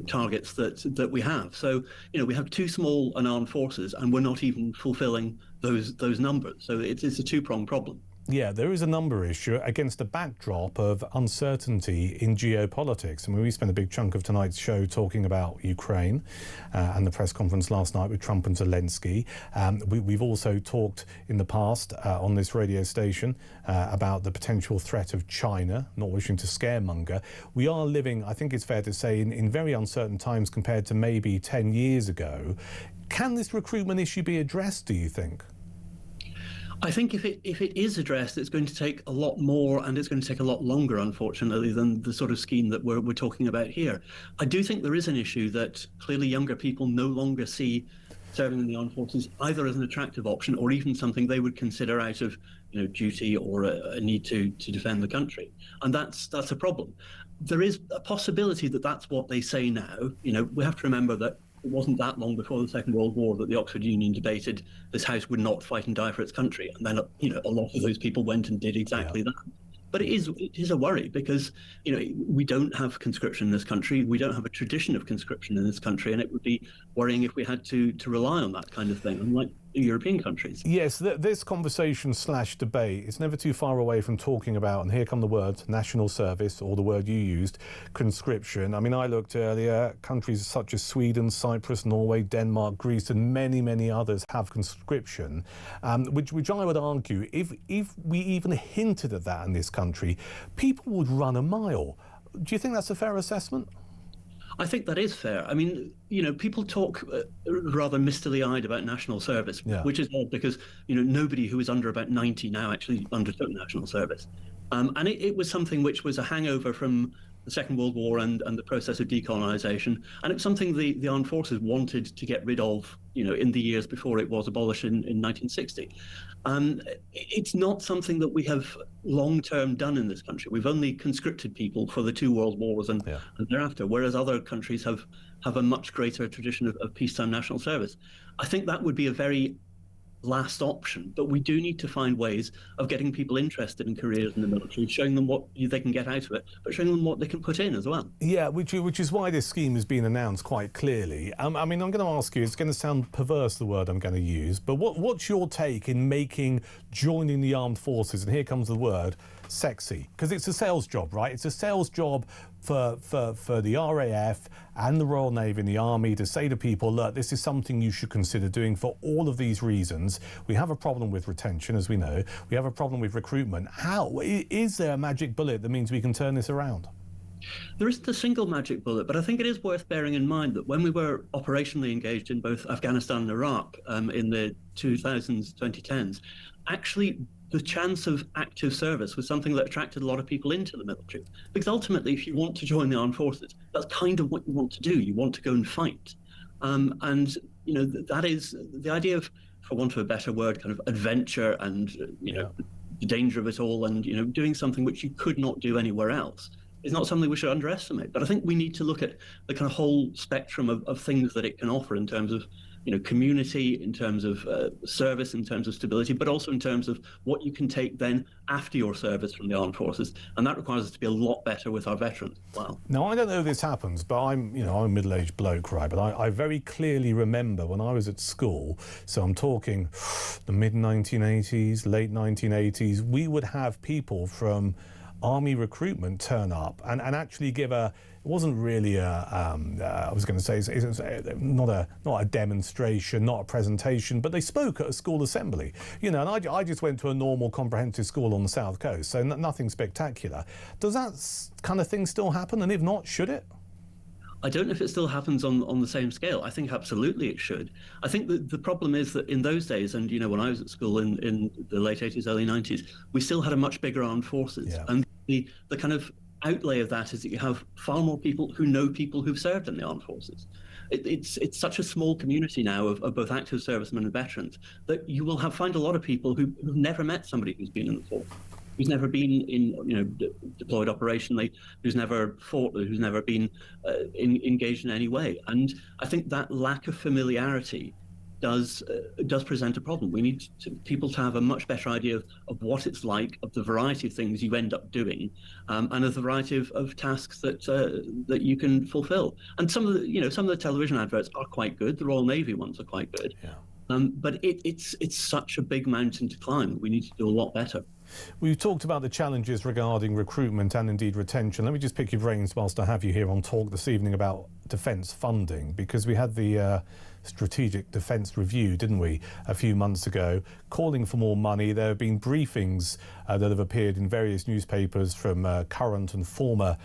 targets that we have. So we have too small an armed forces, and we're not even fulfilling those numbers. So it's a two-pronged problem. Yeah, there is a number issue against a backdrop of uncertainty in geopolitics. I mean, we spent a big chunk of tonight's show talking about Ukraine and the press conference last night with Trump and Zelensky. We've also talked in the past on this radio station about the potential threat of China, not wishing to scaremonger. We are living, I think it's fair to say, in very uncertain times compared to maybe 10 years ago. Can this recruitment issue be addressed, do you think? I think if it is addressed, it's going to take a lot more, and it's going to take a lot longer, unfortunately, than the sort of scheme that we're talking about here. I do think there is an issue that clearly younger people no longer see serving in the armed forces either as an attractive option or even something they would consider out of duty or a need to defend the country, and that's a problem. There is a possibility that that's what they say now. We have to remember that it wasn't that long before the Second World War that the Oxford Union debated this House would not fight and die for its country. And then, a lot of those people went and did exactly that. But it is a worry because, we don't have conscription in this country. We don't have a tradition of conscription in this country. And it would be worrying if we had to rely on that kind of thing, unlike European countries. Yes, this conversation / debate is never too far away from talking about, and here come the words, national service, or the word you used, conscription. I mean, I looked earlier, countries such as Sweden, Cyprus, Norway, Denmark, Greece, and many, many others have conscription, which I would argue, if we even hinted at that in this country, people would run a mile. Do you think that's a fair assessment? I think that is fair. I mean, people talk rather mistily-eyed about national service, which is odd because, nobody who is under about 90 now actually undertook national service. And it was something which was a hangover from the Second World War and the process of decolonisation, and it's something the armed forces wanted to get rid of, in the years before it was abolished in 1960. It's not something that we have long-term done in this country. We've only conscripted people for the two world wars and thereafter, whereas other countries have a much greater tradition of peacetime national service. I think that would be a very last option, but we do need to find ways of getting people interested in careers in the military, showing them what they can get out of it, but showing them what they can put in as well. Yeah, which is why this scheme has been announced quite clearly. I mean, I'm going to ask you, it's going to sound perverse, the word I'm going to use, but what's your take in making joining the armed forces, and here comes the word, sexy? Because it's a sales job, right? It's a sales job for the RAF and the Royal Navy and the Army to say to people, look, this is something you should consider doing for all of these reasons. We have a problem with retention, as we know. We have a problem with recruitment. How is there a magic bullet that means we can turn this around? There isn't a single magic bullet, but I think it is worth bearing in mind that when we were operationally engaged in both Afghanistan and Iraq in the 2000s, 2010s, actually the chance of active service was something that attracted a lot of people into the military. Because ultimately, if you want to join the armed forces, that's kind of what you want to do. You want to go and fight. And, that is the idea of, for want of a better word, kind of adventure and, the danger of it all and, doing something which you could not do anywhere else is not something we should underestimate. But I think we need to look at the kind of whole spectrum of things that it can offer in terms of community, in terms of service, in terms of stability, but also in terms of what you can take then after your service from the armed forces. And that requires us to be a lot better with our veterans as well. Now, I don't know if this happens, but I'm a middle-aged bloke, right? But I very clearly remember when I was at school, so I'm talking the mid-1980s, late 1980s, we would have people from Army recruitment turn up and actually give it wasn't really I was going to say, it's not a demonstration, not a presentation, but they spoke at a school assembly, and I just went to a normal comprehensive school on the South Coast, so nothing spectacular. Does that kind of thing still happen? And if not, should it? I don't know if it still happens on the same scale. I think absolutely it should. I think that the problem is that in those days, and when I was at school in the late 80s, early 90s, we still had a much bigger armed forces. Yeah. And the kind of outlay of that is that you have far more people who know people who've served in the armed forces. It's such a small community now of both active servicemen and veterans that you will find a lot of people who've never met somebody who's been in the force, who's never been in, deployed operationally, who's never fought, who's never been engaged in any way. And I think that lack of familiarity does present a problem. We need people to have a much better idea of what it's like, of the variety of things you end up doing, and of the variety of tasks that you can fulfill. And some of the television adverts are quite good. The Royal Navy ones are quite good. Yeah. But it's such a big mountain to climb. We need to do a lot better. We've talked about the challenges regarding recruitment and indeed retention. Let me just pick your brains whilst I have you here on Talk this evening about defence funding, because we had the Strategic Defence Review, didn't we, a few months ago, calling for more money. There have been briefings that have appeared in various newspapers from current and former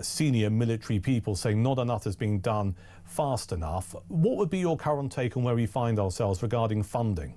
senior military people saying not enough has been done fast enough. What would be your current take on where we find ourselves regarding funding?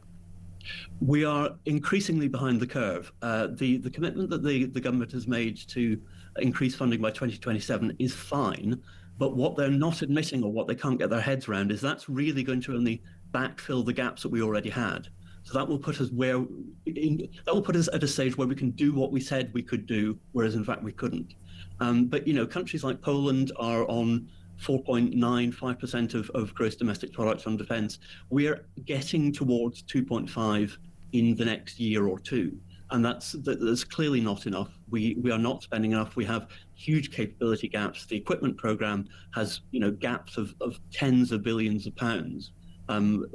We are increasingly behind the curve. The commitment that the government has made to increase funding by 2027 is fine, but what they're not admitting, or what they can't get their heads around, is that's really going to only backfill the gaps that we already had. So that will put us at a stage where we can do what we said we could do, whereas in fact we couldn't. But countries like Poland are on 4.95% of gross domestic product on defence. We're getting towards 2.5 in the next year or two, and that's clearly not enough. We are not spending enough. We have huge capability gaps. The equipment programme has gaps of tens of billions of pounds. And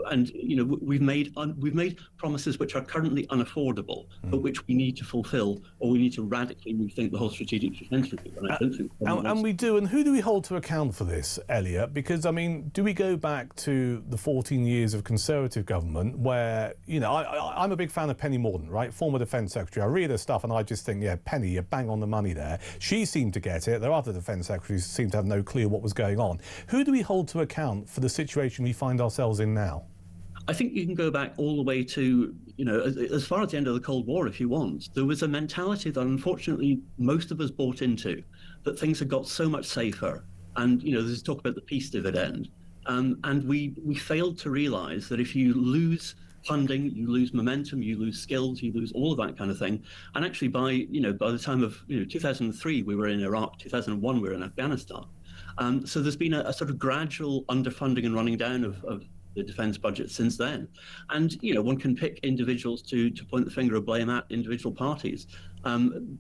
we've made promises which are currently unaffordable, but which we need to fulfil, or we need to radically rethink the whole strategic defence review. And we do. And who do we hold to account for this, Elliot? Because I mean, do we go back to the 14 years of Conservative government where I'm a big fan of Penny Mordaunt, right, former Defence Secretary. I read her stuff and I just think, yeah, Penny, you're bang on the money there. She seemed to get it. There are other Defence Secretaries who seem to have no clue what was going on. Who do we hold to account for the situation we find ourselves in now? I think you can go back all the way to, as far as the end of the Cold War, if you want. There was a mentality that unfortunately most of us bought into, that things had got so much safer. And, there's talk about the peace dividend. And we failed to realize that if you lose funding, you lose momentum, you lose skills, you lose all of that kind of thing. And actually by the time of 2003, we were in Iraq, 2001, we were in Afghanistan. So there's been a sort of gradual underfunding and running down of the defence budget since then. And, one can pick individuals to point the finger of blame at individual parties.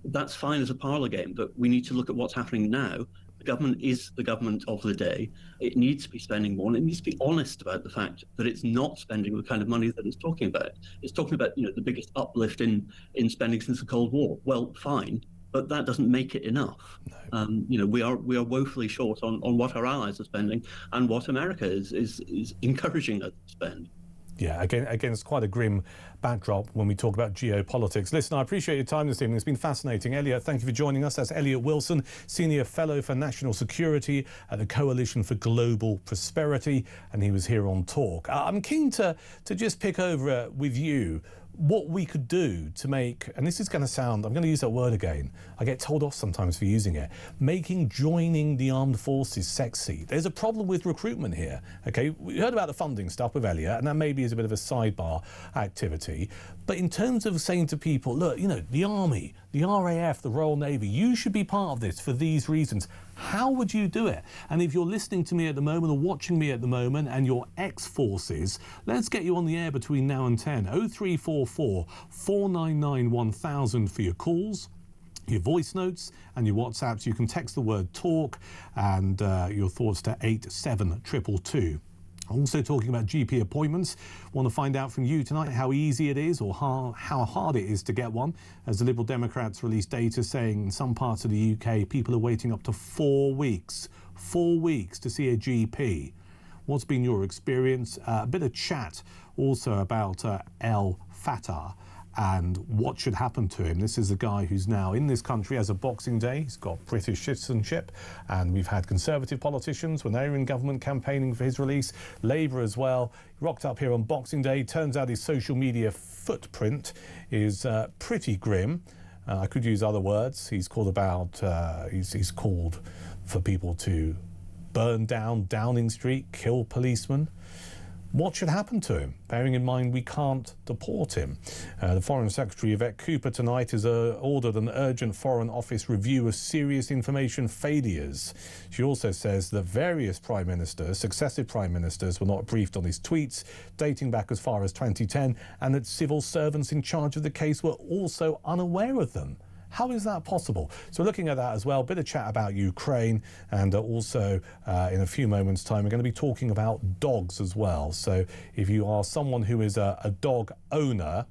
That's fine as a parlour game, but we need to look at what's happening now. The government is the government of the day. It needs to be spending more, and it needs to be honest about the fact that it's not spending the kind of money that it's talking about. It's talking about, the biggest uplift in spending since the Cold War. Well, fine, but that doesn't make it enough. No. We are woefully short on what our allies are spending and what America is encouraging us to spend. Yeah, again, it's quite a grim backdrop when we talk about geopolitics. Listen, I appreciate your time this evening. It's been fascinating. Elliot, thank you for joining us. That's Elliot Wilson, Senior Fellow for National Security at the Coalition for Global Prosperity, and he was here on Talk. I'm keen to just pick over with you what we could do to make, and this is going to sound, I'm going to use that word again, I get told off sometimes for using it, making joining the armed forces sexy. There's a problem with recruitment here, okay? We heard about the funding stuff with Elliot, and that maybe is a bit of a sidebar activity, but in terms of saying to people, look, the Army, the RAF, the Royal Navy, you should be part of this for these reasons. How would you do it? And if you're listening to me at the moment or watching me at the moment and you're ex-forces, let's get you on the air between now and 10. 0344 499 1000 for your calls, your voice notes and your WhatsApps. You can text the word TALK and your thoughts to 87222. Also talking about GP appointments. Want to find out from you tonight how easy it is or how hard it is to get one, as the Liberal Democrats released data saying in some parts of the UK people are waiting up to 4 weeks. 4 weeks to see a GP. What's been your experience? A bit of chat also about El Fattah and what should happen to him. This is a guy who's now in this country as of Boxing Day. He's got British citizenship, and we've had Conservative politicians when they were in government campaigning for his release, Labour as well. He rocked up here on Boxing Day. Turns out his social media footprint is pretty grim. I could use other words. He's called he's called for people to burn down Downing Street, kill policemen. What should happen to him, bearing in mind we can't deport him? The Foreign Secretary, Yvette Cooper, tonight has ordered an urgent Foreign Office review of serious information failures. She also says that various prime ministers, successive prime ministers, were not briefed on his tweets dating back as far as 2010, and that civil servants in charge of the case were also unaware of them. How is that possible? So we're looking at that as well. Bit of chat about Ukraine, and also in a few moments' time we're going to be talking about dogs as well. So if you are someone who is a dog owner,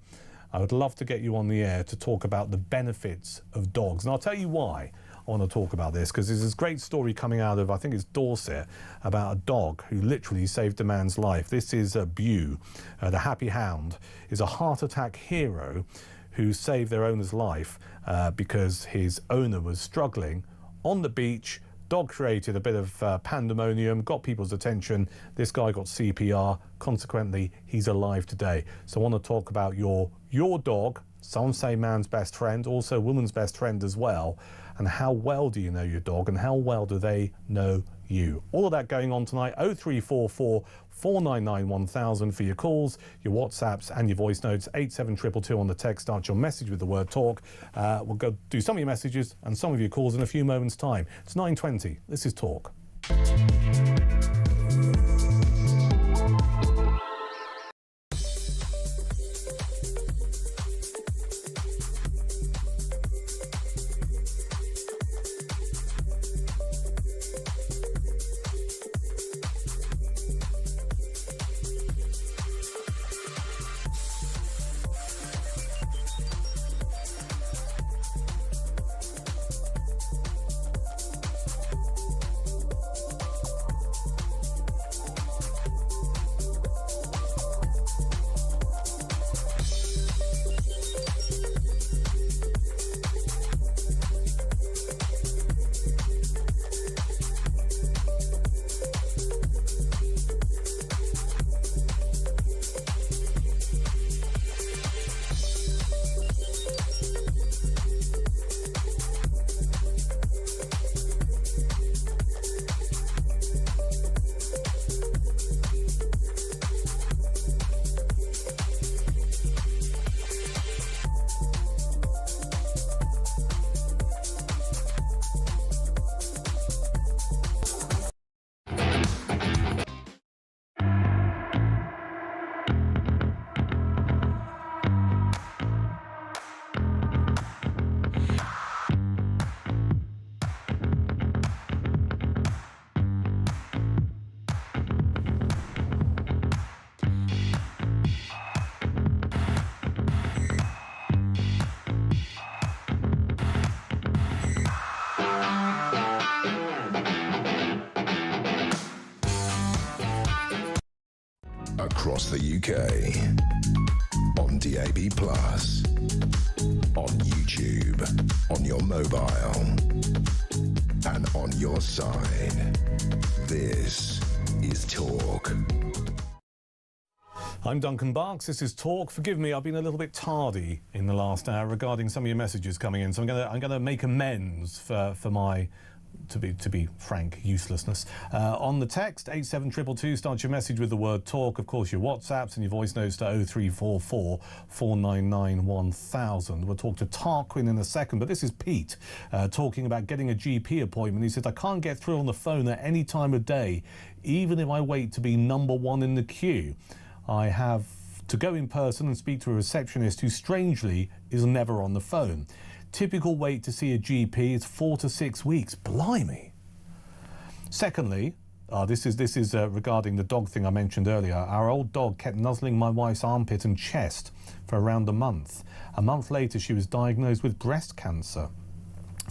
I would love to get you on the air to talk about the benefits of dogs. And I'll tell you why I want to talk about this, because there's this great story coming out of, I think it's Dorset, about a dog who literally saved a man's life. This is Bew, the Happy Hound, is a heart attack hero who saved their owner's life because his owner was struggling on the beach. Dog created a bit of pandemonium, got people's attention. This guy got CPR. Consequently, he's alive today. So I want to talk about your dog. Some say man's best friend, also woman's best friend as well. And how well do you know your dog, and how well do they know you? All of that going on tonight. 0344 499 1000 for your calls, your WhatsApps and your voice notes. 87222 on the text. Start your message with the word talk. We'll go do some of your messages and some of your calls in a few moments' time. It's 9:20. This is Talk. UK. On DAB+, on YouTube, on your mobile, and on your side. This is Talk. I'm Duncan Barkes. This is Talk. Forgive me, I've been a little bit tardy in the last hour regarding some of your messages coming in, so I'm going to make amends for my, to be frank, uselessness. On the text, 87222, start your message with the word talk. Of course, your WhatsApps and your voice notes to 0344 499 1000. We'll talk to Tarquin in a second, but this is Pete talking about getting a GP appointment. He says, I can't get through on the phone at any time of day, even if I wait to be number one in the queue. I have to go in person and speak to a receptionist who strangely is never on the phone. Typical wait to see a GP is 4 to 6 weeks. Blimey. Secondly, this is regarding the dog thing I mentioned earlier. Our old dog kept nuzzling my wife's armpit and chest for around a month. A month later, she was diagnosed with breast cancer.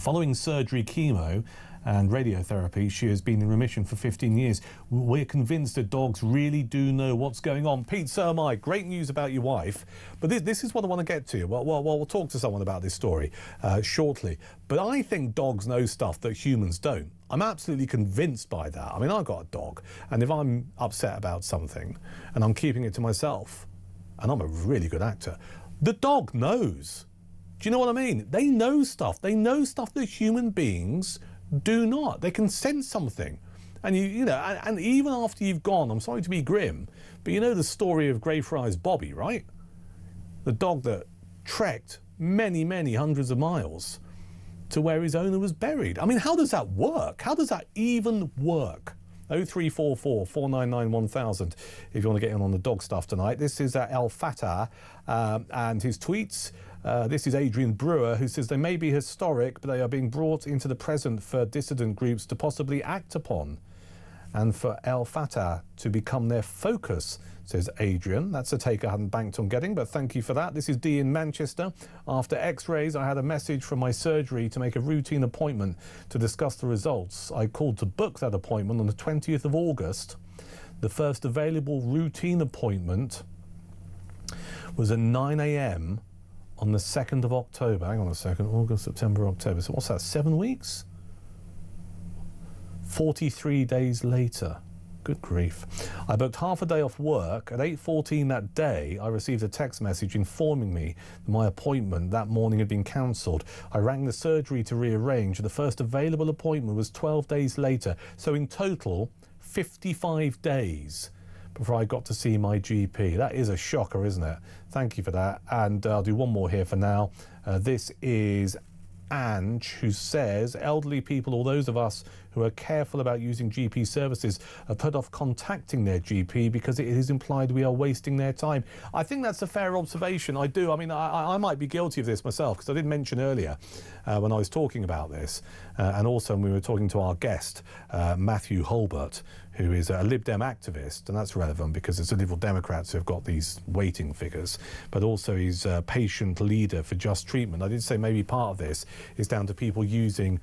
Following surgery, chemo, and radiotherapy, she has been in remission for 15 years. We're convinced that dogs really do know what's going on. Pete, so am I. Great news about your wife, but this is what I want to get to. Well, we'll talk to someone about this story shortly. But I think dogs know stuff that humans don't. I'm absolutely convinced by that. I mean, I've got a dog, and if I'm upset about something and I'm keeping it to myself, and I'm a really good actor, the dog knows. Do you know what I mean? They know stuff. They know stuff that human beings do not. They can sense something. And you know, and even after you've gone, I'm sorry to be grim, but you know the story of Greyfriars Bobby, right? The dog that trekked many, many hundreds of miles to where his owner was buried. I mean, how does that work? How does that even work? 0344 499 1000 if you want to get in on the dog stuff tonight. This is El Fatah and his tweets. This is Adrian Brewer, who says they may be historic, but they are being brought into the present for dissident groups to possibly act upon, and for El Fatah to become their focus, says Adrian. That's a take I hadn't banked on getting, but thank you for that. This is Dee in Manchester. After x-rays, I had a message from my surgery to make a routine appointment to discuss the results. I called to book that appointment on the 20th of August. The first available routine appointment was at 9 a.m. on the 2nd of October. Hang on a second. August, September, October. So what's that, 7 weeks? 43 days later. Good grief. I booked half a day off work. At 8:14 that day, I received a text message informing me that my appointment that morning had been cancelled. I rang the surgery to rearrange. The first available appointment was 12 days later. So in total, 55 days before I got to see my GP. That is a shocker, isn't it? Thank you for that. And I'll do one more here for now. This is Ange, who says elderly people, or those of us who are careful about using GP services, are put off contacting their GP because it is implied we are wasting their time. I think that's a fair observation. I do. I mean, I might be guilty of this myself, because I did mention earlier when I was talking about this, and also when we were talking to our guest, Matthew Holbert, who is a Lib Dem activist, and that's relevant because it's the Liberal Democrats who have got these waiting figures, but also he's a patient leader for Just Treatment. I did say maybe part of this is down to people using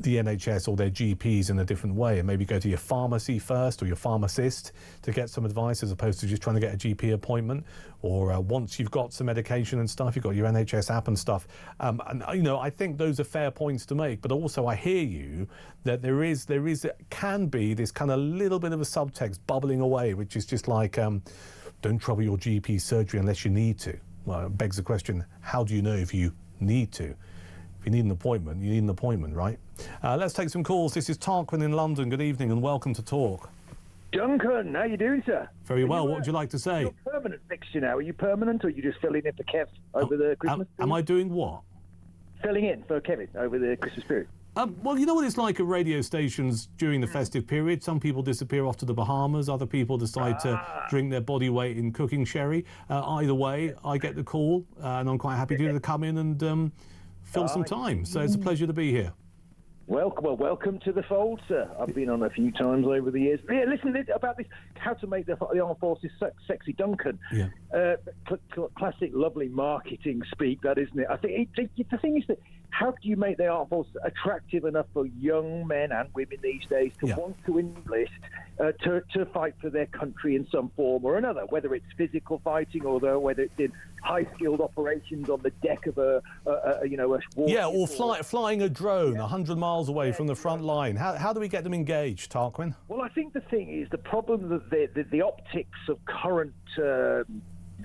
the NHS or their GPs in a different way, and maybe go to your pharmacy first or your pharmacist to get some advice, as opposed to just trying to get a GP appointment, or once you've got some medication and stuff, you've got your NHS app and stuff. And you know, I think those are fair points to make, but also I hear you that there can be this kind of little bit of a subtext bubbling away, which is just like, don't trouble your GP surgery unless you need to. Well, it begs the question, how do you know if you need to? If you need an appointment, you need an appointment, right? Let's take some calls. This is Tarquin in London. Good evening and welcome to Talk. Duncan, how you doing, sir? Very well. What would you like to say? You're permanent fixture now. Are you permanent, or are you just filling in for Kev over the Christmas period? Am I doing what? Filling in for Kevin over the Christmas period. Well, you know what it's like at radio stations during the festive period. Some people disappear off to the Bahamas. Other people decide to drink their body weight in cooking sherry. Either way, I get the call, and I'm quite happy to come in and fill some time. So it's a pleasure to be here. Welcome to the fold, sir. I've been on a few times over the years. Yeah, listen about this, how to make the armed forces sexy, Duncan. Yeah. Classic, lovely marketing speak, that, isn't it? I think the thing is that how do you make the armed forces attractive enough for young men and women these days to want to enlist, to fight for their country in some form or another, whether it's physical fighting or whether it's in high-skilled operations on the deck of a war. Yeah, or flying a drone 100 miles away from the front line. How do we get them engaged, Tarquin? Well, I think the thing is, the problem that the optics of current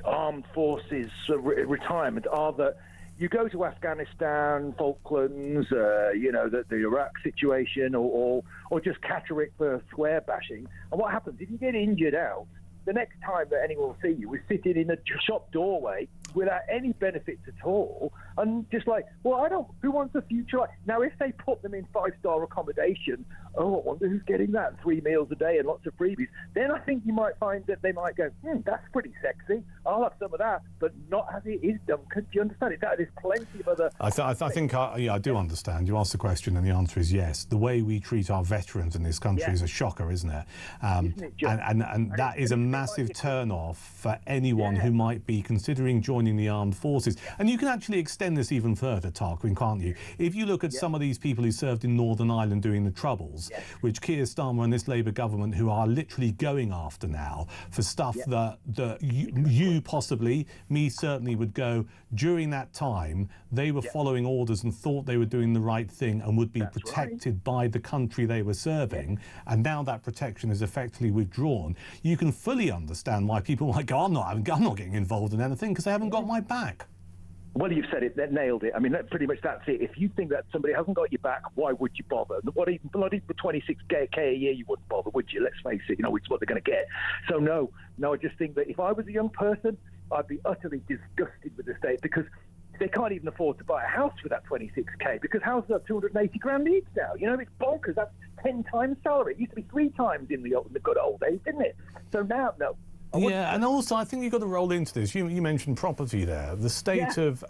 armed forces retirement are that you go to Afghanistan, Falklands, the Iraq situation, or just Catterick for square bashing. And what happens if you get injured out? The next time that anyone will see you is sitting in a shop doorway without any benefits at all, and just like, well, who wants a future? Now, if they put them in 5-star accommodation, I wonder who's getting that, and 3 meals a day and lots of freebies, then I think you might find that they might go, that's pretty sexy, I'll have some of that, but not as it is, Duncan. Do you understand it? There's plenty of other... I do understand. You asked the question and the answer is yes. The way we treat our veterans in this country is a shocker, isn't it? Isn't it just... And that is a massive turn-off for anyone who might be considering joining the armed forces. And you can actually extend this even further, Tarquin, can't you? If you look at some of these people who served in Northern Ireland during the Troubles, which Keir Starmer and this Labour government, who are literally going after now for stuff that you possibly, me certainly would go, during that time, they were following orders and thought they were doing the right thing and would be protected by the country they were serving. And now that protection is effectively withdrawn. You can fully understand why people might go, I'm not getting involved in anything because they haven't got my back. Well, you've said it, that nailed it. I mean, pretty much that's it. If you think that somebody hasn't got your back, why would you bother? What even bloody for 26k a year, you wouldn't bother, would you? Let's face it, it's what they're going to get. So no, I just think that if I was a young person, I'd be utterly disgusted with the state, because they can't even afford to buy a house for that 26k, because houses are 280 grand each now. It's bonkers. That's 10 times salary. It used to be 3 times in the good old days, didn't it? So now, no. Yeah, and also I think you've got to roll into this. You mentioned property there. The state of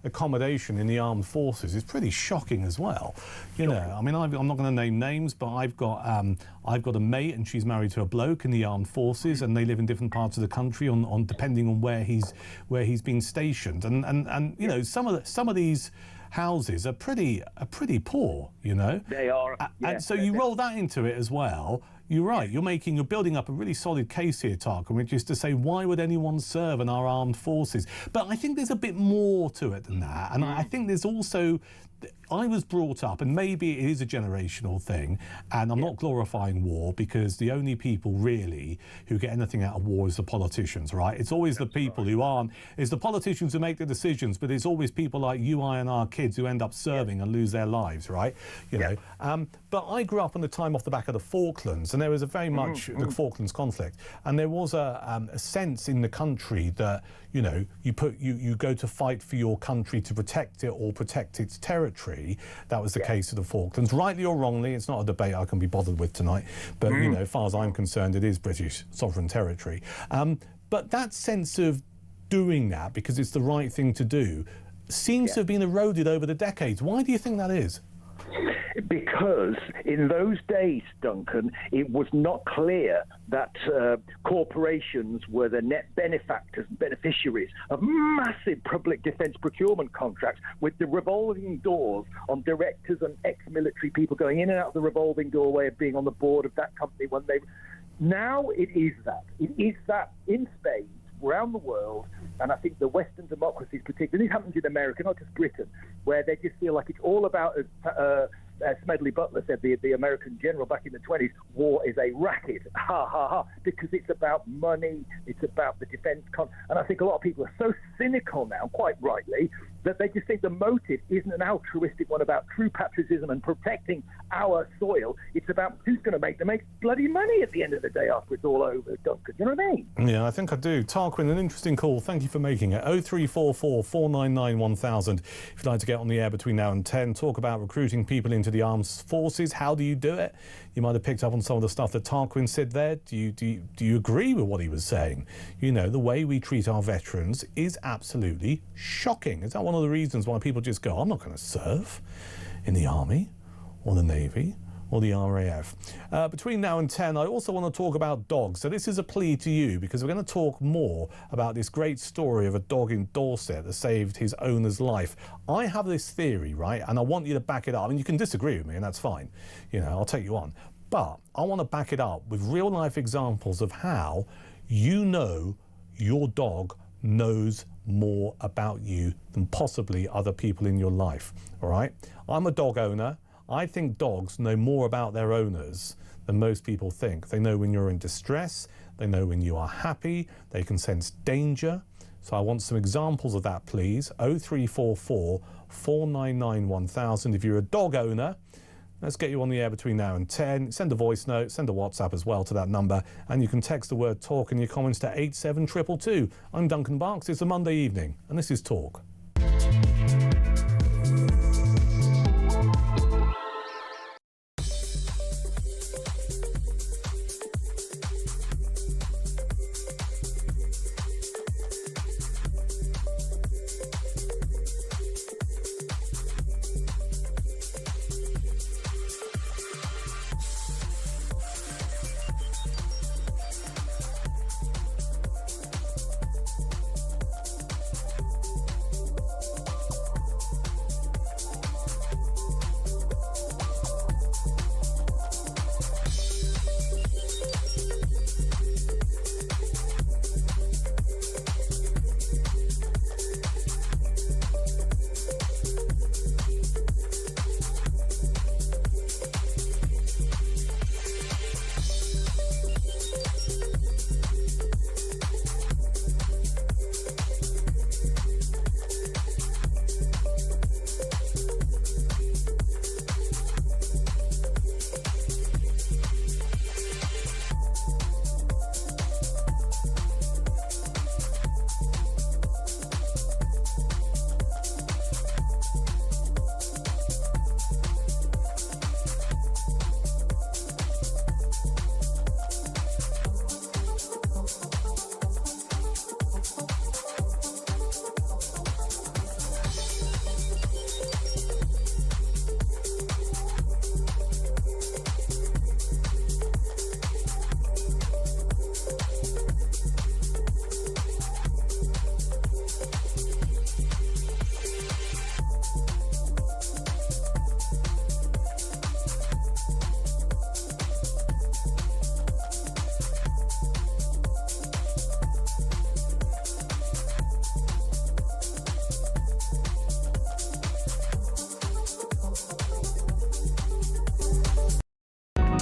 accommodation in the armed forces is pretty shocking as well. You know, I mean, I'm not going to name names, but I've got a mate, and she's married to a bloke in the armed forces, and they live in different parts of the country on depending on where he's been stationed. And you know, some of these houses are pretty poor. They are. And so you roll that into it as well. You're right. You're building up a really solid case here, Tarquin, which is to say, why would anyone serve in our armed forces? But I think there's a bit more to it than that. And I think there's also... I was brought up, and maybe it is a generational thing, and I'm not glorifying war, because the only people really who get anything out of war is the politicians, right? It's always the people who aren't. It's the politicians who make the decisions, but it's always people like you, I, and our kids who end up serving and lose their lives, right? You know. But I grew up in the time off the back of the Falklands, and there was a very much the Falklands conflict, and there was a sense in the country that, you know, you go to fight for your country to protect it or protect its territory. That was the case of the Falklands, rightly or wrongly. It's not a debate I can be bothered with tonight, but you know, as far as I'm concerned, it is British sovereign territory. But that sense of doing that because it's the right thing to do seems to have been eroded over the decades. Why do you think that is? Because in those days, Duncan, it was not clear that corporations were the net benefactors and beneficiaries of massive public defence procurement contracts with the revolving doors on directors and ex-military people going in and out of the revolving doorway of being on the board of that company when they... Now it is that. It is that in Spain, around the world, and I think the Western democracies particularly, this happens in America, not just Britain, where they just feel like it's all about, as Smedley Butler said, the American general back in the 20s, war is a racket, ha, ha, ha, because it's about money, it's about the defence. And I think a lot of people are so cynical now, quite rightly, that they just think the motive isn't an altruistic one about true patriotism and protecting our soil. It's about who's going to make bloody money at the end of the day after it's all over, Duncan. You know what I mean? Yeah, I think I do. Tarquin, an interesting call. Thank you for making it. 0344 499 1000. If you'd like to get on the air between now and 10, talk about recruiting people into the armed forces. How do you do it? You might have picked up on some of the stuff that Tarquin said there. Do you agree with what he was saying? You know, the way we treat our veterans is absolutely shocking. Is that one of the reasons why people just go, I'm not going to serve in the army or the navy or the RAF. Between now and 10, I also want to talk about dogs. So this is a plea to you, because we're going to talk more about this great story of a dog in Dorset that saved his owner's life. I have this theory, right, and I want you to back it up. I mean, you can disagree with me, and that's fine. You know, I'll take you on. But I want to back it up with real-life examples of how you know your dog knows more about you than possibly other people in your life, all right? I'm a dog owner. I think dogs know more about their owners than most people think. They know when you're in distress, they know when you are happy, they can sense danger. So I want some examples of that, please. 0344 499 1000. If you're a dog owner, let's get you on the air between now and 10. Send a voice note, send a WhatsApp as well to that number, and you can text the word talk in your comments to 87222. I'm Duncan Barkes. It's a Monday evening, and this is Talk.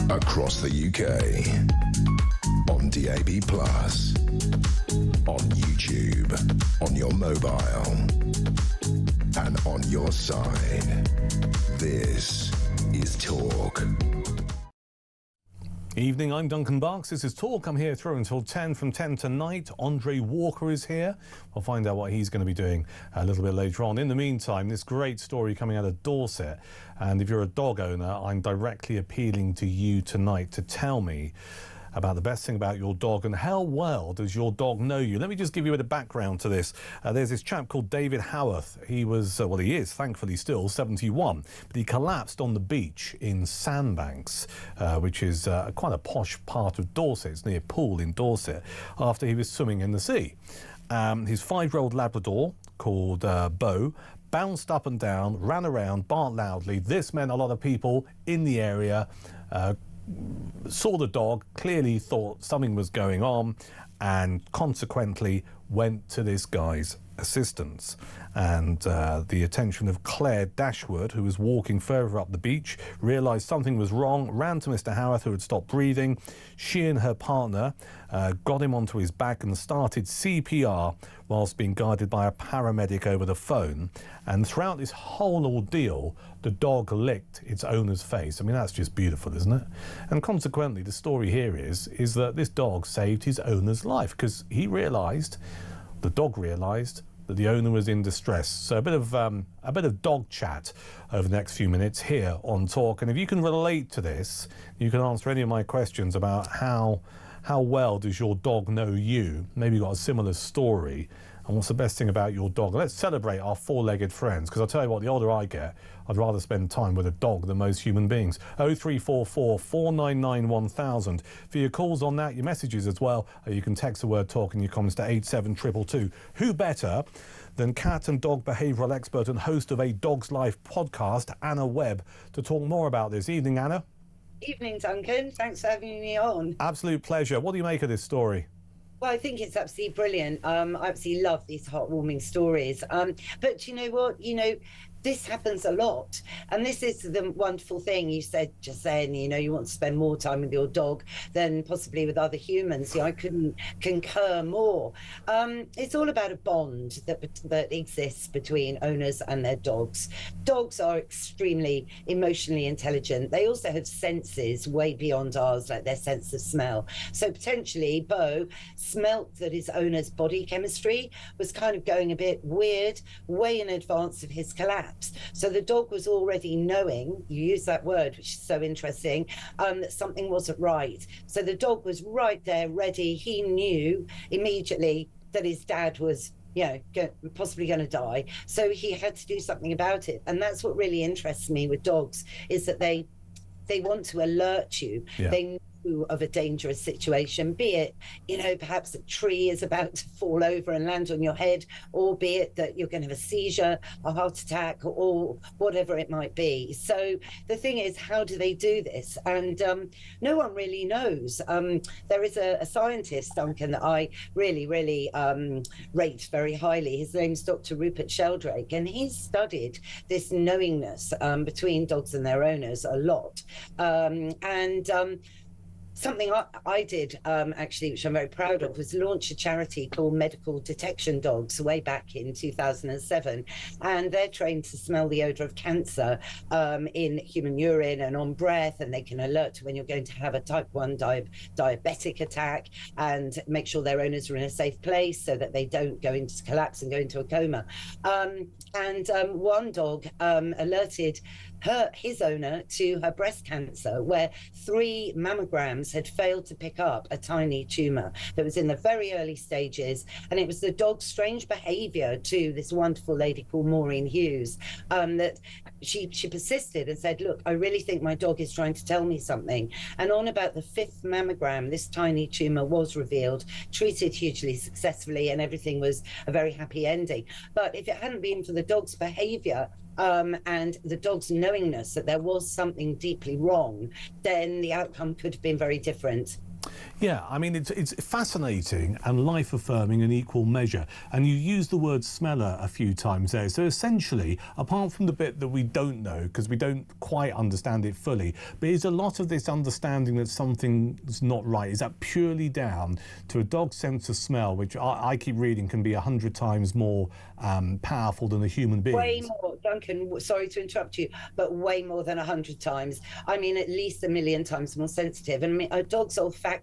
Across the UK, on DAB+, on YouTube, on your mobile, and on your side. This is Talk. Evening, I'm Duncan Barkes. This is Talk. I'm here through until 10. From 10 tonight, Andre Walker is here. We'll find out what he's going to be doing a little bit later on. In the meantime, this great story coming out of Dorset. And if you're a dog owner, I'm directly appealing to you tonight to tell me about the best thing about your dog and how well does your dog know you. Let me just give you a bit of background to this. There's this chap called David Howarth. He was, well, he is, thankfully still, 71, but he collapsed on the beach in Sandbanks, which is quite a posh part of Dorset. It's near Poole in Dorset, after he was swimming in the sea. His 5-year-old Labrador, called Beau, bounced up and down, ran around, barked loudly. This meant a lot of people in the area saw the dog, clearly thought something was going on, and consequently went to this guy's assistance. And the attention of Claire Dashwood, who was walking further up the beach, realised something was wrong, ran to Mr. Howarth, who had stopped breathing. She and her partner got him onto his back and started CPR whilst being guided by a paramedic over the phone. And throughout this whole ordeal, the dog licked its owner's face. I mean, that's just beautiful, isn't it? And consequently, the story here is that this dog saved his owner's life, because he realised, the dog realised, that the owner was in distress. So a bit of dog chat over the next few minutes here on Talk. And if you can relate to this, you can answer any of my questions about how well does your dog know you. Maybe you've got a similar story. and what's the best thing about your dog. Let's celebrate our four-legged friends, because I'll tell you what, the older I get, I'd rather spend time with a dog than most human beings. 0344 499 1000 for your calls on that, your messages as well. You can text the word talk and your comments to 87222. Who better than cat and dog behavioural expert and host of A Dog's Life podcast, Anna Webb, to talk more about this. Evening, Anna. Evening, Duncan. Thanks for having me on. Absolute pleasure. What do you make of this story? Well, I think it's absolutely brilliant. I absolutely love these heartwarming stories. But you know what? This happens a lot. And this is the wonderful thing you said just then, you want to spend more time with your dog than possibly with other humans. I couldn't concur more. It's all about a bond that exists between owners and their dogs. Dogs are extremely emotionally intelligent. They also have senses way beyond ours, like their sense of smell. So potentially Bo smelt that his owner's body chemistry was kind of going a bit weird way in advance of his collapse. So the dog was already knowing, you use that word, which is so interesting, that something wasn't right. So the dog was right there, ready. He knew immediately that his dad was, possibly going to die. So he had to do something about it. And that's what really interests me with dogs, is that they want to alert you. Yeah. They know of a dangerous situation, be it, perhaps a tree is about to fall over and land on your head, or be it that you're going to have a seizure, a heart attack, or whatever it might be. So the thing is, how do they do this? And no one really knows. There is a scientist, Duncan, that I really, really rate very highly. His name's Dr. Rupert Sheldrake, and he's studied this knowingness between dogs and their owners a lot. Something I did, actually, which I'm very proud of, was launch a charity called Medical Detection Dogs way back in 2007. And they're trained to smell the odour of cancer in human urine and on breath, and they can alert when you're going to have a type 1 diabetic attack and make sure their owners are in a safe place so that they don't go into collapse and go into a coma. One dog alerted his owner to her breast cancer, where 3 mammograms had failed to pick up a tiny tumour that was in the very early stages. And it was the dog's strange behaviour to this wonderful lady called Maureen Hughes that she persisted and said, look, I really think my dog is trying to tell me something. And on about the 5th mammogram, this tiny tumour was revealed, treated hugely successfully, and everything was a very happy ending. But if it hadn't been for the dog's behaviour, and the dog's knowingness that there was something deeply wrong, then the outcome could have been very different. Yeah, I mean, it's fascinating and life-affirming in equal measure. And you used the word smeller a few times there. So essentially, apart from the bit that we don't know, because we don't quite understand it fully, but is a lot of this understanding that something's not right, is that purely down to a dog's sense of smell, which I keep reading can be 100 times more powerful than a human being? Way more, Duncan, sorry to interrupt you, but way more than 100 times. I mean, at least 1 million times more sensitive. And I mean, a dog's olfaction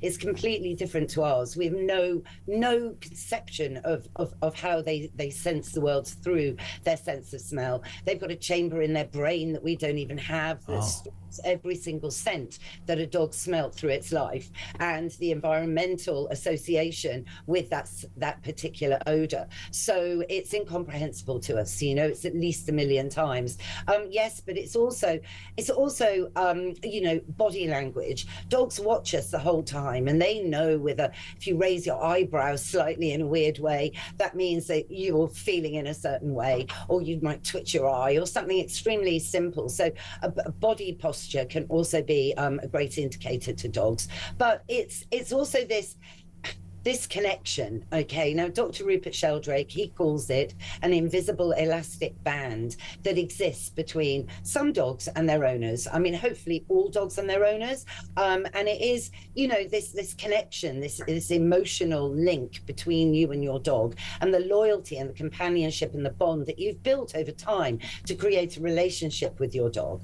is completely different to ours. We have no conception of how they sense the world through their sense of smell. They've got a chamber in their brain that we don't even have that stores every single scent that a dog smelt through its life, and the environmental association with that particular odor. So it's incomprehensible to us. It's at least 1 million times. Yes, but it's also body language. Dogs watch us the whole time, and they know if you raise your eyebrows slightly in a weird way, that means that you're feeling in a certain way, or you might twitch your eye, or something extremely simple. So a body posture can also be a great indicator to dogs. But it's also this connection. Okay, now Dr. Rupert Sheldrake, he calls it an invisible elastic band that exists between some dogs and their owners. I mean, hopefully all dogs and their owners. And it is, this connection, this emotional link between you and your dog, and the loyalty and the companionship and the bond that you've built over time to create a relationship with your dog.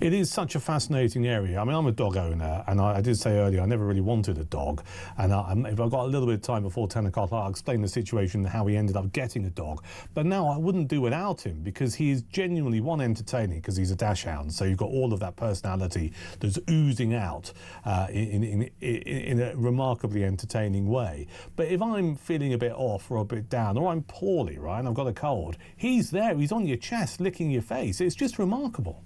It is such a fascinating area. I mean, I'm a dog owner, and I did say earlier I never really wanted a dog. And if I've got a little bit of time before 10 o'clock, I'll explain the situation and how he ended up getting a dog. But now I wouldn't do without him, because he is genuinely, one, entertaining, because he's a dashhound. So you've got all of that personality that's oozing out in a remarkably entertaining way. But if I'm feeling a bit off or a bit down, or I'm poorly, right, and I've got a cold, he's there, he's on your chest, licking your face. It's just remarkable.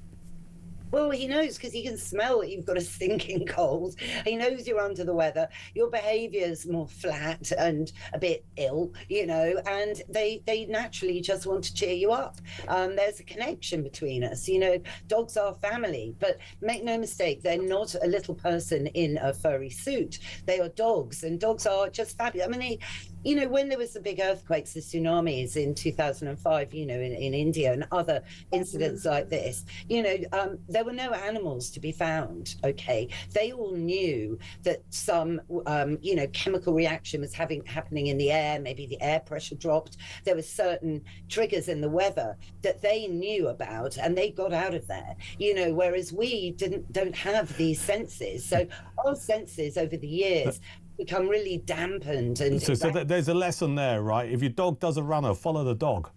Well, he knows, because he can smell that you've got a stinking cold. He knows you're under the weather. Your behaviour's more flat and a bit ill, you know, and they naturally just want to cheer you up. There's a connection between us. You know, dogs are family, but make no mistake, they're not a little person in a furry suit. They are dogs, and dogs are just fabulous. I mean, you know, when there was the big earthquakes, the tsunamis in 2005, you know, in India and other incidents like this, you know, there were no animals to be found, okay? They all knew that some, you know, chemical reaction was happening in the air, maybe the air pressure dropped. There were certain triggers in the weather that they knew about, and they got out of there, you know, whereas we don't have these senses. So our senses over the years become really dampened. And so there's a lesson there, right? If your dog does a runner, follow the dog.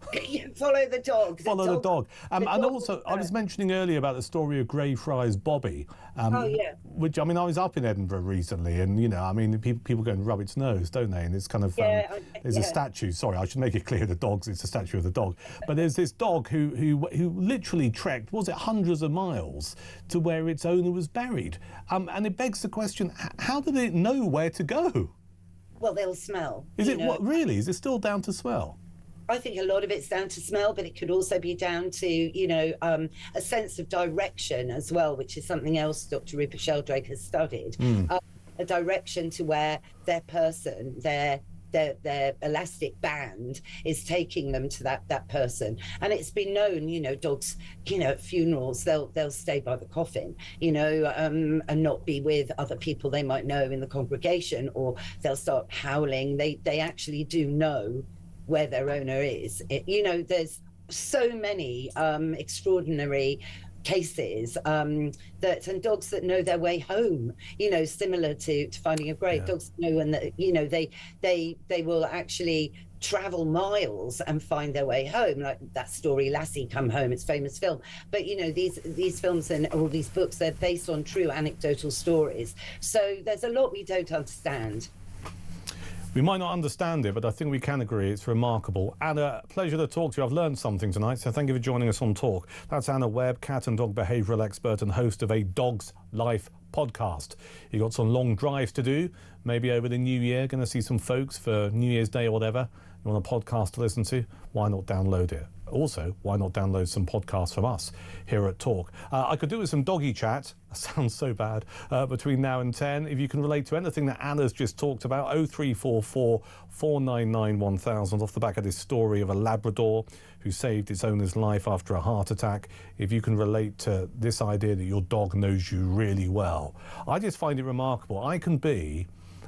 Follow the dog. Follow the dog. And also, I was mentioning earlier about the story of Greyfriars Bobby. Which, I mean, I was up in Edinburgh recently, and, you know, I mean, people go and rub its nose, don't they? And it's kind of, there's a statue. Sorry, I should make it clear, the dogs, it's a statue of the dog. But there's this dog who literally trekked, was it hundreds of miles, to where its owner was buried. And it begs the question, how did it know where to go? Well, they'll smell. Is it what, really? Is it still down to smell? I think a lot of it's down to smell, but it could also be down to, you know, a sense of direction as well, which is something else Dr. Rupert Sheldrake has studied. A direction to where their person, their elastic band is taking them to that person. And it's been known, you know, dogs, you know, at funerals, they'll stay by the coffin, you know, and not be with other people they might know in the congregation, or they'll start howling. They actually do know where their owner is. You know, there's so many extraordinary cases and dogs that know their way home, you know, similar to Finding of Grey. Dogs know when you know, they will actually travel miles and find their way home, like that story Lassie Come Home, it's a famous film. But you know, these films and all these books, they're based on true anecdotal stories, so there's a lot we don't understand. We might not understand it, but I think we can agree it's remarkable. Anna, pleasure to talk to you. I've learned something tonight, so thank you for joining us on Talk. That's Anna Webb, cat and dog behavioural expert and host of a Dog's Life podcast. You've got some long drives to do, maybe over the new year, going to see some folks for New Year's Day or whatever. You want a podcast to listen to? Why not download it? Also, why not download some podcasts from us here at Talk? I could do with some doggy chat. That sounds so bad. Between now and 10, if you can relate to anything that Anna's just talked about, 0344 499 1000, off the back of this story of a Labrador who saved its owner's life after a heart attack. If you can relate to this idea that your dog knows you really well. I just find it remarkable. I can be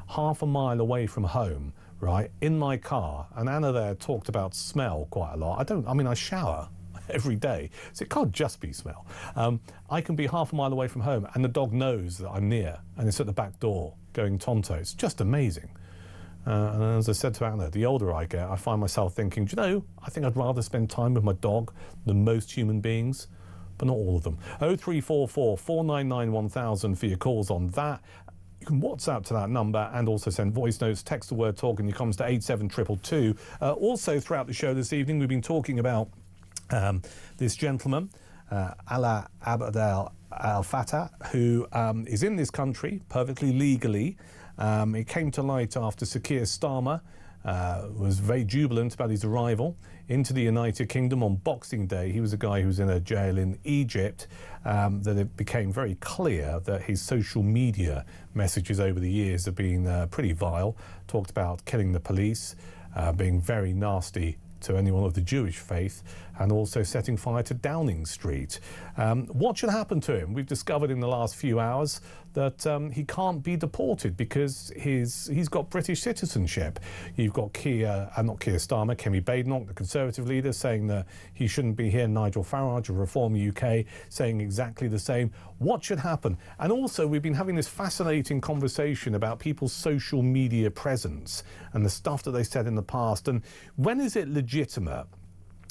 half a mile away from home, right, in my car, and Anna there talked about smell quite a lot. I mean, I shower every day, so it can't just be smell. I can be half a mile away from home, and the dog knows that I'm near, and it's at the back door going tonto. It's just amazing. And as I said to Anna, the older I get, I find myself thinking, do you know, I think I'd rather spend time with my dog than most human beings, but not all of them. 0344 499 1000 for your calls on that. You can WhatsApp to that number and also send voice notes, text the word talk, and you comes to 87222. Also, throughout the show this evening, we've been talking about this gentleman, Alaa Abd al-Fattah, who is in this country perfectly legally. It came to light after Sir Keir Starmer was very jubilant about his arrival into the United Kingdom on Boxing Day. He was a guy who was in a jail in Egypt, that it became very clear that his social media messages over the years have been pretty vile. Talked about killing the police, being very nasty to anyone of the Jewish faith, and also setting fire to Downing Street. What should happen to him? We've discovered in the last few hours that he can't be deported because he's got British citizenship. You've got not Keir Starmer, Kemi Badenoch, the Conservative leader, saying that he shouldn't be here. Nigel Farage of Reform UK saying exactly the same. What should happen? And also, we've been having this fascinating conversation about people's social media presence and the stuff that they said in the past. And when is it legitimate?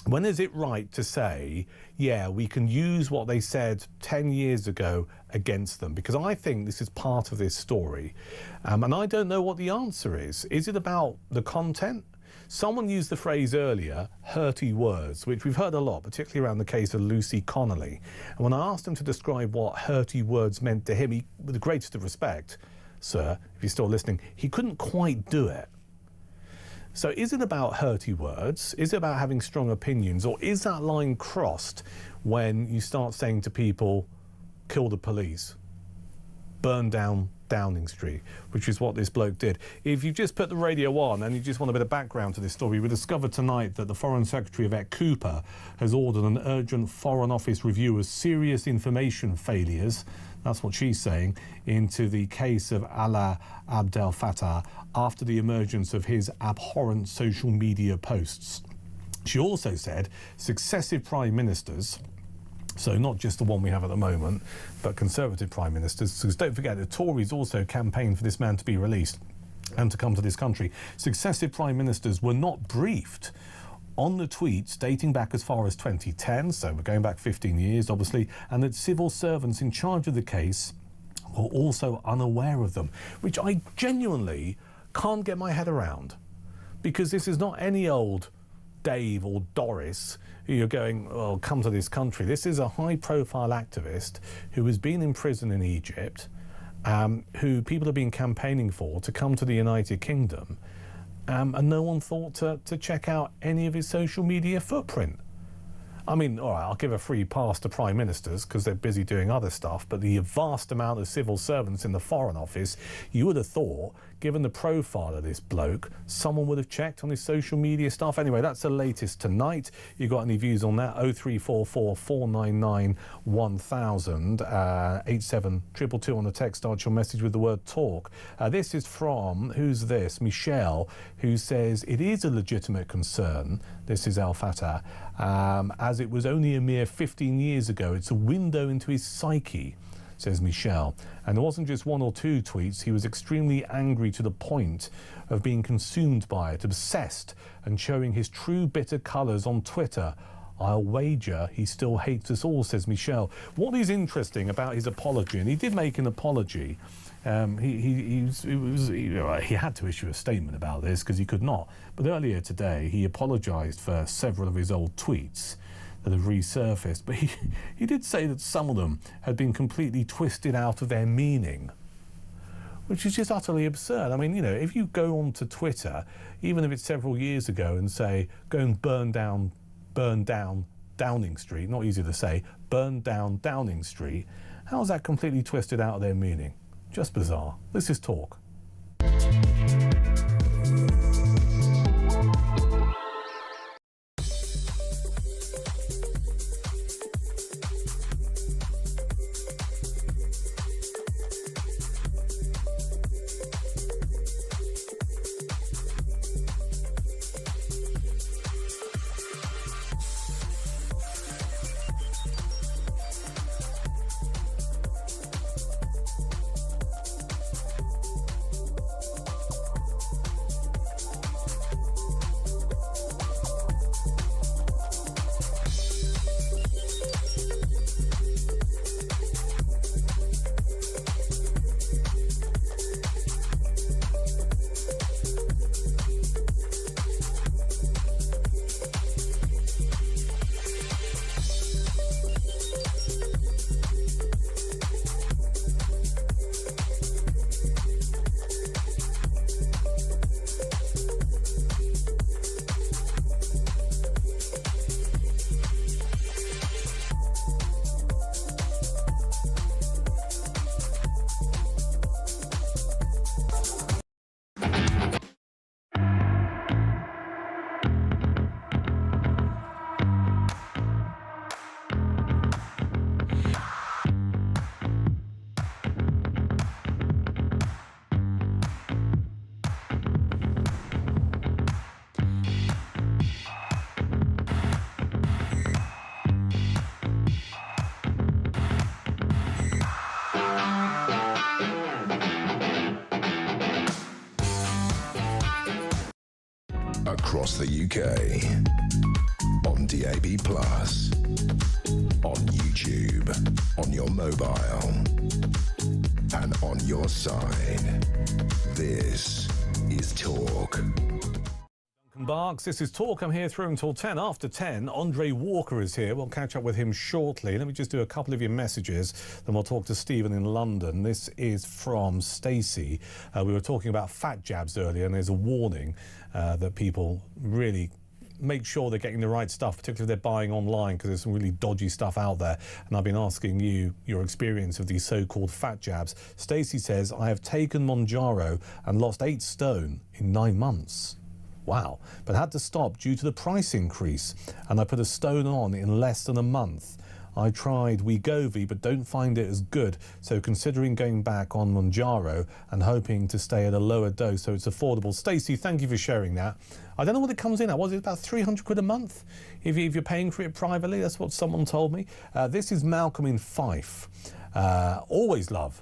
When is it right to say, yeah, we can use what they said 10 years ago against them? Because I think this is part of this story. And I don't know what the answer is. Is it about the content? Someone used the phrase earlier, hurty words, which we've heard a lot, particularly around the case of Lucy Connolly. And when I asked him to describe what hurty words meant to him, with the greatest of respect, sir, if you're still listening, he couldn't quite do it. So is it about hurty words? Is it about having strong opinions? Or is that line crossed when you start saying to people, kill the police, burn down Downing Street, which is what this bloke did? If you just put the radio on and you just want a bit of background to this story, we discovered tonight that the Foreign Secretary, Yvette Cooper, has ordered an urgent Foreign Office review of serious information failures, that's what she's saying, into the case of Alaa Abdel Fattah after the emergence of his abhorrent social media posts. She also said successive prime ministers, so not just the one we have at the moment, but Conservative prime ministers, because don't forget the Tories also campaigned for this man to be released and to come to this country. Successive prime ministers were not briefed on the tweets dating back as far as 2010, so we're going back 15 years, obviously, and that civil servants in charge of the case were also unaware of them, which I genuinely can't get my head around, because this is not any old Dave or Doris who you're going, well, come to this country. This is a high-profile activist who has been in prison in Egypt, who people have been campaigning for to come to the United Kingdom, and no one thought to check out any of his social media footprint. I mean, all right, I'll give a free pass to prime ministers because they're busy doing other stuff, but the vast amount of civil servants in the Foreign Office, you would have thought, given the profile of this bloke, someone would have checked on his social media stuff. Anyway, that's the latest tonight. You got any views on that? 0344 499 1000, 87222 on the text. Start your message with the word talk. This is from, who's this? Michelle, who says it is a legitimate concern. This is Al Fattah. As it was only a mere 15 years ago. It's a window into his psyche, says Michelle. And it wasn't just one or two tweets. He was extremely angry to the point of being consumed by it, obsessed, and showing his true bitter colours on Twitter. I'll wager he still hates us all, says Michelle. What is interesting about his apology, and he did make an apology, he had to issue a statement about this because he could not. But earlier today, he apologised for several of his old tweets that have resurfaced. But he did say that some of them had been completely twisted out of their meaning, which is just utterly absurd. I mean, you know, if you go onto Twitter, even if it's several years ago, and say, go and burn down Downing Street, not easy to say, burn down Downing Street, how is that completely twisted out of their meaning? Just bizarre. This is Talk. across the UK. On DAB+, on YouTube, on your mobile, and on your side. This is Talk. Duncan Barkes, this is Talk. I'm here through until 10 after 10. Andre Walker is here. We'll catch up with him shortly. Let me just do a couple of your messages, then we'll talk to Stephen in London. This is from Stacey. We were talking about fat jabs earlier, and there's a warning that people really make sure they're getting the right stuff, particularly if they're buying online, because there's some really dodgy stuff out there. And I've been asking you your experience of these so-called fat jabs. Stacey says, I have taken Monjaro and lost 8 stone in 9 months. Wow. But had to stop due to the price increase, and I put a stone on in less than a month. I tried Wegovy but don't find it as good, so considering going back on Monjaro and hoping to stay at a lower dose so it's affordable. Stacey, thank you for sharing that. I don't know what it comes in at. Was it about 300 quid a month if you're paying for it privately? That's what someone told me. This is Malcolm in Fife. Always love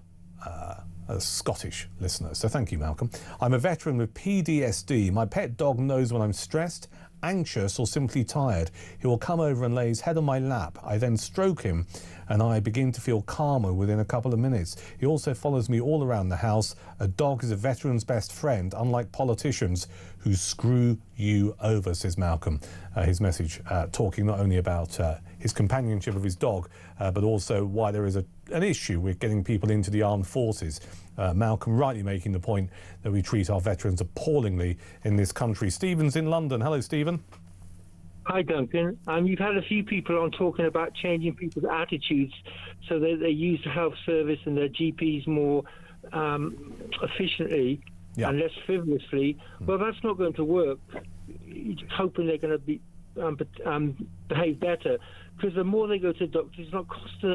a Scottish listener, so thank you, Malcolm. I'm a veteran with PTSD. My pet dog knows when I'm stressed, anxious or simply tired. He will come over and lay his head on my lap. I then stroke him and I begin to feel calmer within a couple of minutes. He also follows me all around the house. A dog is a veteran's best friend, unlike politicians who screw you over, says Malcolm. His message talking not only about his companionship of his dog, but also why there is an issue with getting people into the armed forces. Malcolm rightly making the point that we treat our veterans appallingly in this country. Stephen's in London. Hello, Stephen. Hi, Duncan. You've had a few people on talking about changing people's attitudes so that they use the health service and their GPs more efficiently and less frivolously. Well, that's not going to work. You're just hoping they're going to be behave better, because the more they go to doctors, it's not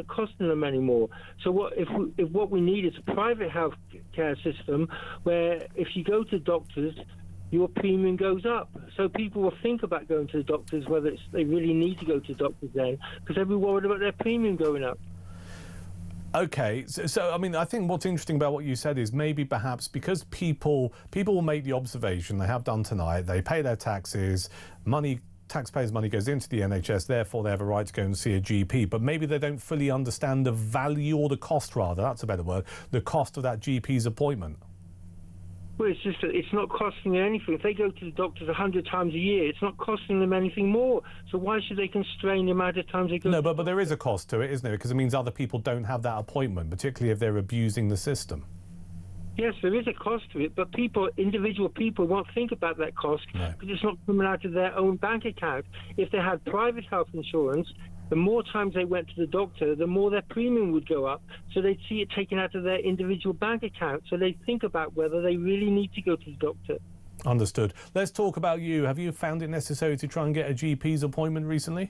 costing them anymore. So what we need is a private health care system where if you go to doctors, your premium goes up. So people will think about going to the doctors, whether they really need to go to doctors then, because they'll be worried about their premium going up. Okay, so I mean, I think what's interesting about what you said is maybe perhaps because people will make the observation, they have done tonight, they pay their taxes, taxpayers' money goes into the NHS, therefore they have a right to go and see a GP, but maybe they don't fully understand the value, or the cost rather, that's a better word, the cost of that GP's appointment. Well, it's just that it's not costing them anything. If they go to the doctors 100 times a year, it's not costing them anything more. So why should they constrain the amount of times they go? No, but there is a cost to it, isn't there? Because it means other people don't have that appointment, particularly if they're abusing the system. Yes, there is a cost to it, but individual people won't think about that cost because it's not coming out of their own bank account. If they had private health insurance, the more times they went to the doctor, the more their premium would go up. So they'd see it taken out of their individual bank account. So they'd think about whether they really need to go to the doctor. Understood. Let's talk about you. Have you found it necessary to try and get a GP's appointment recently?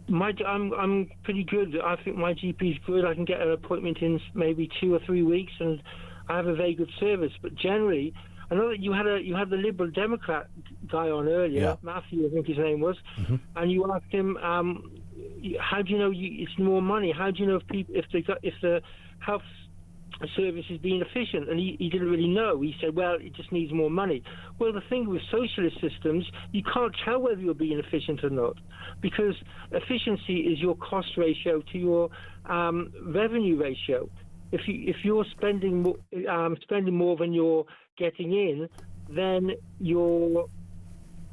I'm pretty good. I think my GP's good. I can get an appointment in maybe 2 or 3 weeks, and I have a very good service. But generally, I know that you had the Liberal Democrat guy on earlier, Matthew, I think his name was, and you asked him, how do you know it's more money? How do you know if the health service is being efficient? And he didn't really know. He said, well, it just needs more money. Well, the thing with socialist systems, you can't tell whether you're being efficient or not, because efficiency is your cost ratio to your revenue ratio. If you're spending more than you're getting in, then you're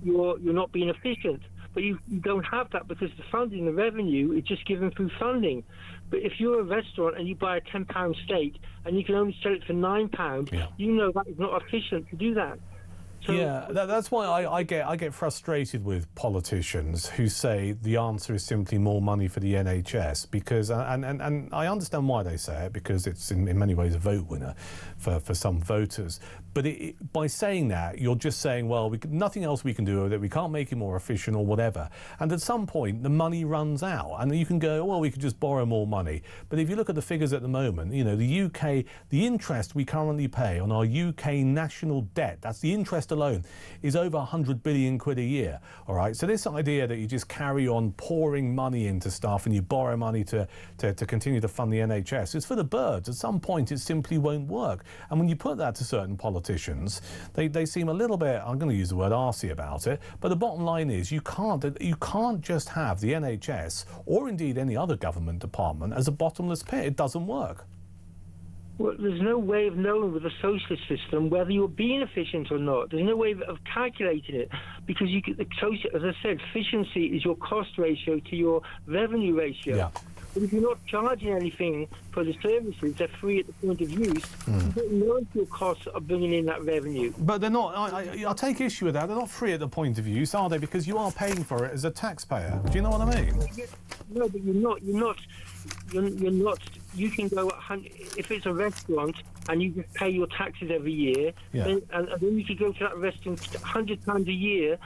not being efficient. But you don't have that, because the funding, the revenue, is just given through funding. But if you're a restaurant and you buy a £10 steak and you can only sell it for £9, you know that is not efficient to do that. So, yeah, that's why I get frustrated with politicians who say the answer is simply more money for the NHS, because and I understand why they say it, because it's in many ways a vote winner for some voters. But by saying that, you're just saying, well, nothing else we can do with it, we can't make it more efficient or whatever. And at some point, the money runs out, and you can go, well, we could just borrow more money. But if you look at the figures at the moment, you know, the UK, the interest we currently pay on our UK national debt, that's the interest alone is over 100 billion quid a year. All right, so this idea that you just carry on pouring money into stuff and you borrow money to continue to fund the NHS is for the birds. At some point, it simply won't work. And when you put that to certain politicians, they seem a little bit, I'm going to use the word arsey about it, but the bottom line is you can't just have the NHS or indeed any other government department as a bottomless pit. It doesn't work. Well, there's no way of knowing with a socialist system whether you're being efficient or not. There's no way of calculating it because as I said, efficiency is your cost ratio to your revenue ratio. Yeah. But if you're not charging anything for the services, they're free at the point of use, you don't know if your costs are bringing in that revenue. But they're not, I take issue with that, they're not free at the point of use, are they? Because you are paying for it as a taxpayer. Do you know what I mean? No, but you're not. You can go, if it's a restaurant and you just pay your taxes every year, and then you can go to that restaurant 100 times a year